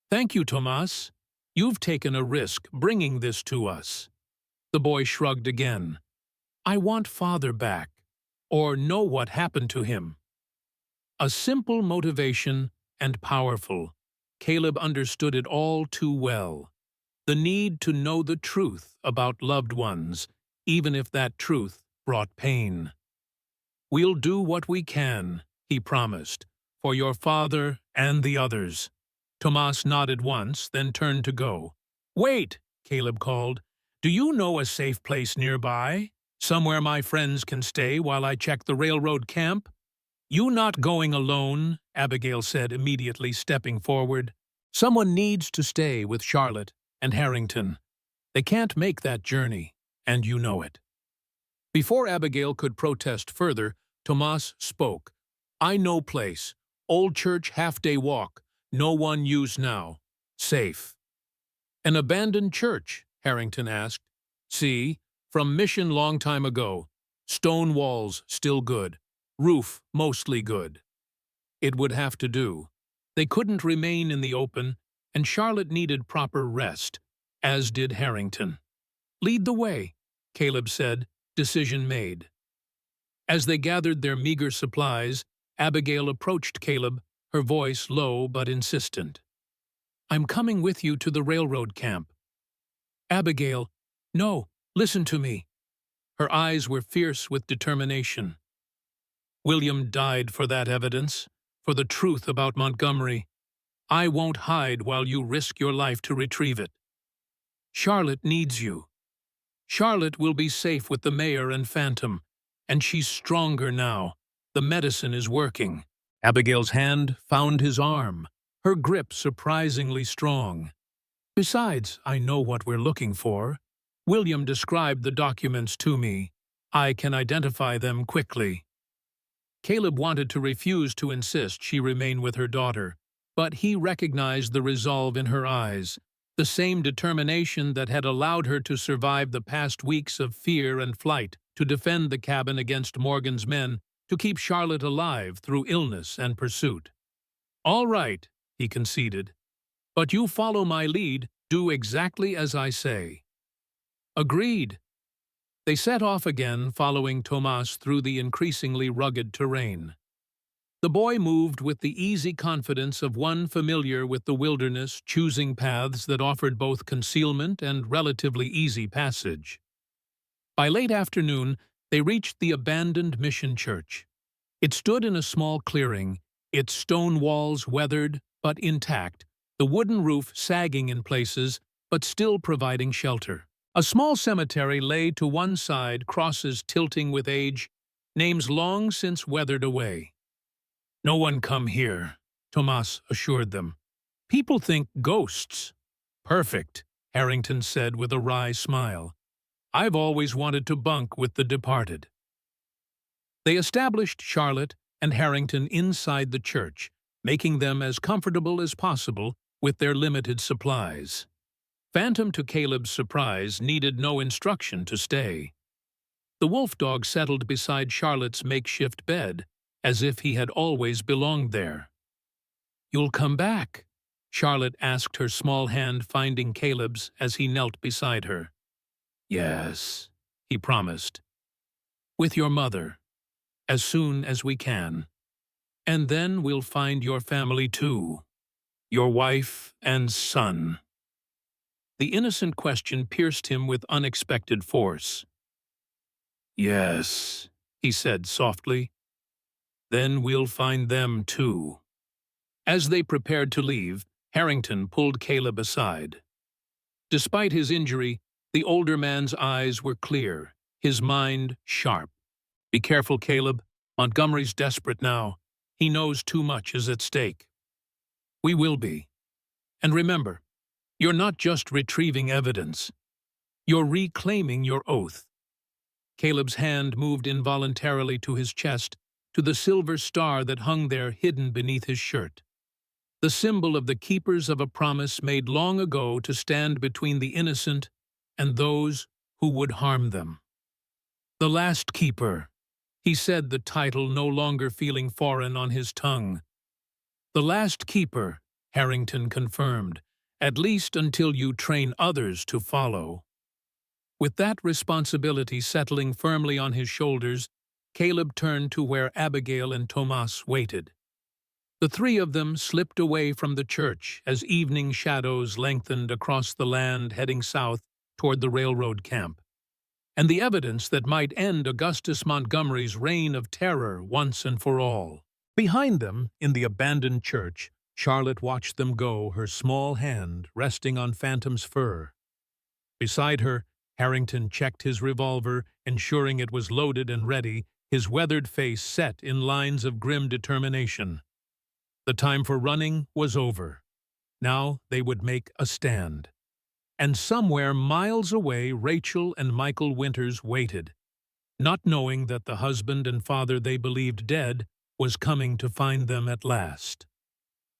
"Thank you, Tomas. You've taken a risk bringing this to us." The boy shrugged again. "I want father back. or know what happened to him. A simple motivation and powerful. Caleb understood it all too well. The need to know the truth about loved ones, even if that truth brought pain. "We'll do what we can," he promised, "for your father and the others." Tomas nodded once, then turned to go. "Wait," Caleb called. "Do you know a safe place nearby? Somewhere my friends can stay while I check the railroad camp?" "You not going alone," Abigail said immediately, stepping forward. "Someone needs to stay with Charlotte and Harrington. They can't make that journey, and you know it." Before Abigail could protest further, Tomas spoke. "I know place. Old church half-day walk. No one use now. Safe." "An abandoned church?" Harrington asked. "See, from mission long time ago. Stone walls still good. Roof mostly good." It would have to do. They couldn't remain in the open, and Charlotte needed proper rest, as did Harrington. "Lead the way," Caleb said, decision made. As they gathered their meager supplies, Abigail approached Caleb, her voice low but insistent. "I'm coming with you to the railroad camp." "Abigail, no, listen to me." Her eyes were fierce with determination. "William died for that evidence, for the truth about Montgomery. I won't hide while you risk your life to retrieve it. Charlotte needs you. Charlotte will be safe with the mayor and Phantom, and she's stronger now. The medicine is working." Abigail's hand found his arm, her grip surprisingly strong. "Besides, I know what we're looking for. William described the documents to me. I can identify them quickly." Caleb wanted to refuse to insist she remain with her daughter, but he recognized the resolve in her eyes, the same determination that had allowed her to survive the past weeks of fear and flight, to defend the cabin against Morgan's men, to keep Charlotte alive through illness and pursuit. "All right," he conceded, "but you follow my lead, do exactly as I say." "Agreed." They set off again, following Tomas through the increasingly rugged terrain. The boy moved with the easy confidence of one familiar with the wilderness, choosing paths that offered both concealment and relatively easy passage. By late afternoon, they reached the abandoned mission church. It stood in a small clearing, its stone walls weathered but intact, the wooden roof sagging in places but still providing shelter. A small cemetery lay to one side, crosses tilting with age, names long since weathered away. "No one come here," Tomas assured them. "People think ghosts." "Perfect," Harrington said with a wry smile. "I've always wanted to bunk with the departed." They established Charlotte and Harrington inside the church, making them as comfortable as possible with their limited supplies. Phantom, to Caleb's surprise, needed no instruction to stay. The wolf dog settled beside Charlotte's makeshift bed, as if he had always belonged there. "You'll come back?" Charlotte asked, her small hand finding Caleb's as he knelt beside her. "Yes," he promised. "With your mother, as soon as we can. And then we'll find your family too, your wife and son." The innocent question pierced him with unexpected force. "Yes," he said softly. "Then we'll find them too." As they prepared to leave, Harrington pulled Caleb aside. Despite his injury, the older man's eyes were clear, his mind sharp. "Be careful, Caleb. Montgomery's desperate now. He knows too much is at stake." "We will be. And remember, you're not just retrieving evidence. You're reclaiming your oath." Caleb's hand moved involuntarily to his chest, to the silver star that hung there hidden beneath his shirt. The symbol of the keepers of a promise made long ago to stand between the innocent and those who would harm them. "The Last Keeper," he said, the title no longer feeling foreign on his tongue. "The Last Keeper," Harrington confirmed, "at least until you train others to follow." With that responsibility settling firmly on his shoulders, Caleb turned to where Abigail and Tomas waited. The three of them slipped away from the church as evening shadows lengthened across the land heading south toward the railroad camp, and the evidence that might end Augustus Montgomery's reign of terror once and for all. Behind them, in the abandoned church, Charlotte watched them go, her small hand resting on Phantom's fur. Beside her, Harrington checked his revolver, ensuring it was loaded and ready, his weathered face set in lines of grim determination. The time for running was over. Now they would make a stand. And somewhere miles away, Rachel and Michael Winters waited, not knowing that the husband and father they believed dead was coming to find them at last.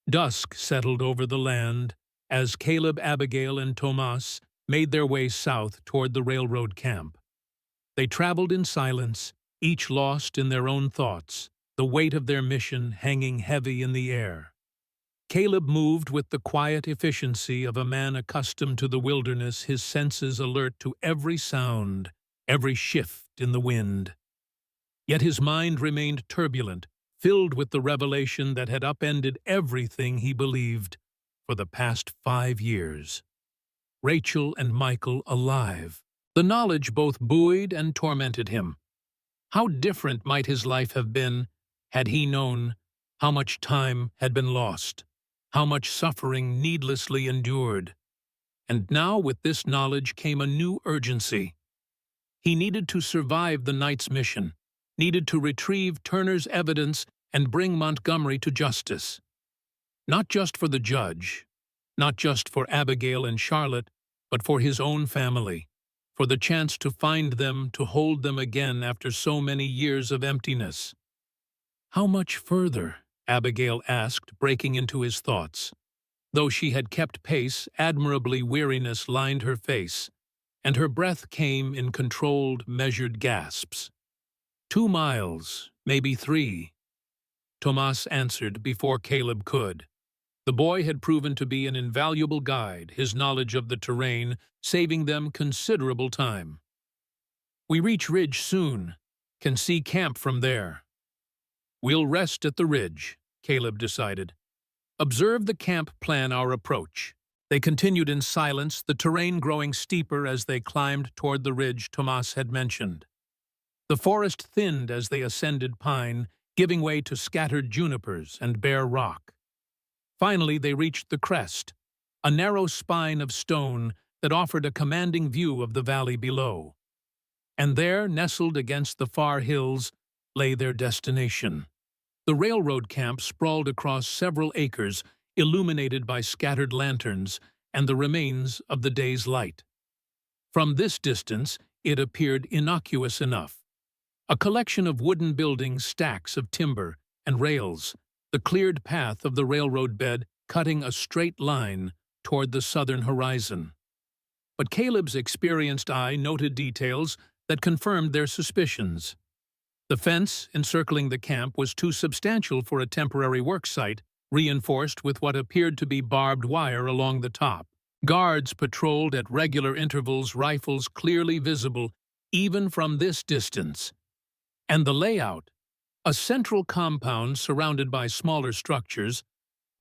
Dusk settled over the land as Caleb, Abigail, and Tomas made their way south toward the railroad camp. They traveled in silence, each lost in their own thoughts, the weight of their mission hanging heavy in the air. Caleb moved with the quiet efficiency of a man accustomed to the wilderness, his senses alert to every sound, every shift in the wind. Yet his mind remained turbulent, filled with the revelation that had upended everything he believed for the past 5 years. Rachel and Michael alive. The knowledge both buoyed and tormented him. How different might his life have been had he known how much time had been lost, how much suffering needlessly endured. And now with this knowledge came a new urgency. He needed to survive the night's mission, needed to retrieve Turner's evidence and bring Montgomery to justice. Not just for the judge, not just for Abigail and Charlotte, but for his own family, for the chance to find them, to hold them again after so many years of emptiness. "How much further?" Abigail asked, breaking into his thoughts. Though she had kept pace, admirably weariness lined her face, and her breath came in controlled, measured gasps. 2 miles, maybe 3. Tomas answered before Caleb could. The boy had proven to be an invaluable guide, his knowledge of the terrain saving them considerable time. "We reach ridge soon. Can see camp from there." "We'll rest at the ridge," Caleb decided. "Observe the camp, plan our approach." They continued in silence, the terrain growing steeper as they climbed toward the ridge Tomas had mentioned. The forest thinned as they ascended pine, giving way to scattered junipers and bare rock. Finally, they reached the crest, a narrow spine of stone that offered a commanding view of the valley below. And there, nestled against the far hills, lay their destination. The railroad camp sprawled across several acres, illuminated by scattered lanterns and the remains of the day's light. From this distance, it appeared innocuous enough. A collection of wooden buildings, stacks of timber, and rails, the cleared path of the railroad bed cutting a straight line toward the southern horizon. But Caleb's experienced eye noted details that confirmed their suspicions. The fence encircling the camp was too substantial for a temporary work site, reinforced with what appeared to be barbed wire along the top. Guards patrolled at regular intervals, rifles clearly visible even from this distance. And the layout, a central compound surrounded by smaller structures,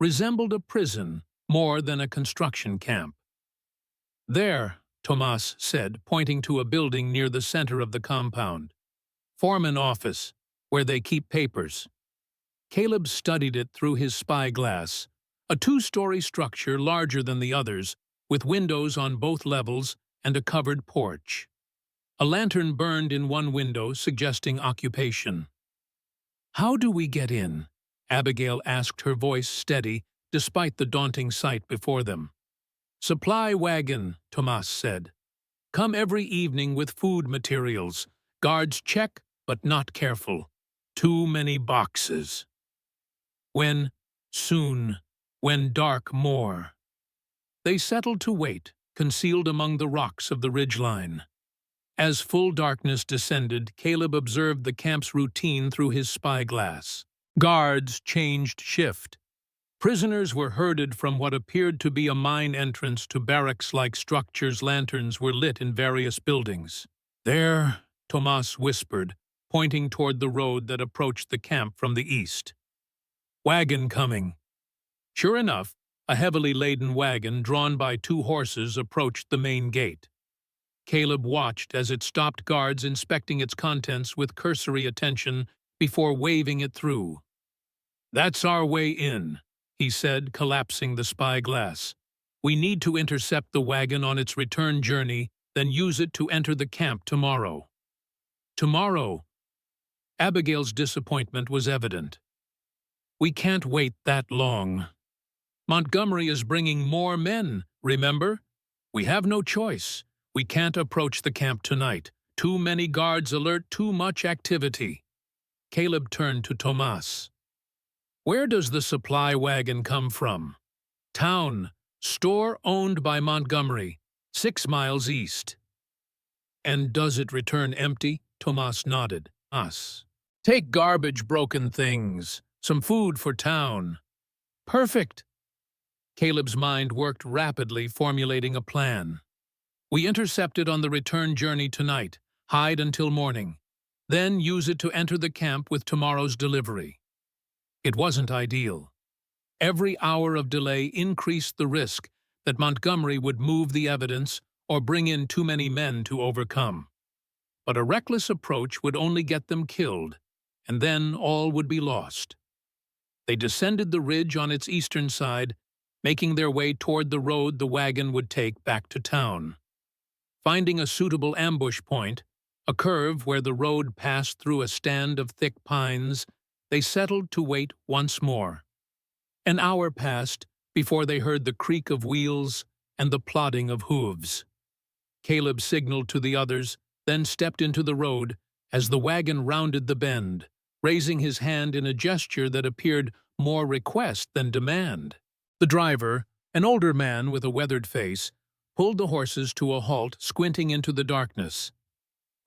resembled a prison more than a construction camp. "There," Tomas said, pointing to a building near the center of the compound. "Foreman office, where they keep papers." Caleb studied it through his spyglass, a 2-story structure larger than the others, with windows on both levels and a covered porch. A lantern burned in one window, suggesting occupation. "How do we get in?" Abigail asked, her voice steady, despite the daunting sight before them. "Supply wagon," Tomas said. "Come every evening with food materials. Guards check, but not careful. Too many boxes." "When? Soon. When dark more." They settled to wait, concealed among the rocks of the ridgeline. As full darkness descended, Caleb observed the camp's routine through his spyglass. Guards changed shift. Prisoners were herded from what appeared to be a mine entrance to barracks-like structures. Lanterns were lit in various buildings. "There," Tomas whispered, pointing toward the road that approached the camp from the east. "Wagon coming." Sure enough, a heavily laden wagon drawn by 2 horses approached the main gate. Caleb watched as it stopped guards inspecting its contents with cursory attention before waving it through. "That's our way in," he said, collapsing the spyglass. "We need to intercept the wagon on its return journey, then use it to enter the camp tomorrow." "Tomorrow?" Abigail's disappointment was evident. "We can't wait that long. Montgomery is bringing more men, remember? We have no choice. We can't approach the camp tonight. Too many guards alert, too much activity." Caleb turned to Tomas. "Where does the supply wagon come from?" "Town. Store owned by Montgomery, 6 miles east." "And does it return empty?" Tomas nodded. "Us. Take garbage, broken things. Some food for town." "Perfect." Caleb's mind worked rapidly, formulating a plan. "We intercept it on the return journey tonight, hide until morning, then use it to enter the camp with tomorrow's delivery." It wasn't ideal. Every hour of delay increased the risk that Montgomery would move the evidence or bring in too many men to overcome. But a reckless approach would only get them killed, and then all would be lost. They descended the ridge on its eastern side, making their way toward the road the wagon would take back to town. Finding a suitable ambush point, a curve where the road passed through a stand of thick pines, they settled to wait once more. An hour passed before they heard the creak of wheels and the plodding of hooves. Caleb signaled to the others, then stepped into the road as the wagon rounded the bend, raising his hand in a gesture that appeared more request than demand. The driver, an older man with a weathered face, pulled the horses to a halt, squinting into the darkness.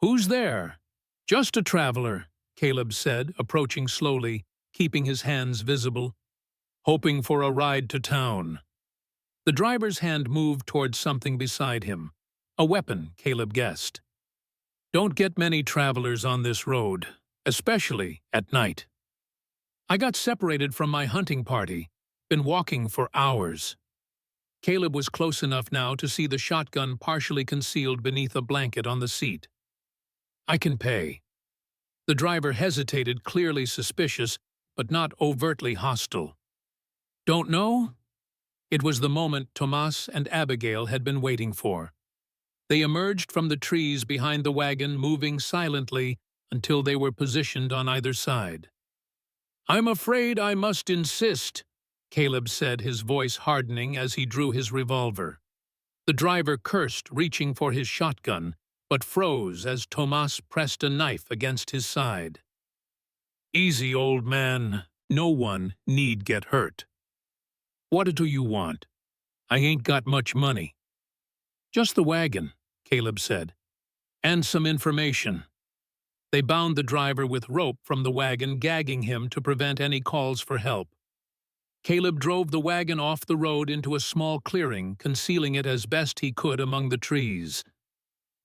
"Who's there?" "Just a traveler," Caleb said, approaching slowly, keeping his hands visible. "Hoping for a ride to town." The driver's hand moved toward something beside him. A weapon, Caleb guessed. "Don't get many travelers on this road, especially at night." "I got separated from my hunting party. Been walking for hours." Caleb was close enough now to see the shotgun partially concealed beneath a blanket on the seat. "I can pay." The driver hesitated, clearly suspicious, but not overtly hostile. "Don't know?" It was the moment Tomas and Abigail had been waiting for. They emerged from the trees behind the wagon, moving silently until they were positioned on either side. "I'm afraid I must insist," Caleb said, his voice hardening as he drew his revolver. The driver cursed, reaching for his shotgun, but froze as Tomas pressed a knife against his side. "Easy, old man. No one need get hurt." "What do you want?" "I ain't got much money." "Just the wagon," Caleb said, "and some information." They bound the driver with rope from the wagon, gagging him to prevent any calls for help. Caleb drove the wagon off the road into a small clearing, concealing it as best he could among the trees.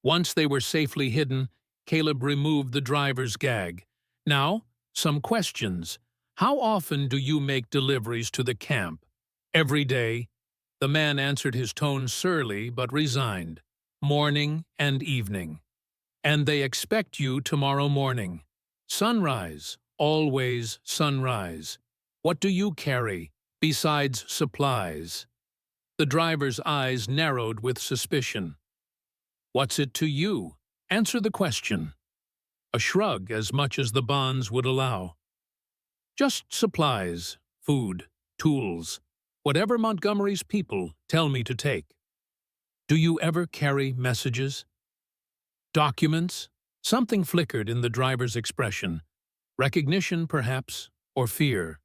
Once they were safely hidden, Caleb removed the driver's gag. "Now, some questions. How often do you make deliveries to the camp?" "Every day." The man answered, his tone surly but resigned. "Morning and evening." "And they expect you tomorrow morning." "Sunrise. Always sunrise." "What do you carry, besides supplies?" The driver's eyes narrowed with suspicion. "What's it to you? Answer the question." A shrug, as much as the bonds would allow. "Just supplies, food, tools, whatever Montgomery's people tell me to take." "Do you ever carry messages?" "Documents?" Something flickered in the driver's expression. Recognition, perhaps, or fear.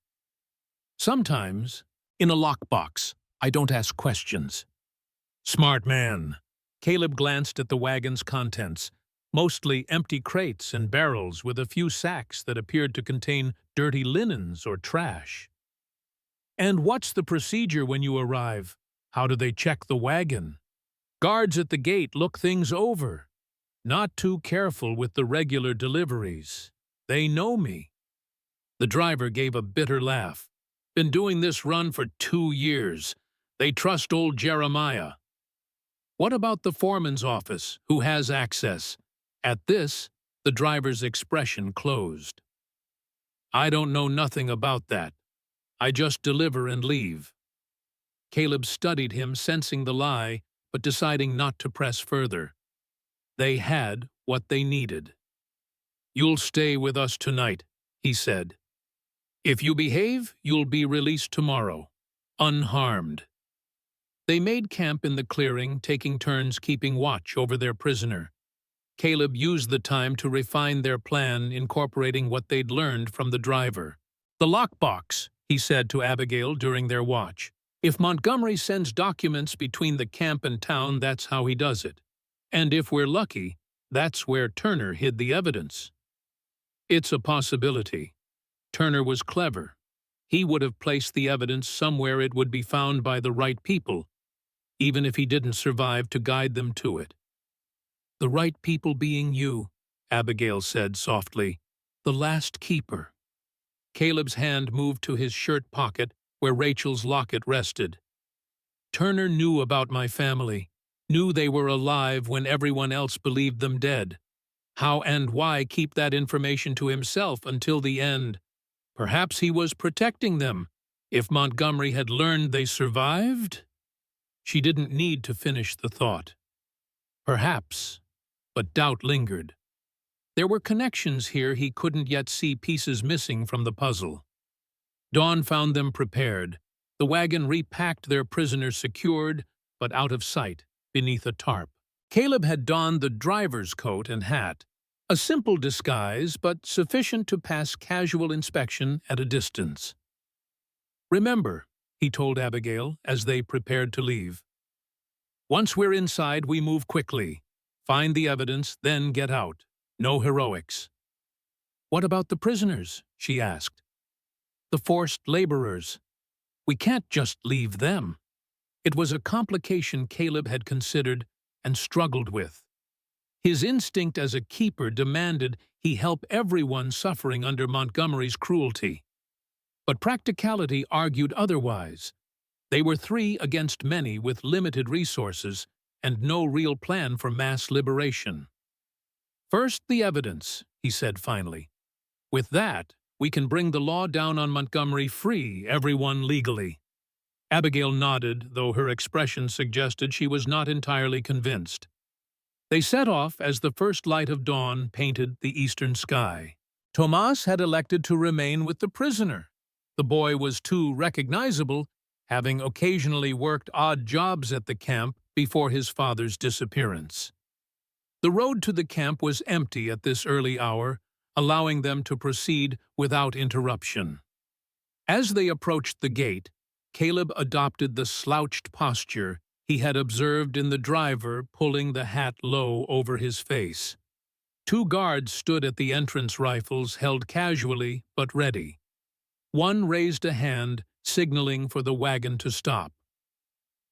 "Sometimes, in a lockbox. I don't ask questions." "Smart man." Caleb glanced at the wagon's contents, mostly empty crates and barrels with a few sacks that appeared to contain dirty linens or trash. "And what's the procedure when you arrive? How do they check the wagon?" "Guards at the gate look things over." Not too careful with the regular deliveries. They know me. The driver gave a bitter laugh. Been doing this run for 2 years. They trust old Jeremiah. What about the foreman's office, who has access? At this, the driver's expression closed. I don't know nothing about that. I just deliver and leave. Caleb studied him, sensing the lie, but deciding not to press further. They had what they needed. You'll stay with us tonight, he said. If you behave, you'll be released tomorrow, unharmed. They made camp in the clearing, taking turns keeping watch over their prisoner. Caleb used the time to refine their plan, incorporating what they'd learned from the driver. The lockbox, he said to Abigail during their watch. If Montgomery sends documents between the camp and town, that's how he does it. And if we're lucky, that's where Turner hid the evidence. It's a possibility. Turner was clever. He would have placed the evidence somewhere it would be found by the right people, even if he didn't survive to guide them to it. The right people being you, Abigail said softly, the last keeper. Caleb's hand moved to his shirt pocket where Rachel's locket rested. Turner knew about my family, knew they were alive when everyone else believed them dead. How and why keep that information to himself until the end? Perhaps he was protecting them. If Montgomery had learned they survived? She didn't need to finish the thought. Perhaps, but doubt lingered. There were connections here he couldn't yet see, pieces missing from the puzzle. Dawn found them prepared. The wagon repacked, their prisoner secured, but out of sight, beneath a tarp. Caleb had donned the driver's coat and hat, a simple disguise, but sufficient to pass casual inspection at a distance. Remember, he told Abigail as they prepared to leave. Once we're inside, we move quickly. Find the evidence, then get out. No heroics. What about the prisoners? She asked. The forced laborers. We can't just leave them. It was a complication Caleb had considered and struggled with. His instinct as a keeper demanded he help everyone suffering under Montgomery's cruelty. But practicality argued otherwise. They were 3 against many with limited resources and no real plan for mass liberation. First, the evidence, he said finally. With that, we can bring the law down on Montgomery, free everyone legally. Abigail nodded, though her expression suggested she was not entirely convinced. They set off as the first light of dawn painted the eastern sky. Tomas had elected to remain with the prisoner. The boy was too recognizable, having occasionally worked odd jobs at the camp before his father's disappearance. The road to the camp was empty at this early hour, allowing them to proceed without interruption. As they approached the gate, Caleb adopted the slouched posture he had observed in the driver, pulling the hat low over his face. 2 guards stood at the entrance, rifles held casually but ready. One raised a hand, signaling for the wagon to stop.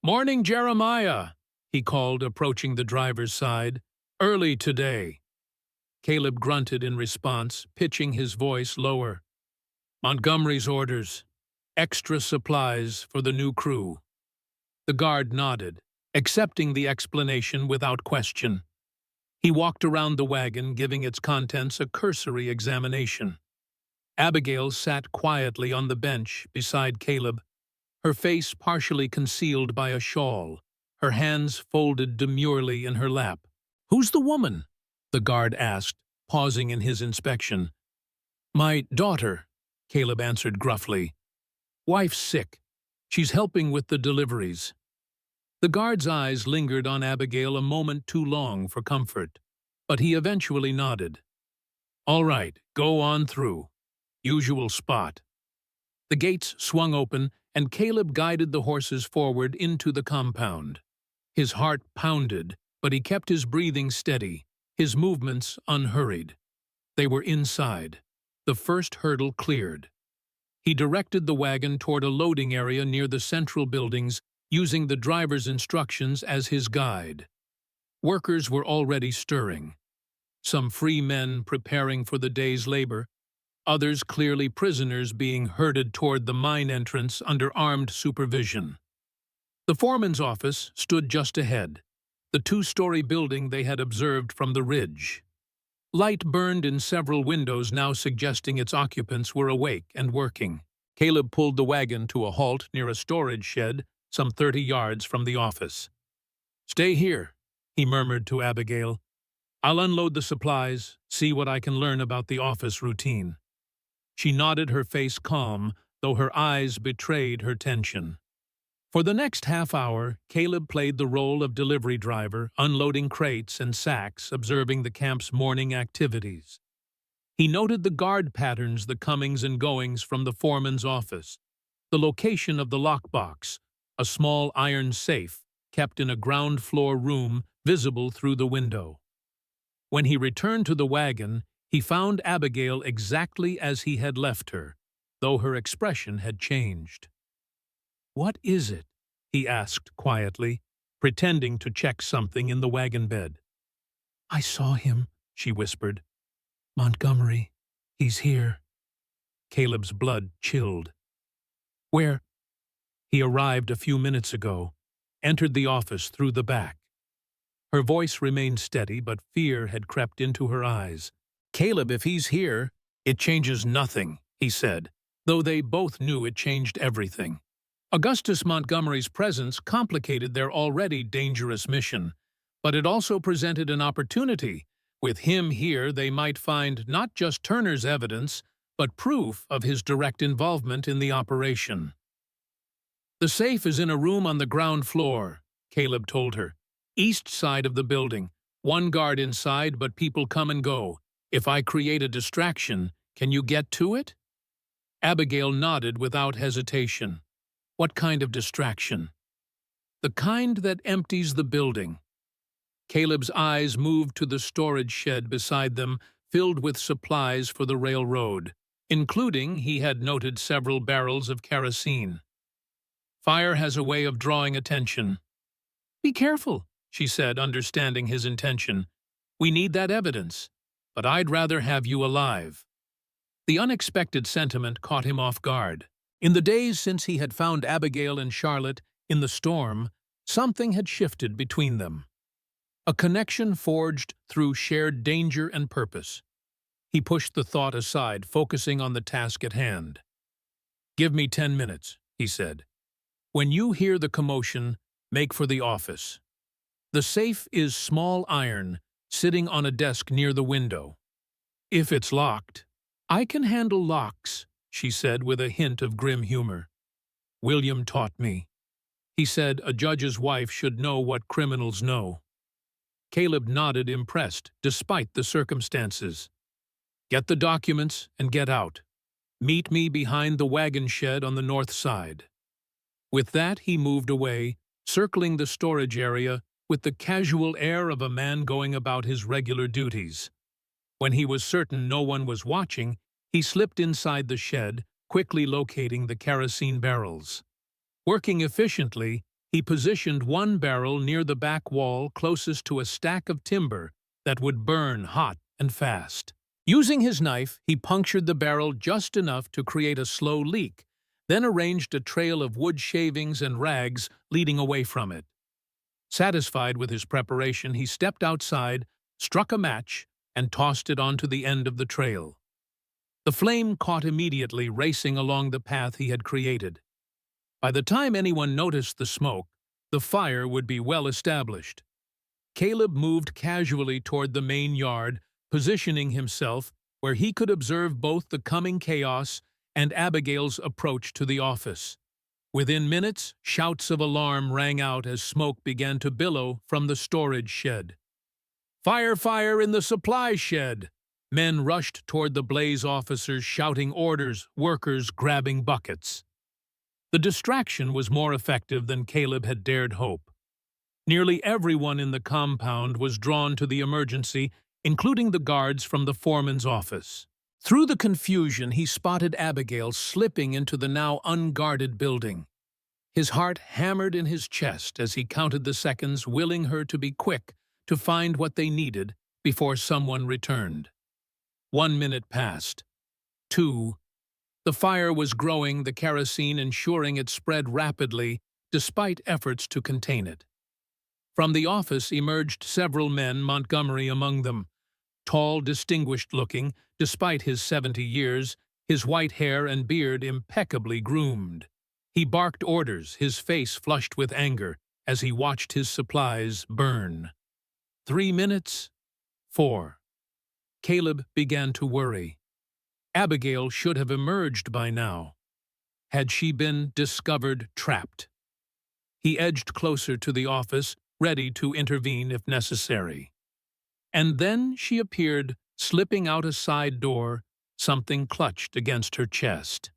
"Morning, Jeremiah," he called, approaching the driver's side. "Early today." Caleb grunted in response, pitching his voice lower. "Montgomery's orders. Extra supplies for the new crew." The guard nodded, accepting the explanation without question. He walked around the wagon, giving its contents a cursory examination. Abigail sat quietly on the bench beside Caleb, her face partially concealed by a shawl, her hands folded demurely in her lap. "Who's the woman?" the guard asked, pausing in his inspection. "My daughter," Caleb answered gruffly. "Wife's sick. She's helping with the deliveries." The guard's eyes lingered on Abigail a moment too long for comfort, but he eventually nodded. "All right, go on through. Usual spot." The gates swung open, and Caleb guided the horses forward into the compound. His heart pounded, but he kept his breathing steady, his movements unhurried. They were inside. The first hurdle cleared. He directed the wagon toward a loading area near the central buildings, using the driver's instructions as his guide. Workers were already stirring, some free men preparing for the day's labor, others clearly prisoners being herded toward the mine entrance under armed supervision. The foreman's office stood just ahead, the two-story building they had observed from the ridge. Light burned in several windows, now suggesting its occupants were awake and working. Caleb pulled the wagon to a halt near a storage shed some 30 yards from the office. "Stay here," he murmured to Abigail. "I'll unload the supplies, see what I can learn about the office routine." She nodded, her face calm, though her eyes betrayed her tension. For the next half hour, Caleb played the role of delivery driver, unloading crates and sacks, observing the camp's morning activities. He noted the guard patterns, the comings and goings from the foreman's office, the location of the lockbox, a small iron safe kept in a ground-floor room visible through the window. When he returned to the wagon, he found Abigail exactly as he had left her, though her expression had changed. "What is it?" he asked quietly, pretending to check something in the wagon bed. "I saw him," she whispered. "Montgomery, he's here." Caleb's blood chilled. "Where?" "He arrived a few minutes ago, entered the office through the back." Her voice remained steady, but fear had crept into her eyes. "Caleb, if he's here, it changes nothing," he said, though they both knew it changed everything. Augustus Montgomery's presence complicated their already dangerous mission, but it also presented an opportunity. With him here, they might find not just Turner's evidence, but proof of his direct involvement in the operation. "The safe is in a room on the ground floor," Caleb told her. "East side of the building. One guard inside, but people come and go. If I create a distraction, can you get to it?" Abigail nodded without hesitation. "What kind of distraction?" "The kind that empties the building." Caleb's eyes moved to the storage shed beside them, filled with supplies for the railroad, including, he had noted, several barrels of kerosene. "Fire has a way of drawing attention." "Be careful," she said, understanding his intention. "We need that evidence, but I'd rather have you alive." The unexpected sentiment caught him off guard. In the days since he had found Abigail and Charlotte in the storm, something had shifted between them. A connection forged through shared danger and purpose. He pushed the thought aside, focusing on the task at hand. "Give me 10 minutes," he said. "When you hear the commotion, make for the office. The safe is small iron, sitting on a desk near the window. If it's locked, I can handle locks," she said with a hint of grim humor. "William taught me. He said a judge's wife should know what criminals know." Caleb nodded, impressed, despite the circumstances. "Get the documents and get out. Meet me behind the wagon shed on the north side." With that, he moved away, circling the storage area with the casual air of a man going about his regular duties. When he was certain no one was watching, he slipped inside the shed, quickly locating the kerosene barrels. Working efficiently, he positioned one barrel near the back wall closest to a stack of timber that would burn hot and fast. Using his knife, he punctured the barrel just enough to create a slow leak, then arranged a trail of wood shavings and rags leading away from it. Satisfied with his preparation, he stepped outside, struck a match, and tossed it onto the end of the trail. The flame caught immediately, racing along the path he had created. By the time anyone noticed the smoke, the fire would be well established. Caleb moved casually toward the main yard, positioning himself where he could observe both the coming chaos and Abigail's approach to the office. Within minutes, shouts of alarm rang out as smoke began to billow from the storage shed. "Fire! Fire in the supply shed!" Men rushed toward the blaze, officers shouting orders, workers grabbing buckets. The distraction was more effective than Caleb had dared hope. Nearly everyone in the compound was drawn to the emergency, including the guards from the foreman's office. Through the confusion, he spotted Abigail slipping into the now unguarded building. His heart hammered in his chest as he counted the seconds, willing her to be quick, to find what they needed before someone returned. 1 minute passed. 2. The fire was growing, the kerosene ensuring it spread rapidly despite efforts to contain it. From the office emerged several men, Montgomery among them. Tall, distinguished-looking, despite his 70 years, his white hair and beard impeccably groomed. He barked orders, his face flushed with anger, as he watched his supplies burn. 3 minutes. 4. Caleb began to worry. Abigail should have emerged by now. Had she been discovered trapped? He edged closer to the office, ready to intervene if necessary. And then she appeared, slipping out a side door, something clutched against her chest.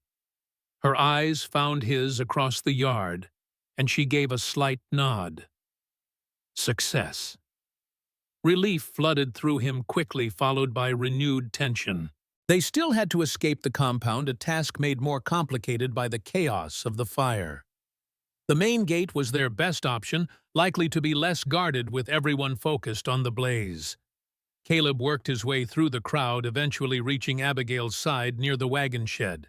Her eyes found his across the yard, and she gave a slight nod. Success. Relief flooded through him quickly, followed by renewed tension. They still had to escape the compound, a task made more complicated by the chaos of the fire. The main gate was their best option, likely to be less guarded with everyone focused on the blaze. Caleb worked his way through the crowd, eventually reaching Abigail's side near the wagon shed.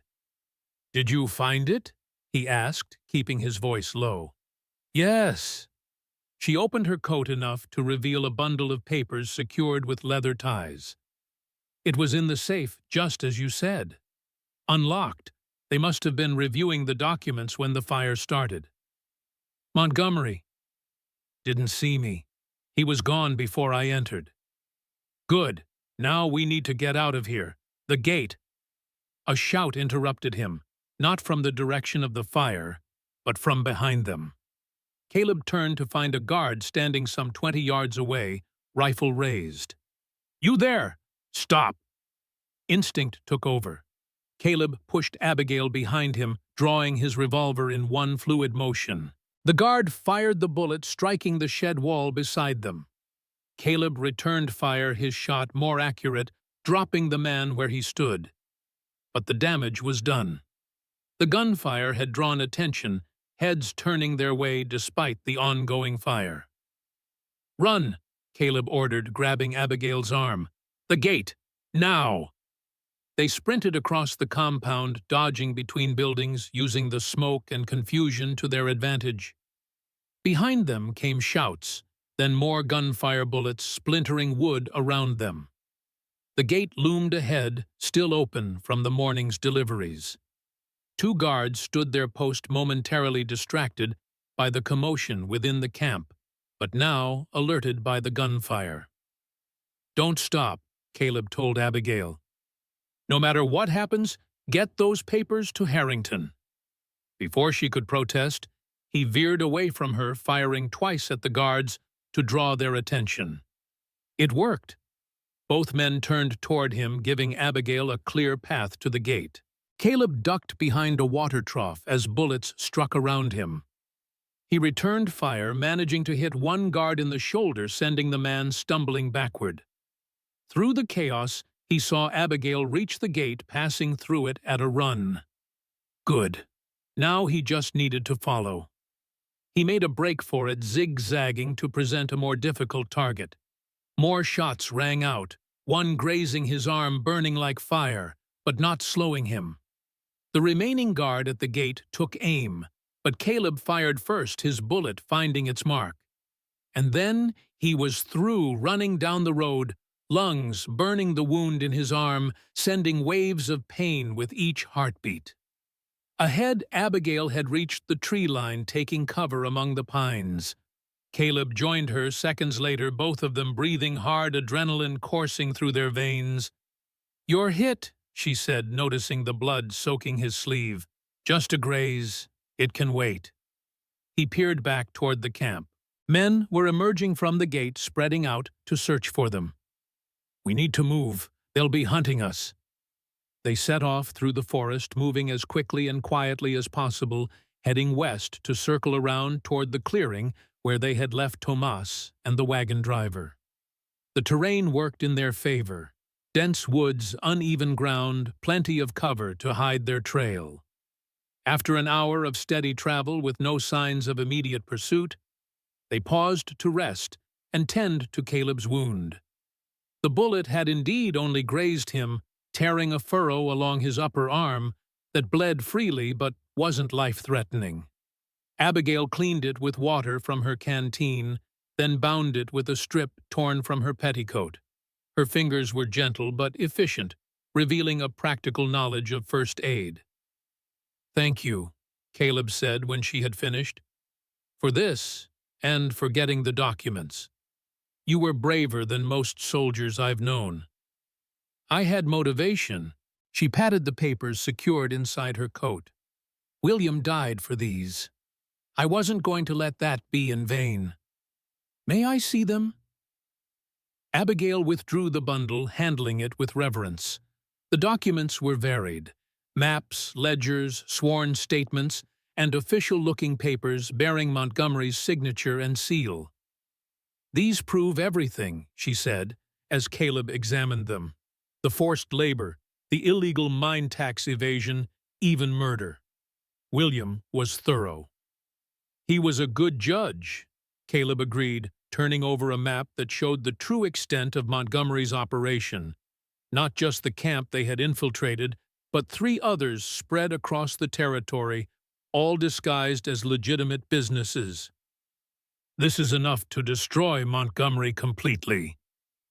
"Did you find it?" he asked, keeping his voice low. "Yes." She opened her coat enough to reveal a bundle of papers secured with leather ties. "It was in the safe, just as you said. Unlocked. They must have been reviewing the documents when the fire started." "Montgomery." "Didn't see me. He was gone before I entered." "Good. Now we need to get out of here. The gate." A shout interrupted him, not from the direction of the fire, but from behind them. Caleb turned to find a guard standing some 20 yards away, rifle raised. "You there! Stop!" Instinct took over. Caleb pushed Abigail behind him, drawing his revolver in one fluid motion. The guard fired the bullet, striking the shed wall beside them. Caleb returned fire, his shot more accurate, dropping the man where he stood. But the damage was done. The gunfire had drawn attention, heads turning their way despite the ongoing fire. "Run!" Caleb ordered, grabbing Abigail's arm. "The gate! Now!" They sprinted across the compound, dodging between buildings, using the smoke and confusion to their advantage. Behind them came shouts, then more gunfire bullets splintering wood around them. The gate loomed ahead, still open from the morning's deliveries. 2 guards stood their post, momentarily distracted by the commotion within the camp, but now alerted by the gunfire. "Don't stop," Caleb told Abigail. "No matter what happens, get those papers to Harrington." Before she could protest, he veered away from her, firing twice at the guards to draw their attention. It worked. Both men turned toward him, giving Abigail a clear path to the gate. Caleb ducked behind a water trough as bullets struck around him. He returned fire, managing to hit one guard in the shoulder, sending the man stumbling backward. Through the chaos, he saw Abigail reach the gate, passing through it at a run. Good. Now he just needed to follow. He made a break for it, zigzagging to present a more difficult target. More shots rang out, one grazing his arm, burning like fire, but not slowing him. The remaining guard at the gate took aim, but Caleb fired first, his bullet finding its mark. And then he was through, running down the road, lungs burning the wound in his arm, sending waves of pain with each heartbeat. Ahead, Abigail had reached the tree line, taking cover among the pines. Caleb joined her seconds later, both of them breathing hard, adrenaline coursing through their veins. "You're hit," she said, noticing the blood soaking his sleeve. "Just a graze. It can wait." He peered back toward the camp. Men were emerging from the gate, spreading out to search for them. "We need to move. They'll be hunting us." They set off through the forest, moving as quickly and quietly as possible, heading west to circle around toward the clearing where they had left Tomas and the wagon driver. The terrain worked in their favor. Dense woods, uneven ground, plenty of cover to hide their trail. After an hour of steady travel with no signs of immediate pursuit, they paused to rest, and tend to Caleb's wound. The bullet had indeed only grazed him, tearing a furrow along his upper arm that bled freely but wasn't life-threatening. Abigail cleaned it with water from her canteen, then bound it with a strip torn from her petticoat. Her fingers were gentle but efficient, revealing a practical knowledge of first aid. "Thank you," Caleb said when she had finished, "for this and for getting the documents. You were braver than most soldiers I've known." "I had motivation." She patted the papers secured inside her coat. "William died for these. I wasn't going to let that be in vain. May I see them?" Abigail withdrew the bundle, handling it with reverence. The documents were varied: maps, ledgers, sworn statements, and official-looking papers bearing Montgomery's signature and seal. "These prove everything," she said, as Caleb examined them. "The forced labor, the illegal mine tax evasion, even murder." William was thorough. "He was a good judge," Caleb agreed, turning over a map that showed the true extent of Montgomery's operation. Not just the camp they had infiltrated, but 3 others spread across the territory, all disguised as legitimate businesses. "This is enough to destroy Montgomery completely.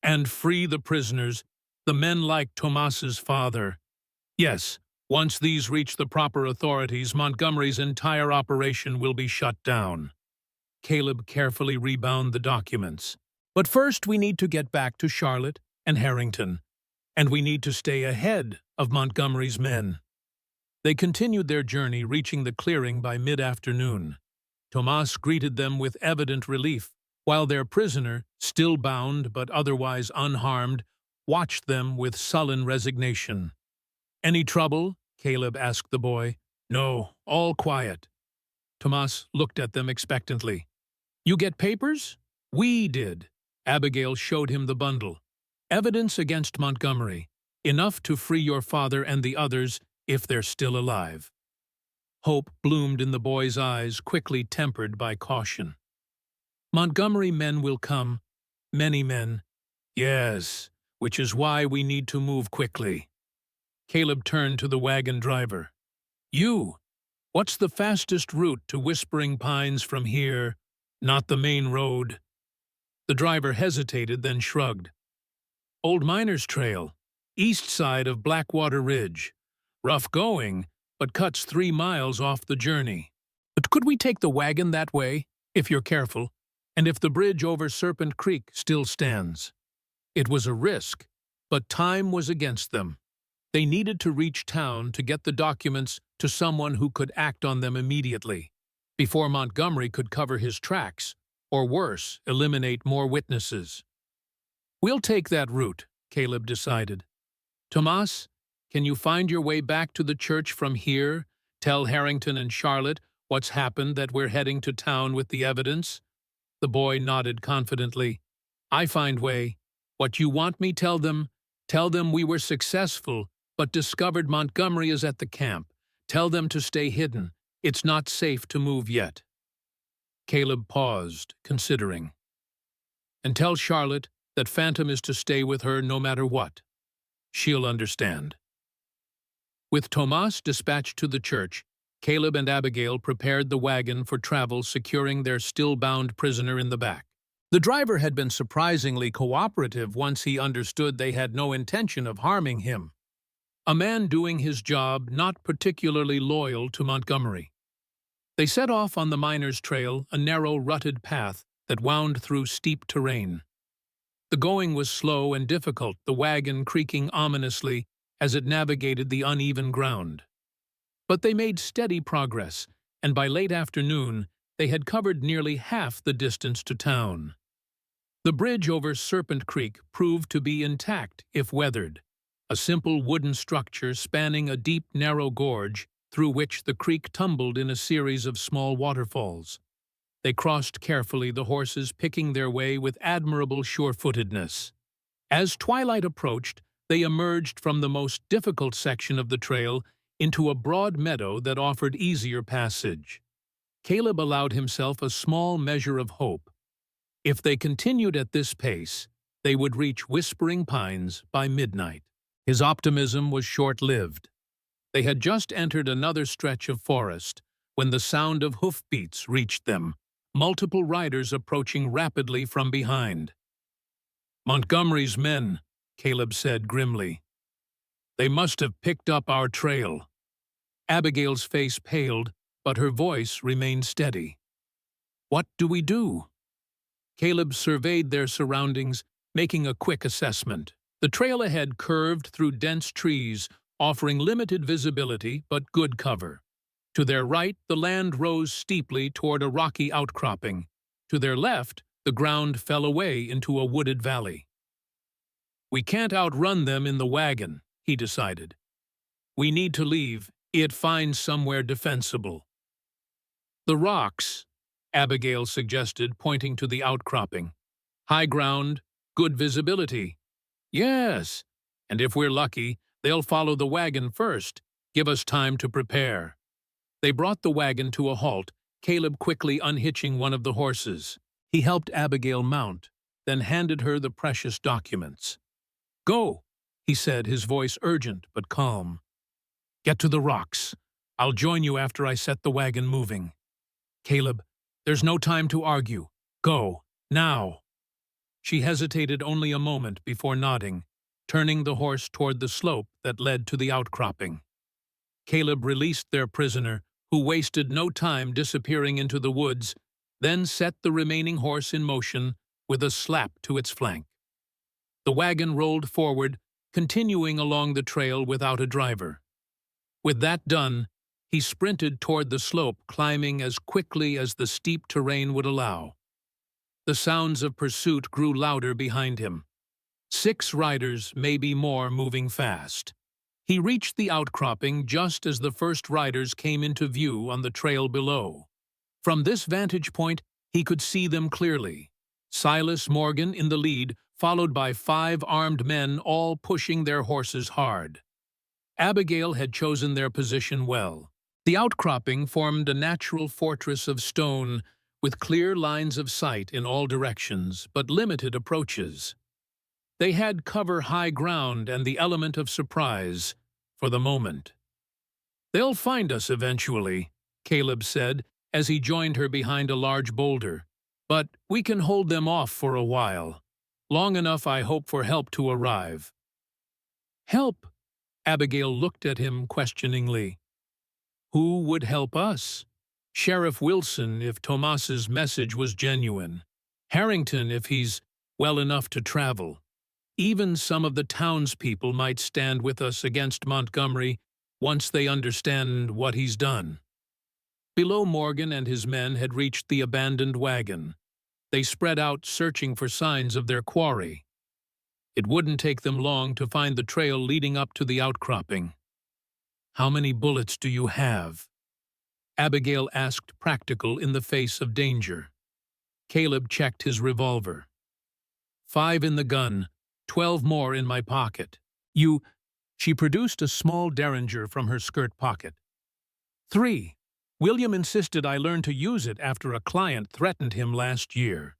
And free the prisoners, the men like Tomas's father. Yes, once these reach the proper authorities, Montgomery's entire operation will be shut down." Caleb carefully rebound the documents. "But first we need to get back to Charlotte and Harrington, and we need to stay ahead of Montgomery's men." They continued their journey, reaching the clearing by mid-afternoon. Tomas greeted them with evident relief, while their prisoner, still bound but otherwise unharmed, watched them with sullen resignation. "Any trouble?" Caleb asked the boy. "No, all quiet." Tomas looked at them expectantly. "You get papers?" "We did." Abigail showed him the bundle. "Evidence against Montgomery. Enough to free your father and the others if they're still alive." Hope bloomed in the boy's eyes, quickly tempered by caution. "Montgomery men will come. Many men." "Yes, which is why we need to move quickly." Caleb turned to the wagon driver. "You, what's the fastest route to Whispering Pines from here? Not the main road." The driver hesitated, then shrugged. "Old Miners Trail, east side of Blackwater Ridge. Rough going, but cuts 3 miles off the journey. But could we take the wagon that way, if you're careful, and if the bridge over Serpent Creek still stands?" It was a risk, but time was against them. They needed to reach town to get the documents to someone who could act on them immediately, before Montgomery could cover his tracks, or worse, eliminate more witnesses. "We'll take that route," Caleb decided. "Tomas, can you find your way back to the church from here? Tell Harrington and Charlotte what's happened, that we're heading to town with the evidence?" The boy nodded confidently. "I find way. What you want me tell them? Tell them we were successful, but discovered Montgomery is at the camp. Tell them to stay hidden. It's not safe to move yet." Caleb paused, considering. "And tell Charlotte that Phantom is to stay with her no matter what. She'll understand." With Tomas dispatched to the church, Caleb and Abigail prepared the wagon for travel, securing their still-bound prisoner in the back. The driver had been surprisingly cooperative once he understood they had no intention of harming him. A man doing his job, not particularly loyal to Montgomery. They set off on the Miners' Trail, a narrow, rutted path that wound through steep terrain. The going was slow and difficult, the wagon creaking ominously as it navigated the uneven ground. But they made steady progress, and by late afternoon they had covered nearly half the distance to town. The bridge over Serpent Creek proved to be intact, if weathered, a simple wooden structure spanning a deep, narrow gorge through which the creek tumbled in a series of small waterfalls. They crossed carefully, the horses picking their way with admirable sure-footedness. As twilight approached, they emerged from the most difficult section of the trail into a broad meadow that offered easier passage. Caleb allowed himself a small measure of hope. If they continued at this pace, they would reach Whispering Pines by midnight. His optimism was short-lived. They had just entered another stretch of forest when the sound of hoofbeats reached them, multiple riders approaching rapidly from behind. "Montgomery's men," Caleb said grimly. "They must have picked up our trail." Abigail's face paled, but her voice remained steady. "What do we do?" Caleb surveyed their surroundings, making a quick assessment. The trail ahead curved through dense trees, offering limited visibility but good cover. To their right, the land rose steeply toward a rocky outcropping. To their left, the ground fell away into a wooded valley. "We can't outrun them in the wagon," he decided. "We need to leave it find somewhere defensible." "The rocks," Abigail suggested, pointing to the outcropping. "High ground, good visibility." "Yes, and if we're lucky, they'll follow the wagon first. Give us time to prepare." They brought the wagon to a halt, Caleb quickly unhitching one of the horses. He helped Abigail mount, then handed her the precious documents. "Go," he said, his voice urgent but calm. "Get to the rocks. I'll join you after I set the wagon moving." "Caleb, there's no time to argue. Go, now." She hesitated only a moment before nodding, turning the horse toward the slope that led to the outcropping. Caleb released their prisoner, who wasted no time disappearing into the woods, then set the remaining horse in motion with a slap to its flank. The wagon rolled forward, continuing along the trail without a driver. With that done, he sprinted toward the slope, climbing as quickly as the steep terrain would allow. The sounds of pursuit grew louder behind him. 6 riders, maybe more, moving fast. He reached the outcropping just as the first riders came into view on the trail below. From this vantage point, he could see them clearly. Silas Morgan in the lead, followed by 5 armed men, all pushing their horses hard. Abigail had chosen their position well. The outcropping formed a natural fortress of stone, with clear lines of sight in all directions, but limited approaches. They had cover high ground and the element of surprise, for the moment. "They'll find us eventually," Caleb said, as he joined her behind a large boulder. "But we can hold them off for a while. Long enough, I hope, for help to arrive." "Help?" Abigail looked at him questioningly. "Who would help us? Sheriff Wilson, if Tomas's message was genuine. Harrington, if he's well enough to travel. Even some of the townspeople might stand with us against Montgomery once they understand what he's done." Below, Morgan and his men had reached the abandoned wagon. They spread out, searching for signs of their quarry. It wouldn't take them long to find the trail leading up to the outcropping. "How many bullets do you have?" Abigail asked, practical in the face of danger. Caleb checked his revolver. "5 in the gun, 12 more in my pocket." She produced a small derringer from her skirt pocket. "3. William insisted I learn to use it after a client threatened him last year."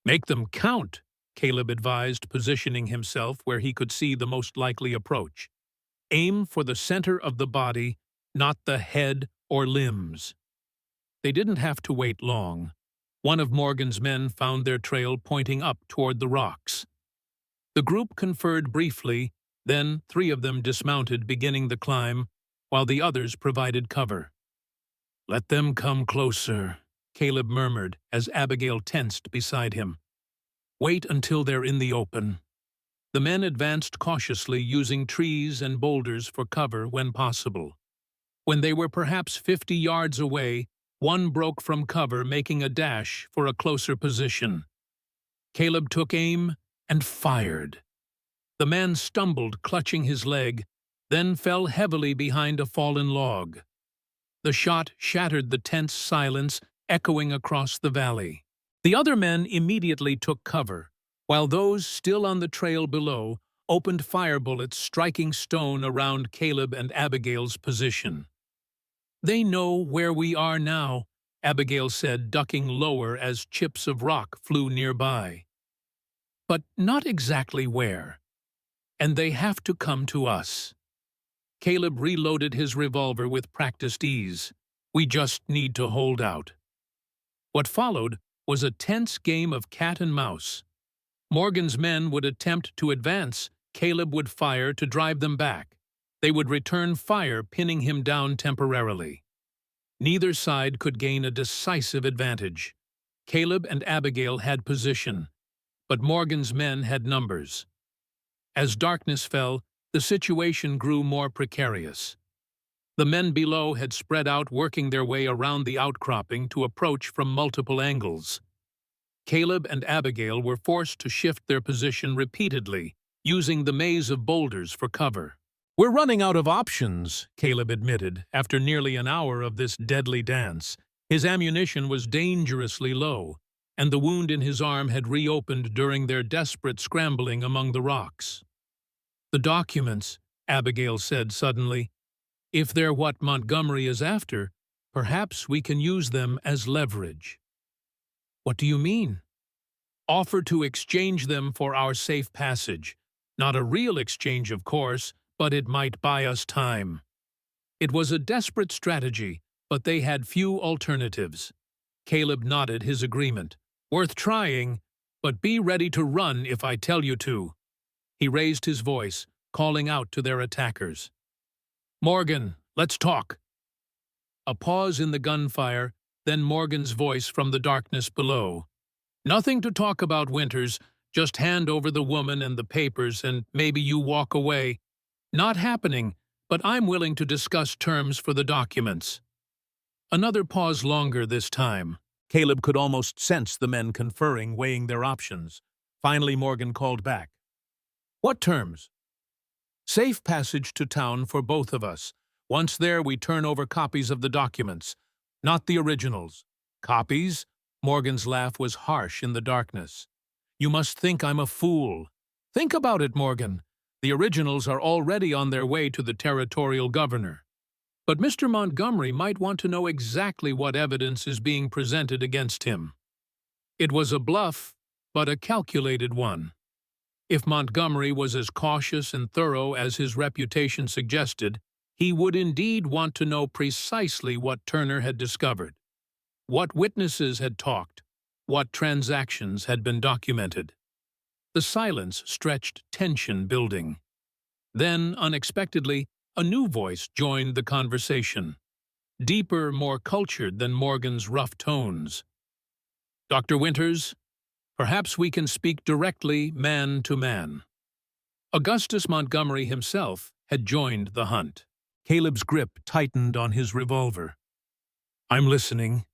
"Make them count," Caleb advised, positioning himself where he could see the most likely approach. "Aim for the center of the body, not the head or limbs." They didn't have to wait long. One of Morgan's men found their trail pointing up toward the rocks. The group conferred briefly, then 3 of them dismounted, beginning the climb, while the others provided cover. "Let them come closer," Caleb murmured as Abigail tensed beside him. "Wait until they're in the open." The men advanced cautiously, using trees and boulders for cover when possible. When they were perhaps 50 yards away, one broke from cover, making a dash for a closer position. Caleb took aim and fired. The man stumbled, clutching his leg, then fell heavily behind a fallen log. The shot shattered the tense silence, echoing across the valley. The other men immediately took cover, while those still on the trail below opened fire bullets, striking stone around Caleb and Abigail's position. "They know where we are now, Abigail said, ducking lower as chips of rock flew nearby. But not exactly where. And they have to come to us. Caleb reloaded his revolver with practiced ease. We just need to hold out. What followed was a tense game of cat and mouse. Morgan's men would attempt to advance. Caleb would fire to drive them back. They would return fire, pinning him down temporarily. Neither side could gain a decisive advantage. Caleb and Abigail had position, but Morgan's men had numbers. As darkness fell, the situation grew more precarious. The men below had spread out, working their way around the outcropping to approach from multiple angles. Caleb and Abigail were forced to shift their position repeatedly, using the maze of boulders for cover. "We're running out of options," Caleb admitted, after nearly an hour of this deadly dance. His ammunition was dangerously low, and the wound in his arm had reopened during their desperate scrambling among the rocks. "The documents," Abigail said suddenly. "If they're what Montgomery is after, perhaps we can use them as leverage." "What do you mean?" "Offer to exchange them for our safe passage. Not a real exchange, of course, but it might buy us time." It was a desperate strategy, but they had few alternatives. Caleb nodded his agreement. "Worth trying, but be ready to run if I tell you to." He raised his voice, calling out to their attackers. "Morgan, let's talk." A pause in the gunfire, then Morgan's voice from the darkness below. "Nothing to talk about, Winters. Just hand over the woman and the papers, and maybe you walk away." "Not happening, but I'm willing to discuss terms for the documents." Another pause, longer this time. Caleb could almost sense the men conferring, weighing their options. Finally, Morgan called back. "What terms?" "Safe passage to town for both of us. Once there, we turn over copies of the documents, not the originals." "Copies?" Morgan's laugh was harsh in the darkness. "You must think I'm a fool. Think about it, Morgan. The originals are already on their way to the territorial governor. But Mr. Montgomery might want to know exactly what evidence is being presented against him." It was a bluff, but a calculated one. If Montgomery was as cautious and thorough as his reputation suggested, he would indeed want to know precisely what Turner had discovered, what witnesses had talked, what transactions had been documented. The silence stretched, tension building. Then, unexpectedly, a new voice joined the conversation, deeper, more cultured than Morgan's rough tones. "Dr. Winters, perhaps we can speak directly, man to man." Augustus Montgomery himself had joined the hunt. Caleb's grip tightened on his revolver. "I'm listening.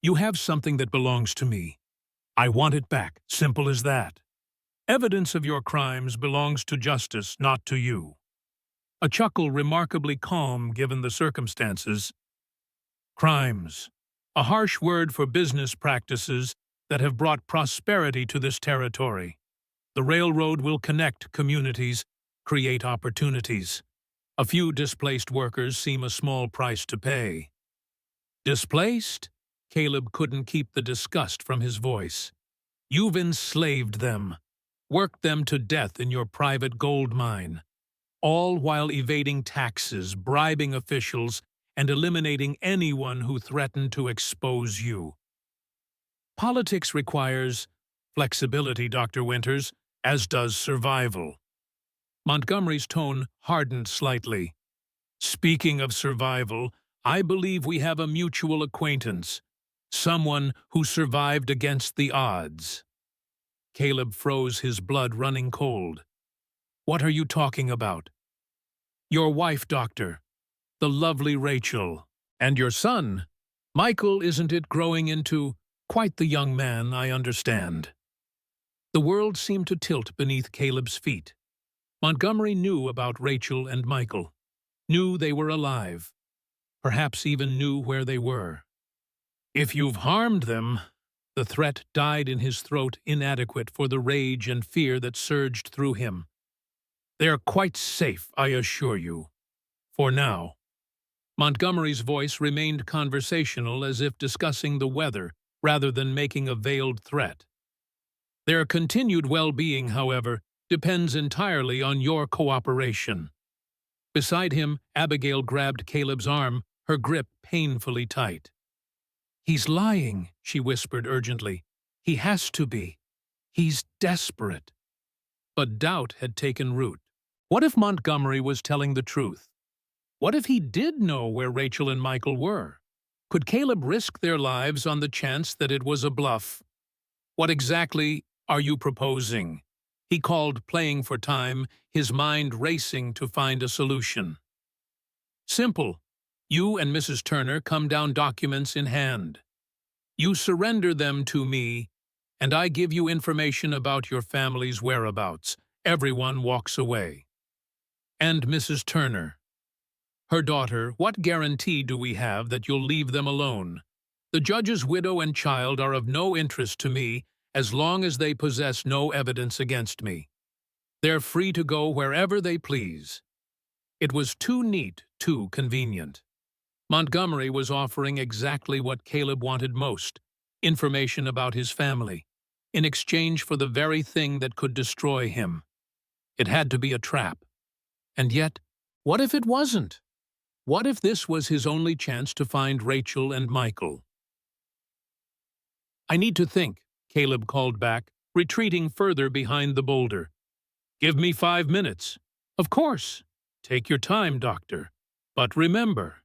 You have something that belongs to me. I want it back, simple as that. Evidence of your crimes belongs to justice, not to you." A chuckle remarkably calm given the circumstances. "Crimes, a harsh word for business practices that have brought prosperity to this territory. The railroad will connect communities, create opportunities. A few displaced workers seem a small price to pay." "Displaced?" Caleb couldn't keep the disgust from his voice. "You've enslaved them, worked them to death in your private gold mine, all while evading taxes, bribing officials, and eliminating anyone who threatened to expose you. Politics requires flexibility, Dr. Winters, as does survival." Montgomery's tone hardened slightly. "Speaking of survival, I believe we have a mutual acquaintance, someone who survived against the odds." Caleb froze, his blood running cold. "What are you talking about?" "Your wife, Doctor. The lovely Rachel. And your son. Michael, isn't it growing into quite the young man, I understand." The world seemed to tilt beneath Caleb's feet. Montgomery knew about Rachel and Michael, knew they were alive, perhaps even knew where they were. "If you've harmed them," the threat died in his throat, inadequate for the rage and fear that surged through him. "They're quite safe, I assure you. For now." Montgomery's voice remained conversational, as if discussing the weather rather than making a veiled threat. Their continued well-being, however, depends entirely on your cooperation. Beside him, Abigail grabbed Caleb's arm, her grip painfully tight. "He's lying," she whispered urgently. "He has to be. He's desperate." But doubt had taken root. What if Montgomery was telling the truth? What if he did know where Rachel and Michael were? Could Caleb risk their lives on the chance that it was a bluff? "What exactly are you proposing?" he called, playing for time, his mind racing to find a solution. "Simple. You and Mrs. Turner come down documents in hand. You surrender them to me, and I give you information about your family's whereabouts. Everyone walks away." "And Mrs. Turner? Her daughter, what guarantee do we have that you'll leave them alone? The judge's widow and child are of no interest to me as long as they possess no evidence against me. They're free to go wherever they please." It was too neat, too convenient. Montgomery was offering exactly what Caleb wanted most: information about his family, in exchange for the very thing that could destroy him. It had to be a trap. And yet, what if it wasn't? What if this was his only chance to find Rachel and Michael? "I need to think," Caleb called back, retreating further behind the boulder. "Give me 5 minutes." "Of course. Take your time, Doctor. But remember,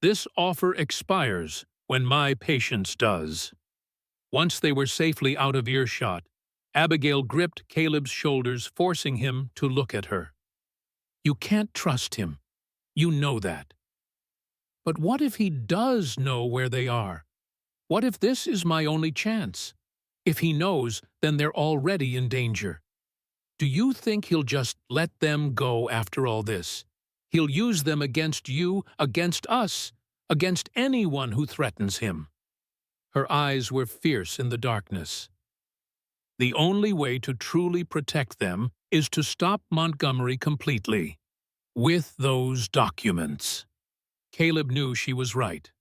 this offer expires when my patience does." Once they were safely out of earshot, Abigail gripped Caleb's shoulders, forcing him to look at her. "You can't trust him. You know that." "But what if he does know where they are? What if this is my only chance? If he knows, then they're already in danger. Do you think he'll just let them go after all this? He'll use them against you, against us, against anyone who threatens him." Her eyes were fierce in the darkness. "The only way to truly protect them is to stop Montgomery completely. With those documents." Caleb knew she was right.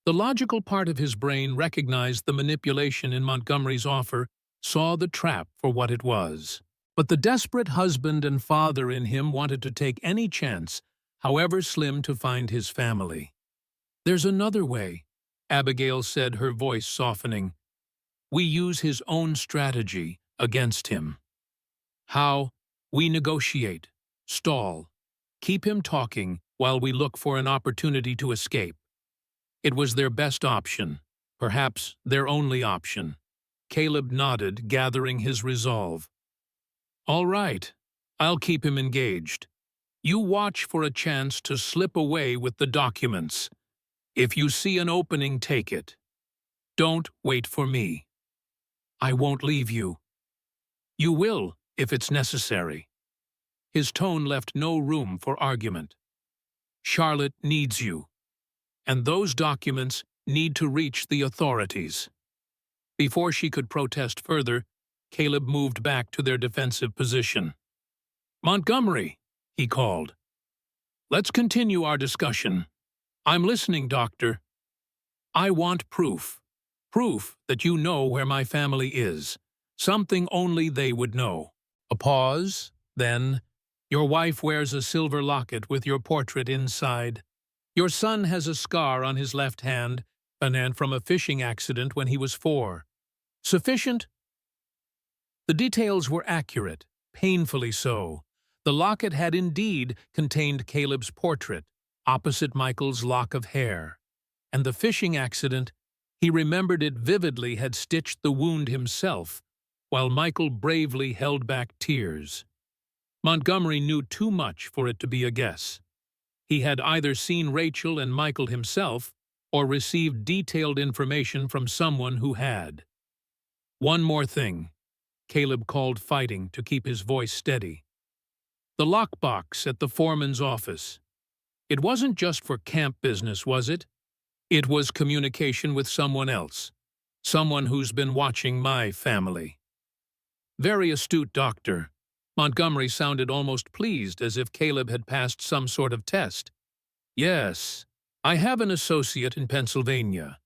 The logical part of his brain recognized the manipulation in Montgomery's offer, saw the trap for what it was. But the desperate husband and father in him wanted to take any chance, however slim, to find his family. "There's another way," Abigail said, her voice softening. "We use his own strategy against him." "How?" "We negotiate, stall, keep him talking while we look for an opportunity to escape." It was their best option, perhaps their only option. Caleb nodded, gathering his resolve. "All right, I'll keep him engaged. You watch for a chance to slip away with the documents. If you see an opening, take it. Don't wait for me. I won't leave you." "You will, if it's necessary." His tone left no room for argument. "Charlotte needs you. And those documents need to reach the authorities." Before she could protest further, Caleb moved back to their defensive position. "Montgomery," he called. "Let's continue our discussion." "I'm listening, Doctor." "I want proof. Proof that you know where my family is. Something only they would know." A pause, then, "Your wife wears a silver locket with your portrait inside. Your son has a scar on his left hand, and from a fishing accident when he was 4. Sufficient?" The details were accurate, painfully so. The locket had indeed contained Caleb's portrait, opposite Michael's lock of hair. And the fishing accident, he remembered it vividly, had stitched the wound himself, while Michael bravely held back tears. Montgomery knew too much for it to be a guess. He had either seen Rachel and Michael himself, or received detailed information from someone who had. "One more thing," Caleb called, fighting to keep his voice steady. "The lockbox at the foreman's office. It wasn't just for camp business, was it? It was communication with someone else. Someone who's been watching my family." "Very astute, Doctor." Montgomery sounded almost pleased, as if Caleb had passed some sort of test. "Yes, I have an associate in Pennsylvania.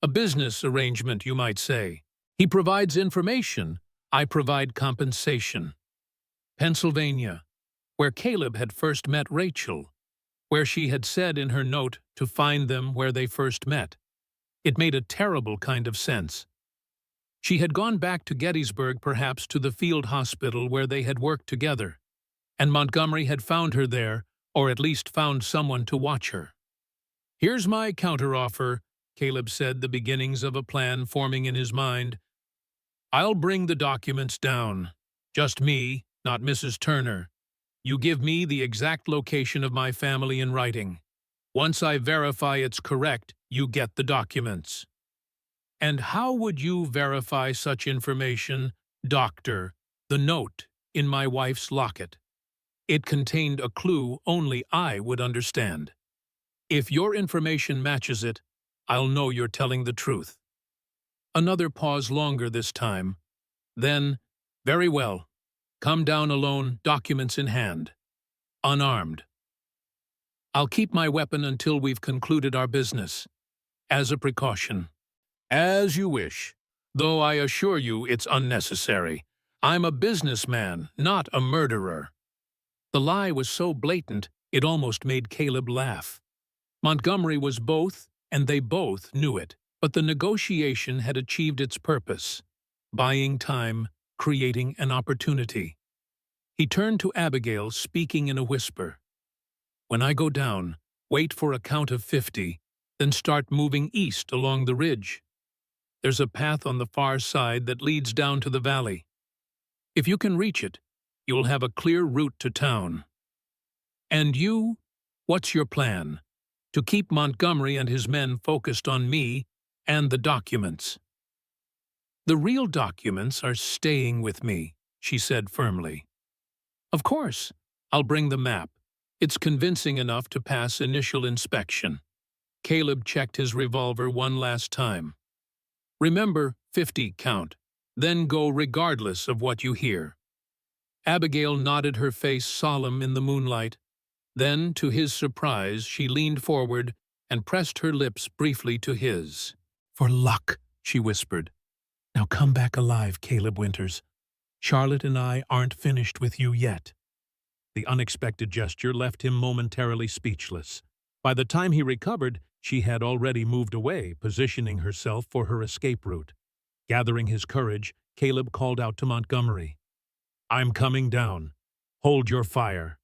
A business arrangement, you might say. He provides information. I provide compensation. Pennsylvania, where Caleb had first met Rachel, where she had said in her note to find them where they first met. It made a terrible kind of sense. She had gone back to Gettysburg, perhaps to the field hospital where they had worked together, and Montgomery had found her there, or at least found someone to watch her. "Here's my counteroffer," Caleb said, the beginnings of a plan forming in his mind. "I'll bring the documents down. Just me, not Mrs. Turner. You give me the exact location of my family in writing. Once I verify it's correct, you get the documents." "And how would you verify such information, Doctor?" "The note in my wife's locket. It contained a clue only I would understand. If your information matches it, I'll know you're telling the truth." Another pause, longer this time. Then, "Very well. Come down alone, documents in hand. Unarmed. I'll keep my weapon until we've concluded our business. As a precaution." "As you wish. Though I assure you it's unnecessary. I'm a businessman, not a murderer." The lie was so blatant it almost made Caleb laugh. Montgomery was both, and they both knew it. But the negotiation had achieved its purpose, buying time, creating an opportunity. He turned to Abigail, speaking in a whisper. "When I go down, wait for a count of 50, then start moving east along the ridge. There's a path on the far side that leads down to the valley. If you can reach it, you'll have a clear route to town. And you, what's your plan? To keep Montgomery and his men focused on me and the documents." "The real documents are staying with me," she said firmly. "Of course, I'll bring the map. It's convincing enough to pass initial inspection." Caleb checked his revolver one last time. "Remember, 50 count, then go regardless of what you hear." Abigail nodded, her face solemn in the moonlight. Then, to his surprise, she leaned forward and pressed her lips briefly to his. "For luck," she whispered. "Now come back alive, Caleb Winters. Charlotte and I aren't finished with you yet." The unexpected gesture left him momentarily speechless. By the time he recovered, she had already moved away, positioning herself for her escape route. Gathering his courage, Caleb called out to Montgomery, "I'm coming down. Hold your fire."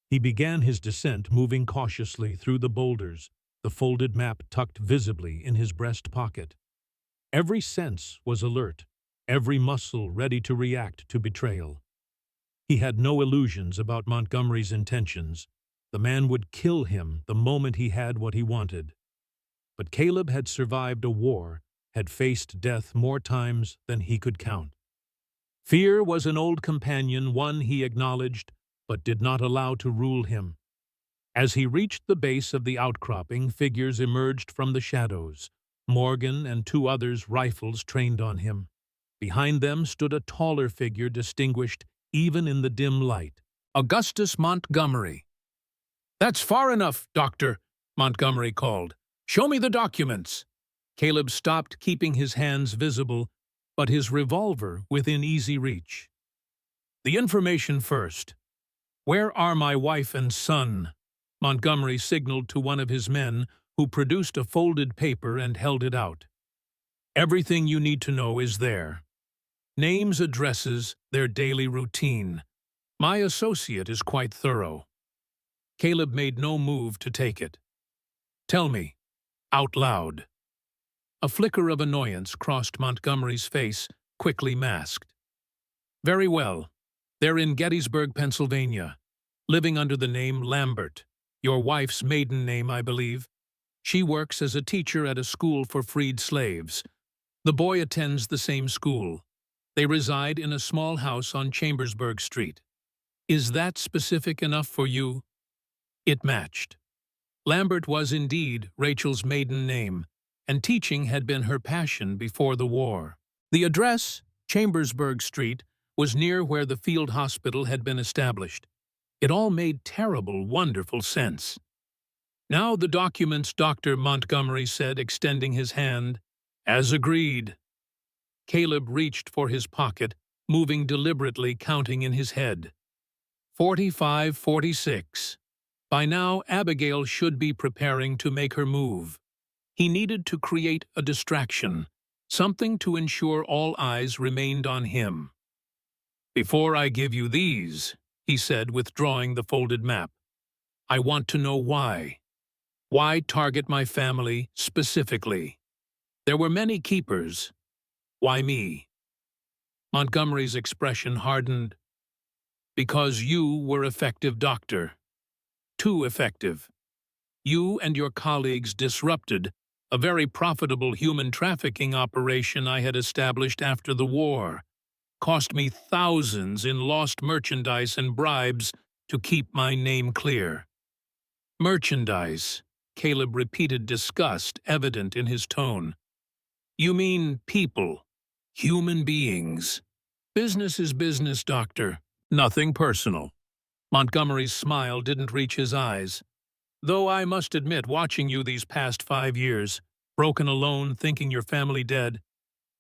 He began his descent, moving cautiously through the boulders, the folded map tucked visibly in his breast pocket. Every sense was alert, every muscle ready to react to betrayal. He had no illusions about Montgomery's intentions. The man would kill him the moment he had what he wanted. But Caleb had survived a war, had faced death more times than he could count. Fear was an old companion, one he acknowledged, but did not allow to rule him. As he reached the base of the outcropping, figures emerged from the shadows. Morgan and 2 others, rifles trained on him. Behind them stood a taller figure, distinguished even in the dim light. Augustus Montgomery. "That's far enough, Doctor," Montgomery called. "Show me the documents." Caleb stopped, keeping his hands visible, but his revolver within easy reach. "The information first. Where are my wife and son?" Montgomery signaled to one of his men, who produced a folded paper and held it out. "Everything you need to know is there. Names, addresses, their daily routine. My associate is quite thorough." Caleb made no move to take it. "Tell me, out loud." A flicker of annoyance crossed Montgomery's face, quickly masked. "Very well. They're in Gettysburg, Pennsylvania, living under the name Lambert, your wife's maiden name, I believe. She works as a teacher at a school for freed slaves. The boy attends the same school. They reside in a small house on Chambersburg Street. Is that specific enough for you?" It matched. Lambert was indeed Rachel's maiden name, and teaching had been her passion before the war. The address, Chambersburg Street, was near where the field hospital had been established. It all made terrible, wonderful sense. Now the documents, Dr. Montgomery said, extending his hand. As agreed. Caleb reached for his pocket, moving deliberately, counting in his head. 45, 46. By now, Abigail should be preparing to make her move. He needed to create a distraction, something to ensure all eyes remained on him. Before I give you these, he said, withdrawing the folded map, I want to know why. Why target my family specifically? There were many keepers. Why me? Montgomery's expression hardened. Because you were effective, Doctor. Too effective. You and your colleagues disrupted a very profitable human trafficking operation I had established after the war. Cost me thousands in lost merchandise and bribes to keep my name clear. Merchandise, Caleb repeated, disgust evident in his tone. You mean people, human beings. Business is business, Doctor. Nothing personal. Montgomery's smile didn't reach his eyes. Though I must admit, watching you these past 5 years, broken alone, thinking your family dead,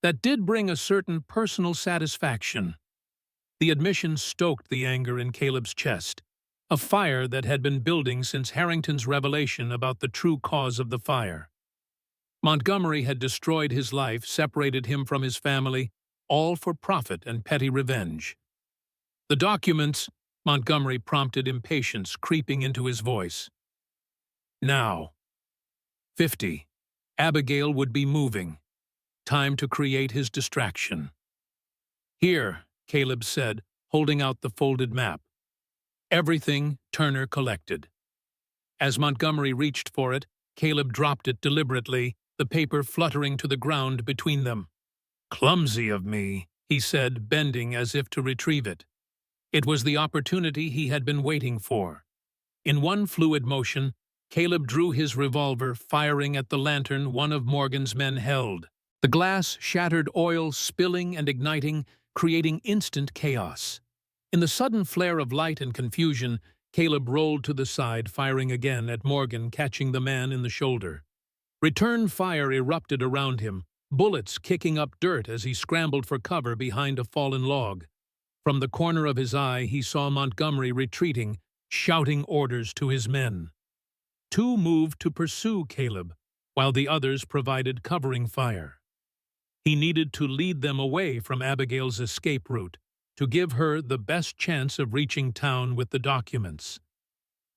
that did bring a certain personal satisfaction. The admission stoked the anger in Caleb's chest, a fire that had been building since Harrington's revelation about the true cause of the fire. Montgomery had destroyed his life, separated him from his family, all for profit and petty revenge. The documents, Montgomery prompted, impatience creeping into his voice. Now. 50. Abigail would be moving. Time to create his distraction. Here, Caleb said, holding out the folded map. Everything Turner collected. As Montgomery reached for it, Caleb dropped it deliberately, the paper fluttering to the ground between them. Clumsy of me, he said, bending as if to retrieve it. It was the opportunity he had been waiting for. In one fluid motion, Caleb drew his revolver, firing at the lantern one of Morgan's men held. The glass shattered, oil spilling and igniting, creating instant chaos. In the sudden flare of light and confusion, Caleb rolled to the side, firing again at Morgan, catching the man in the shoulder. Return fire erupted around him, bullets kicking up dirt as he scrambled for cover behind a fallen log. From the corner of his eye, he saw Montgomery retreating, shouting orders to his men. 2 moved to pursue Caleb, while the others provided covering fire. He needed to lead them away from Abigail's escape route, to give her the best chance of reaching town with the documents.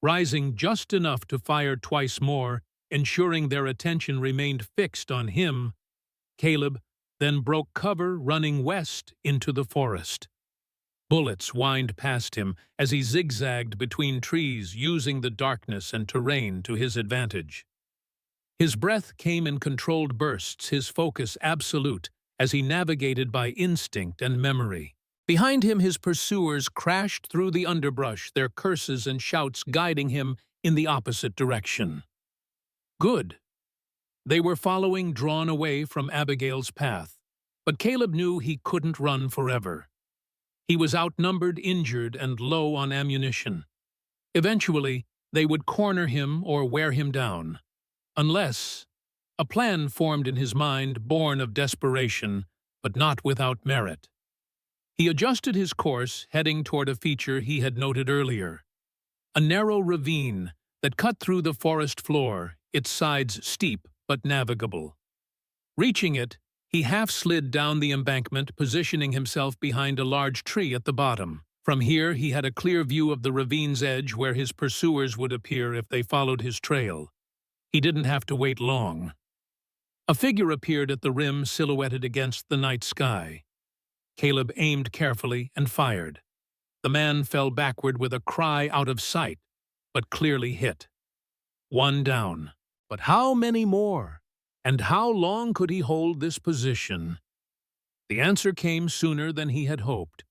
Rising just enough to fire twice more, ensuring their attention remained fixed on him, Caleb then broke cover, running west into the forest. Bullets whined past him as he zigzagged between trees, using the darkness and terrain to his advantage. His breath came in controlled bursts, his focus absolute, as he navigated by instinct and memory. Behind him, his pursuers crashed through the underbrush, their curses and shouts guiding him in the opposite direction. Good. They were following, drawn away from Abigail's path. But Caleb knew he couldn't run forever. He was outnumbered, injured, and low on ammunition. Eventually, they would corner him or wear him down. Unless a plan formed in his mind, born of desperation, but not without merit. He adjusted his course, heading toward a feature he had noted earlier. A narrow ravine that cut through the forest floor, its sides steep but navigable. Reaching it, he half-slid down the embankment, positioning himself behind a large tree at the bottom. From here, he had a clear view of the ravine's edge where his pursuers would appear if they followed his trail. He didn't have to wait long. A figure appeared at the rim, silhouetted against the night sky. Caleb aimed carefully and fired. The man fell backward with a cry, out of sight, but clearly hit. 1 down. But how many more? And how long could he hold this position? The answer came sooner than he had hoped.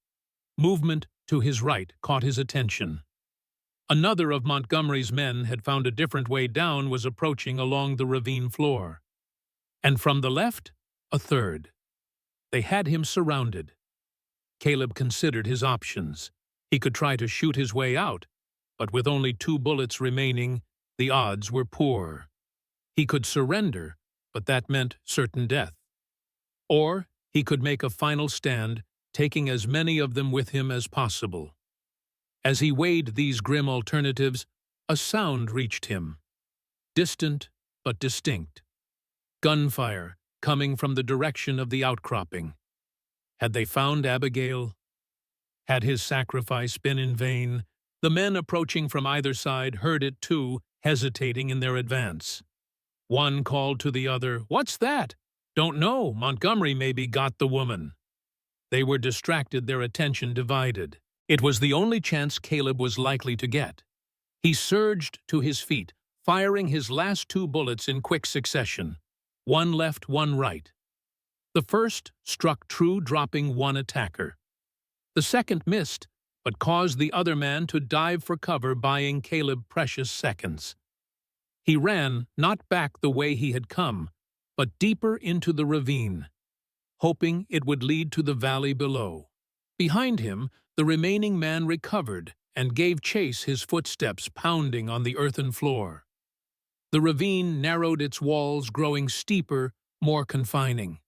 Movement to his right caught his attention. Another of Montgomery's men had found a different way down, was approaching along the ravine floor. And from the left, a third. They had him surrounded. Caleb considered his options. He could try to shoot his way out, but with only 2 bullets remaining, The odds were poor. He could surrender, but that meant certain death. Or he could make a final stand, taking as many of them with him as possible. As he weighed these grim alternatives, a sound reached him. Distant, but distinct. Gunfire, coming from the direction of the outcropping. Had they found Abigail? Had his sacrifice been in vain? The men approaching from either side heard it too, hesitating in their advance. One called to the other, "What's that?" "Don't know. Montgomery maybe got the woman." They were distracted, their attention divided. It was the only chance Caleb was likely to get. He surged to his feet, firing his last 2 bullets in quick succession. One left, one right. The first struck true, dropping one attacker. The second missed, but caused the other man to dive for cover, buying Caleb precious seconds. He ran, not back the way he had come, but deeper into the ravine, hoping it would lead to the valley below. Behind him, the remaining man recovered and gave chase, his footsteps pounding on the earthen floor. The ravine narrowed, its walls growing steeper, more confining.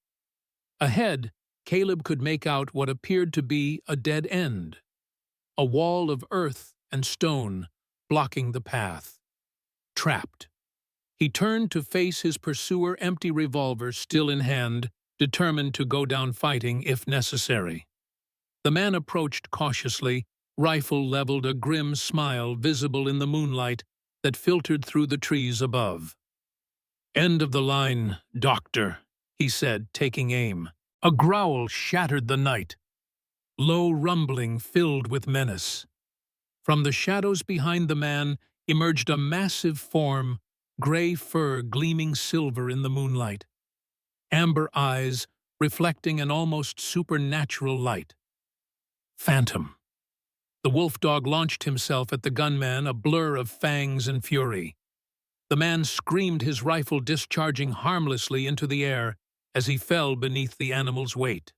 Ahead, Caleb could make out what appeared to be a dead end, a wall of earth and stone blocking the path. Trapped. He turned to face his pursuer, empty revolver still in hand, determined to go down fighting if necessary. The man approached cautiously, rifle leveled, a grim smile visible in the moonlight that filtered through the trees above. "End of the line, Doctor," he said, taking aim. A growl shattered the night. Low rumbling filled with menace. From the shadows behind the man emerged a massive form, gray fur gleaming silver in the moonlight. Amber eyes reflecting an almost supernatural light. Phantom. The wolf dog launched himself at the gunman, a blur of fangs and fury. The man screamed, his rifle discharging harmlessly into the air as he fell beneath the animal's weight.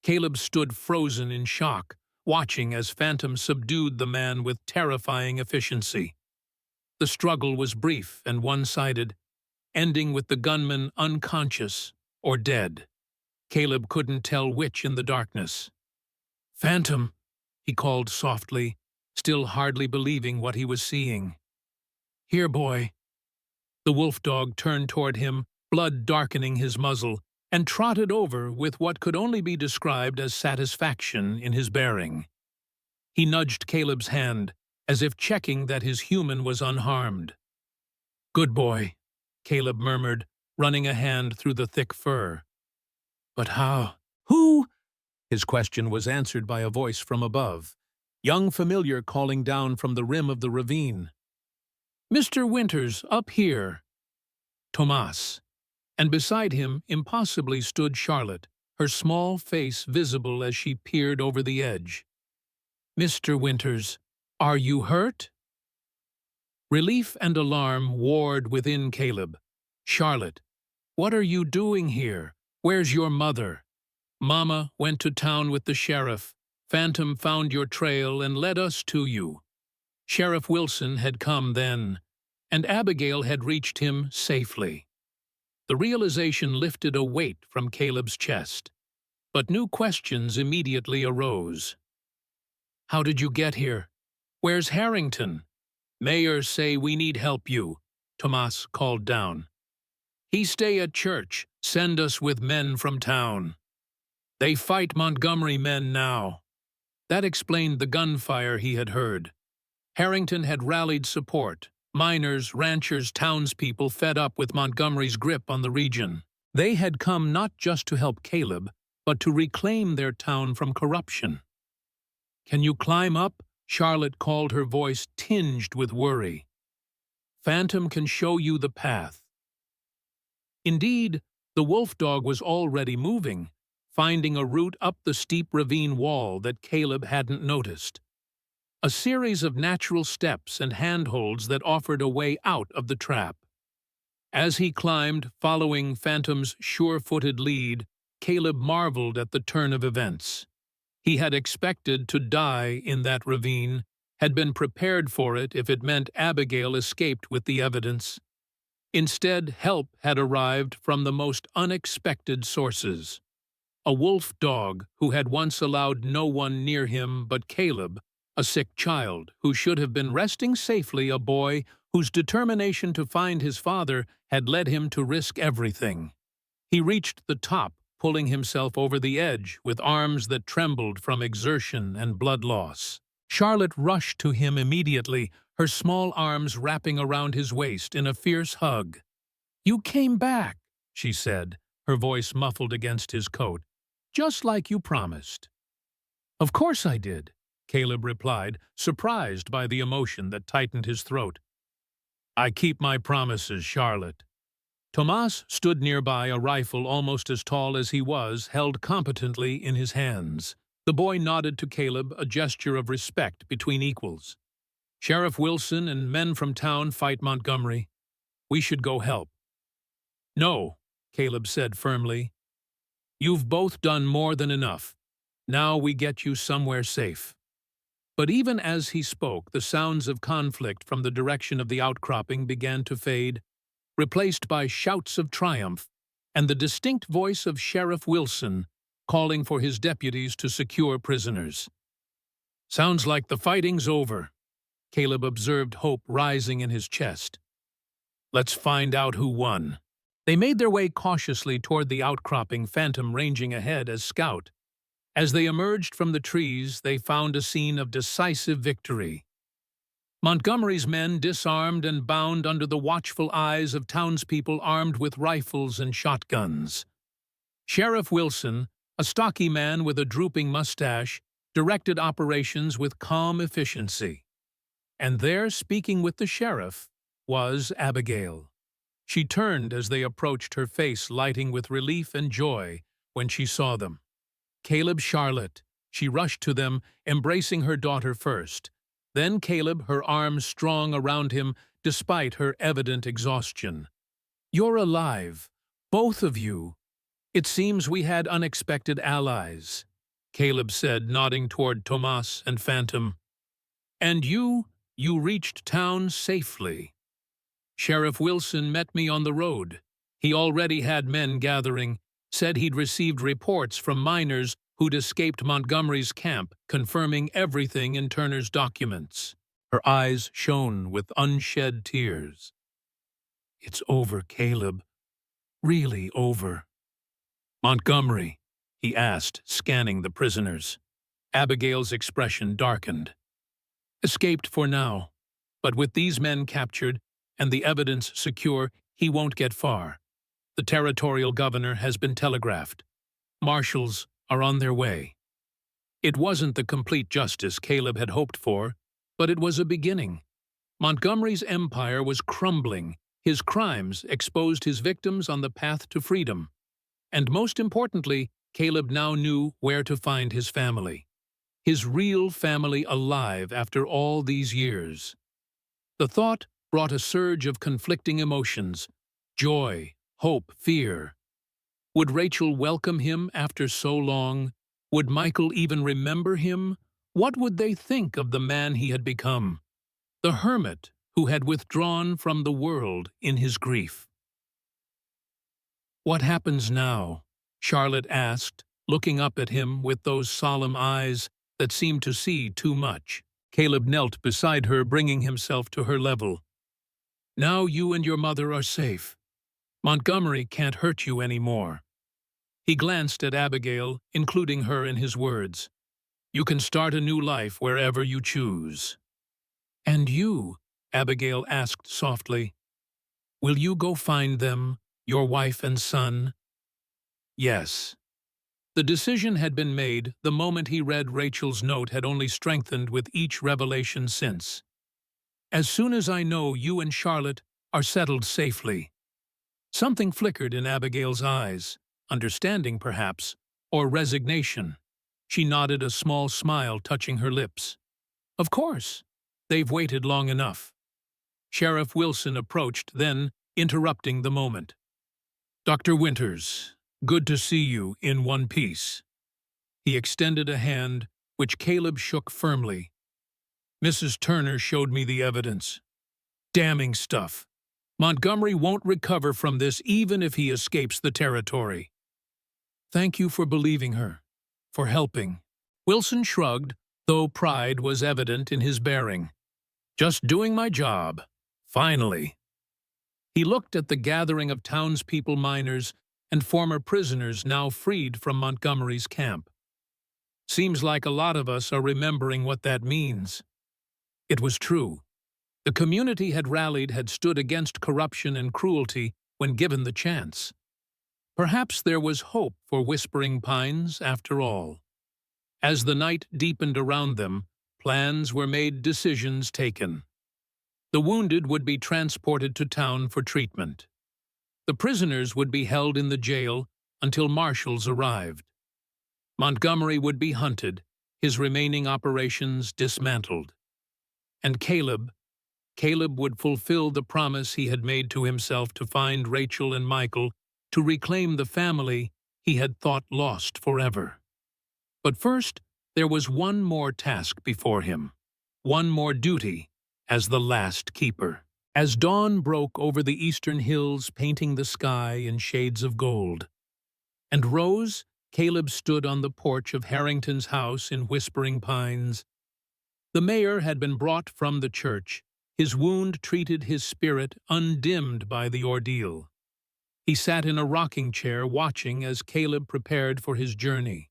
Caleb stood frozen in shock, watching as Phantom subdued the man with terrifying efficiency. The struggle was brief and one-sided, ending with the gunman unconscious or dead. Caleb couldn't tell which in the darkness. "Phantom," he called softly, still hardly believing what he was seeing. "Here, boy." The wolf dog turned toward him, blood darkening his muzzle, and trotted over with what could only be described as satisfaction in his bearing. He nudged Caleb's hand, as if checking that his human was unharmed. "Good boy," Caleb murmured, running a hand through the thick fur. "But how? Who?" His question was answered by a voice from above, young familiar calling down from the rim of the ravine. "Mr. Winters, up here." Tomas. And beside him, impossibly, stood Charlotte, her small face visible as she peered over the edge. "Mr. Winters, are you hurt?" Relief and alarm warred within Caleb. "Charlotte, what are you doing here? Where's your mother?" "Mama went to town with the sheriff. Phantom found your trail and led us to you. Sheriff Wilson had come then, and Abigail had reached him safely." The realization lifted a weight from Caleb's chest, but new questions immediately arose. "How did you get here? Where's Harrington?" "Mayors say we need help you," Tomas called down. "He stay at church, send us with men from town. They fight Montgomery men now." That explained the gunfire he had heard. Harrington had rallied support. Miners, ranchers, townspeople fed up with Montgomery's grip on the region. They had come not just to help Caleb, but to reclaim their town from corruption. "Can you climb up?" Charlotte called, her voice tinged with worry. "Phantom can show you the path." Indeed, the wolf dog was already moving, finding a route up the steep ravine wall that Caleb hadn't noticed. A series of natural steps and handholds that offered a way out of the trap. As he climbed, following Phantom's sure-footed lead, Caleb marveled at the turn of events. He had expected to die in that ravine, had been prepared for it if it meant Abigail escaped with the evidence. Instead, help had arrived from the most unexpected sources. A wolf dog who had once allowed no one near him but Caleb, a sick child who should have been resting safely, a boy whose determination to find his father had led him to risk everything. He reached the top, pulling himself over the edge with arms that trembled from exertion and blood loss. Charlotte rushed to him immediately, her small arms wrapping around his waist in a fierce hug. "You came back," she said, her voice muffled against his coat, "just like you promised." "Of course I did," Caleb replied, surprised by the emotion that tightened his throat. "I keep my promises, Charlotte." Tomas stood nearby, a rifle almost as tall as he was, held competently in his hands. The boy nodded to Caleb, a gesture of respect between equals. "Sheriff Wilson and men from town fight Montgomery. We should go help." "No," Caleb said firmly. "You've both done more than enough. Now we get you somewhere safe." But even as he spoke, the sounds of conflict from the direction of the outcropping began to fade, replaced by shouts of triumph and the distinct voice of Sheriff Wilson calling for his deputies to secure prisoners. "Sounds like the fighting's over," Caleb observed, hope rising in his chest. "Let's find out who won." They made their way cautiously toward the outcropping, Phantom ranging ahead as scout. As they emerged from the trees, they found a scene of decisive victory. Montgomery's men disarmed and bound under the watchful eyes of townspeople armed with rifles and shotguns. Sheriff Wilson, a stocky man with a drooping mustache, directed operations with calm efficiency. And there, speaking with the sheriff, was Abigail. She turned as they approached, her face lighting with relief and joy when she saw them. "Caleb, Charlotte." She rushed to them, embracing her daughter first. Then Caleb, her arms strong around him despite her evident exhaustion. "You're alive, both of you. It seems we had unexpected allies," Caleb said, nodding toward Tomas and Phantom. "And you reached town safely." "Sheriff Wilson met me on the road. He already had men gathering, said he'd received reports from miners who'd escaped Montgomery's camp, confirming everything in Turner's documents." Her eyes shone with unshed tears. "It's over, Caleb. Really over." "Montgomery?" he asked, scanning the prisoners. Abigail's expression darkened. "Escaped for now, but with these men captured and the evidence secure, he won't get far. The territorial governor has been telegraphed. Marshals are on their way." It wasn't the complete justice Caleb had hoped for, but it was a beginning. Montgomery's empire was crumbling. His crimes exposed his victims on the path to freedom. And most importantly, Caleb now knew where to find his family. His real family alive after all these years. The thought brought a surge of conflicting emotions: joy, hope, fear. Would Rachel welcome him after so long? Would Michael even remember him? What would they think of the man he had become? The hermit who had withdrawn from the world in his grief. "What happens now?" Charlotte asked, looking up at him with those solemn eyes that seemed to see too much. Caleb knelt beside her, bringing himself to her level. "Now you and your mother are safe. Montgomery can't hurt you anymore." He glanced at Abigail, including her in his words. "You can start a new life wherever you choose." "And you?" Abigail asked softly. "Will you go find them, your wife and son?" "Yes." The decision had been made the moment he read Rachel's note, had only strengthened with each revelation since. "As soon as I know you and Charlotte are settled safely." Something flickered in Abigail's eyes, understanding perhaps, or resignation. She nodded, a small smile touching her lips. "Of course. They've waited long enough." Sheriff Wilson approached, then interrupting the moment. "Dr. Winters, good to see you in one piece." He extended a hand, which Caleb shook firmly. Mrs. Turner showed me the evidence. Damning stuff. Montgomery won't recover from this even if he escapes the territory. Thank you for believing her, for helping. Wilson shrugged, though pride was evident in his bearing. Just doing my job. Finally. He looked at the gathering of townspeople, miners, and former prisoners now freed from Montgomery's camp. Seems like a lot of us are remembering what that means. It was true. The community had stood against corruption and cruelty when given the chance. Perhaps there was hope for Whispering Pines after all. As the night deepened around them, plans were made, decisions taken. The wounded would be transported to town for treatment. The prisoners would be held in the jail until marshals arrived. Montgomery would be hunted, his remaining operations dismantled. And Caleb would fulfill the promise he had made to himself to find Rachel and Michael, to reclaim the family he had thought lost forever. But first, there was one more task before him, one more duty as the last keeper. As dawn broke over the eastern hills, painting the sky in shades of gold, and rose, Caleb stood on the porch of Harrington's house in Whispering Pines. The mayor had been brought from the church, his wound treated, his spirit undimmed by the ordeal. He sat in a rocking chair watching as Caleb prepared for his journey.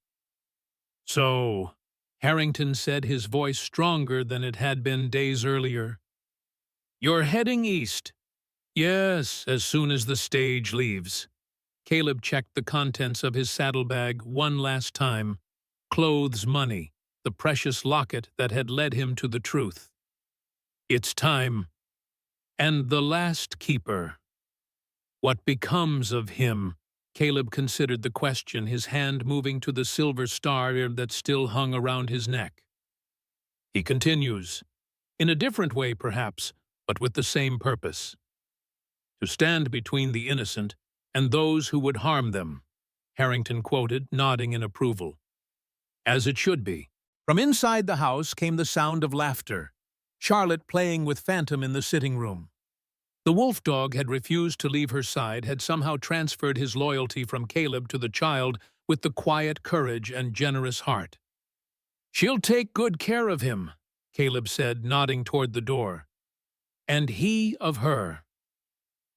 "So," Harrington said, his voice stronger than it had been days earlier, "you're heading east?" "Yes, as soon as the stage leaves." Caleb checked the contents of his saddlebag one last time. Clothes, money, the precious locket that had led him to the truth. It's time. And the last keeper. What becomes of him? Caleb considered the question, his hand moving to the silver star that still hung around his neck. He continues, in a different way perhaps, but with the same purpose. To stand between the innocent and those who would harm them, Harrington quoted, nodding in approval. As it should be. From inside the house came the sound of laughter, Charlotte playing with Phantom in the sitting room. The wolf dog had refused to leave her side, had somehow transferred his loyalty from Caleb to the child with the quiet courage and generous heart. "She'll take good care of him," Caleb said, nodding toward the door. "And he of her."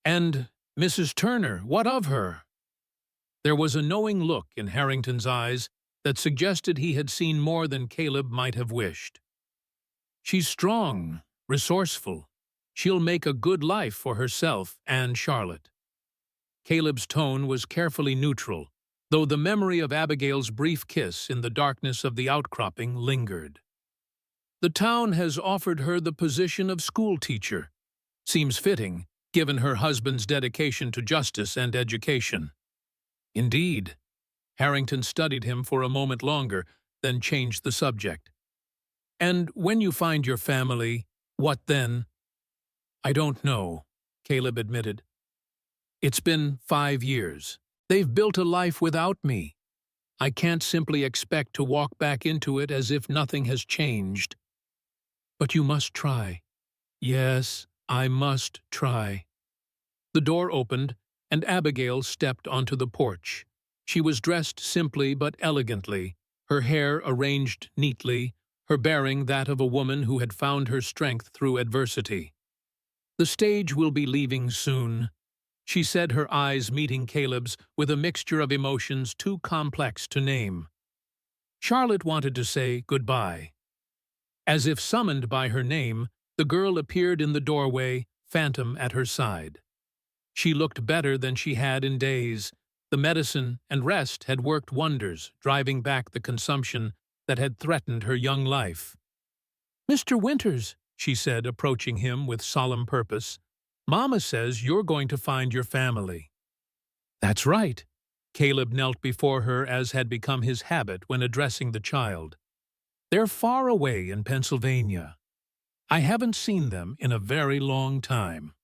"And Mrs. Turner, what of her?" There was a knowing look in Harrington's eyes that suggested he had seen more than Caleb might have wished. "She's strong, resourceful. She'll make a good life for herself and Charlotte." Caleb's tone was carefully neutral, though the memory of Abigail's brief kiss in the darkness of the outcropping lingered. "The town has offered her the position of school teacher. Seems fitting, given her husband's dedication to justice and education." "Indeed." Harrington studied him for a moment longer, then changed the subject. "And when you find your family, what then?" "I don't know," Caleb admitted. "It's been 5 years. They've built a life without me. I can't simply expect to walk back into it as if nothing has changed." "But you must try." "Yes, I must try." The door opened, and Abigail stepped onto the porch. She was dressed simply but elegantly, her hair arranged neatly, her bearing that of a woman who had found her strength through adversity. "The stage will be leaving soon," she said, her eyes meeting Caleb's with a mixture of emotions too complex to name. Charlotte wanted to say goodbye. As if summoned by her name, the girl appeared in the doorway, Phantom at her side. She looked better than she had in days. The medicine and rest had worked wonders, driving back the consumption that had threatened her young life. "Mr. Winters," she said, approaching him with solemn purpose, "Mama says you're going to find your family." "That's right." Caleb knelt before her as had become his habit when addressing the child. "They're far away in Pennsylvania. I haven't seen them in a very long time."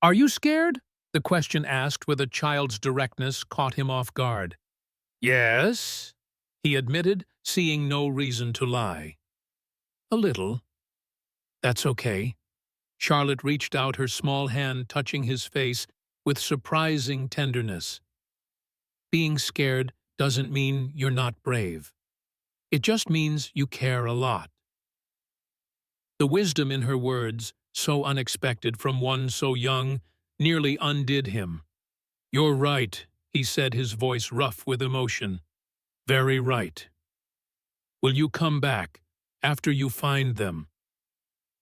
"Are you scared?" The question asked with a child's directness caught him off guard. "Yes," he admitted, seeing no reason to lie. "A little." That's okay. Charlotte reached out her small hand, touching his face with surprising tenderness. Being scared doesn't mean you're not brave. It just means you care a lot. The wisdom in her words, so unexpected from one so young, nearly undid him. You're right, he said, his voice rough with emotion. Very right. Will you come back after you find them?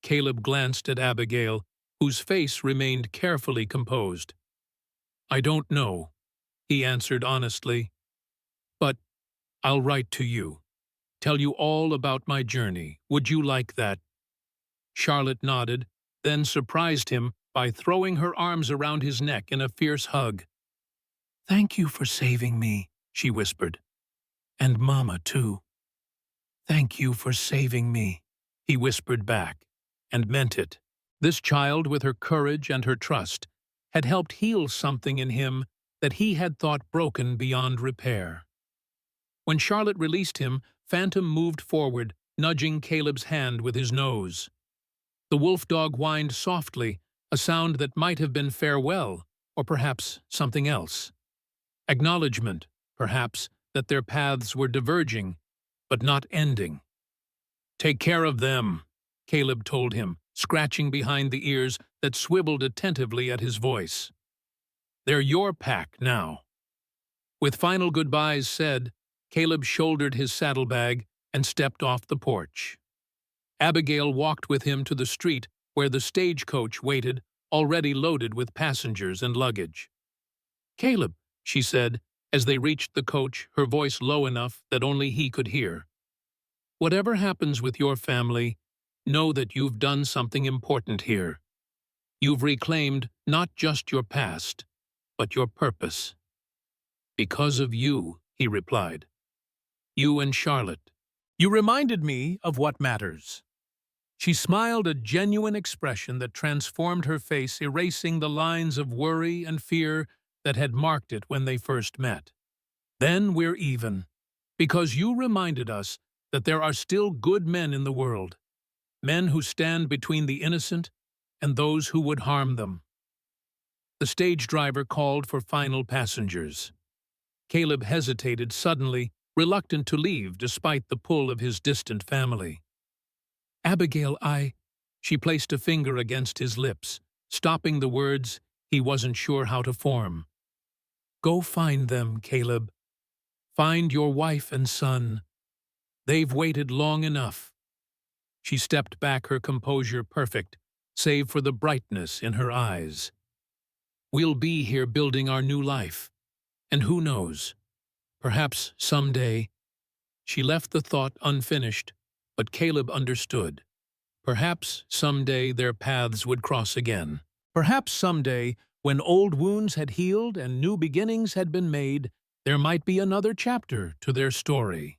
Caleb glanced at Abigail, whose face remained carefully composed. I don't know, he answered honestly. But I'll write to you. Tell you all about my journey. Would you like that? Charlotte nodded, then surprised him by throwing her arms around his neck in a fierce hug. Thank you for saving me, she whispered. And Mama, too. Thank you for saving me, he whispered back, and meant it. This child, with her courage and her trust, had helped heal something in him that he had thought broken beyond repair. When Charlotte released him, Phantom moved forward, nudging Caleb's hand with his nose. The wolf dog whined softly, a sound that might have been farewell, or perhaps something else. Acknowledgement, perhaps, that their paths were diverging, but not ending. Take care of them, Caleb told him, scratching behind the ears that swiveled attentively at his voice. They're your pack now. With final goodbyes said, Caleb shouldered his saddlebag and stepped off the porch. Abigail walked with him to the street where the stagecoach waited, already loaded with passengers and luggage. Caleb, she said, as they reached the coach, her voice low enough that only he could hear. Whatever happens with your family, know that you've done something important here. You've reclaimed not just your past, but your purpose. Because of you, he replied. You and Charlotte. You reminded me of what matters. She smiled, a genuine expression that transformed her face, erasing the lines of worry and fear that had marked it when they first met. Then we're even, because you reminded us that there are still good men in the world, men who stand between the innocent and those who would harm them. The stage driver called for final passengers. Caleb hesitated suddenly, reluctant to leave despite the pull of his distant family. Abigail, She placed a finger against his lips, stopping the words he wasn't sure how to form. Go find them, Caleb. Find your wife and son. They've waited long enough. She stepped back, her composure perfect, save for the brightness in her eyes. We'll be here building our new life. And who knows? Perhaps someday. She left the thought unfinished, but Caleb understood. Perhaps someday their paths would cross again. Perhaps someday, when old wounds had healed and new beginnings had been made, there might be another chapter to their story.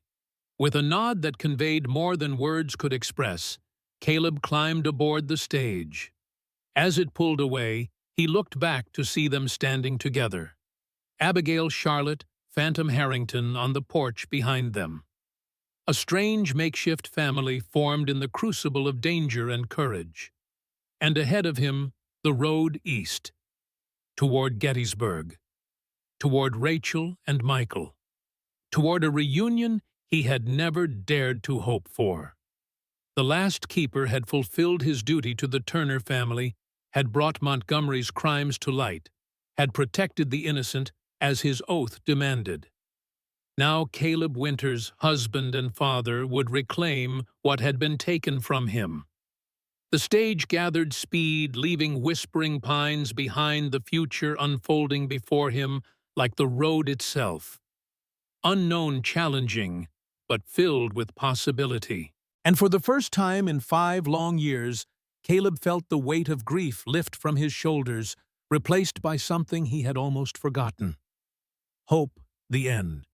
With a nod that conveyed more than words could express, Caleb climbed aboard the stage. As it pulled away, he looked back to see them standing together. Abigail, Charlotte, Phantom Harrington on the porch behind them. A strange makeshift family formed in the crucible of danger and courage. And ahead of him, the road east, toward Gettysburg, toward Rachel and Michael, toward a reunion he had never dared to hope for. The last keeper had fulfilled his duty to the Turner family, had brought Montgomery's crimes to light, had protected the innocent as his oath demanded. Now Caleb Winters, husband and father, would reclaim what had been taken from him. The stage gathered speed, leaving whispering pines behind, the future unfolding before him like the road itself. Unknown, challenging, but filled with possibility. And for the first time in 5 long years, Caleb felt the weight of grief lift from his shoulders, replaced by something he had almost forgotten. Hope, the end.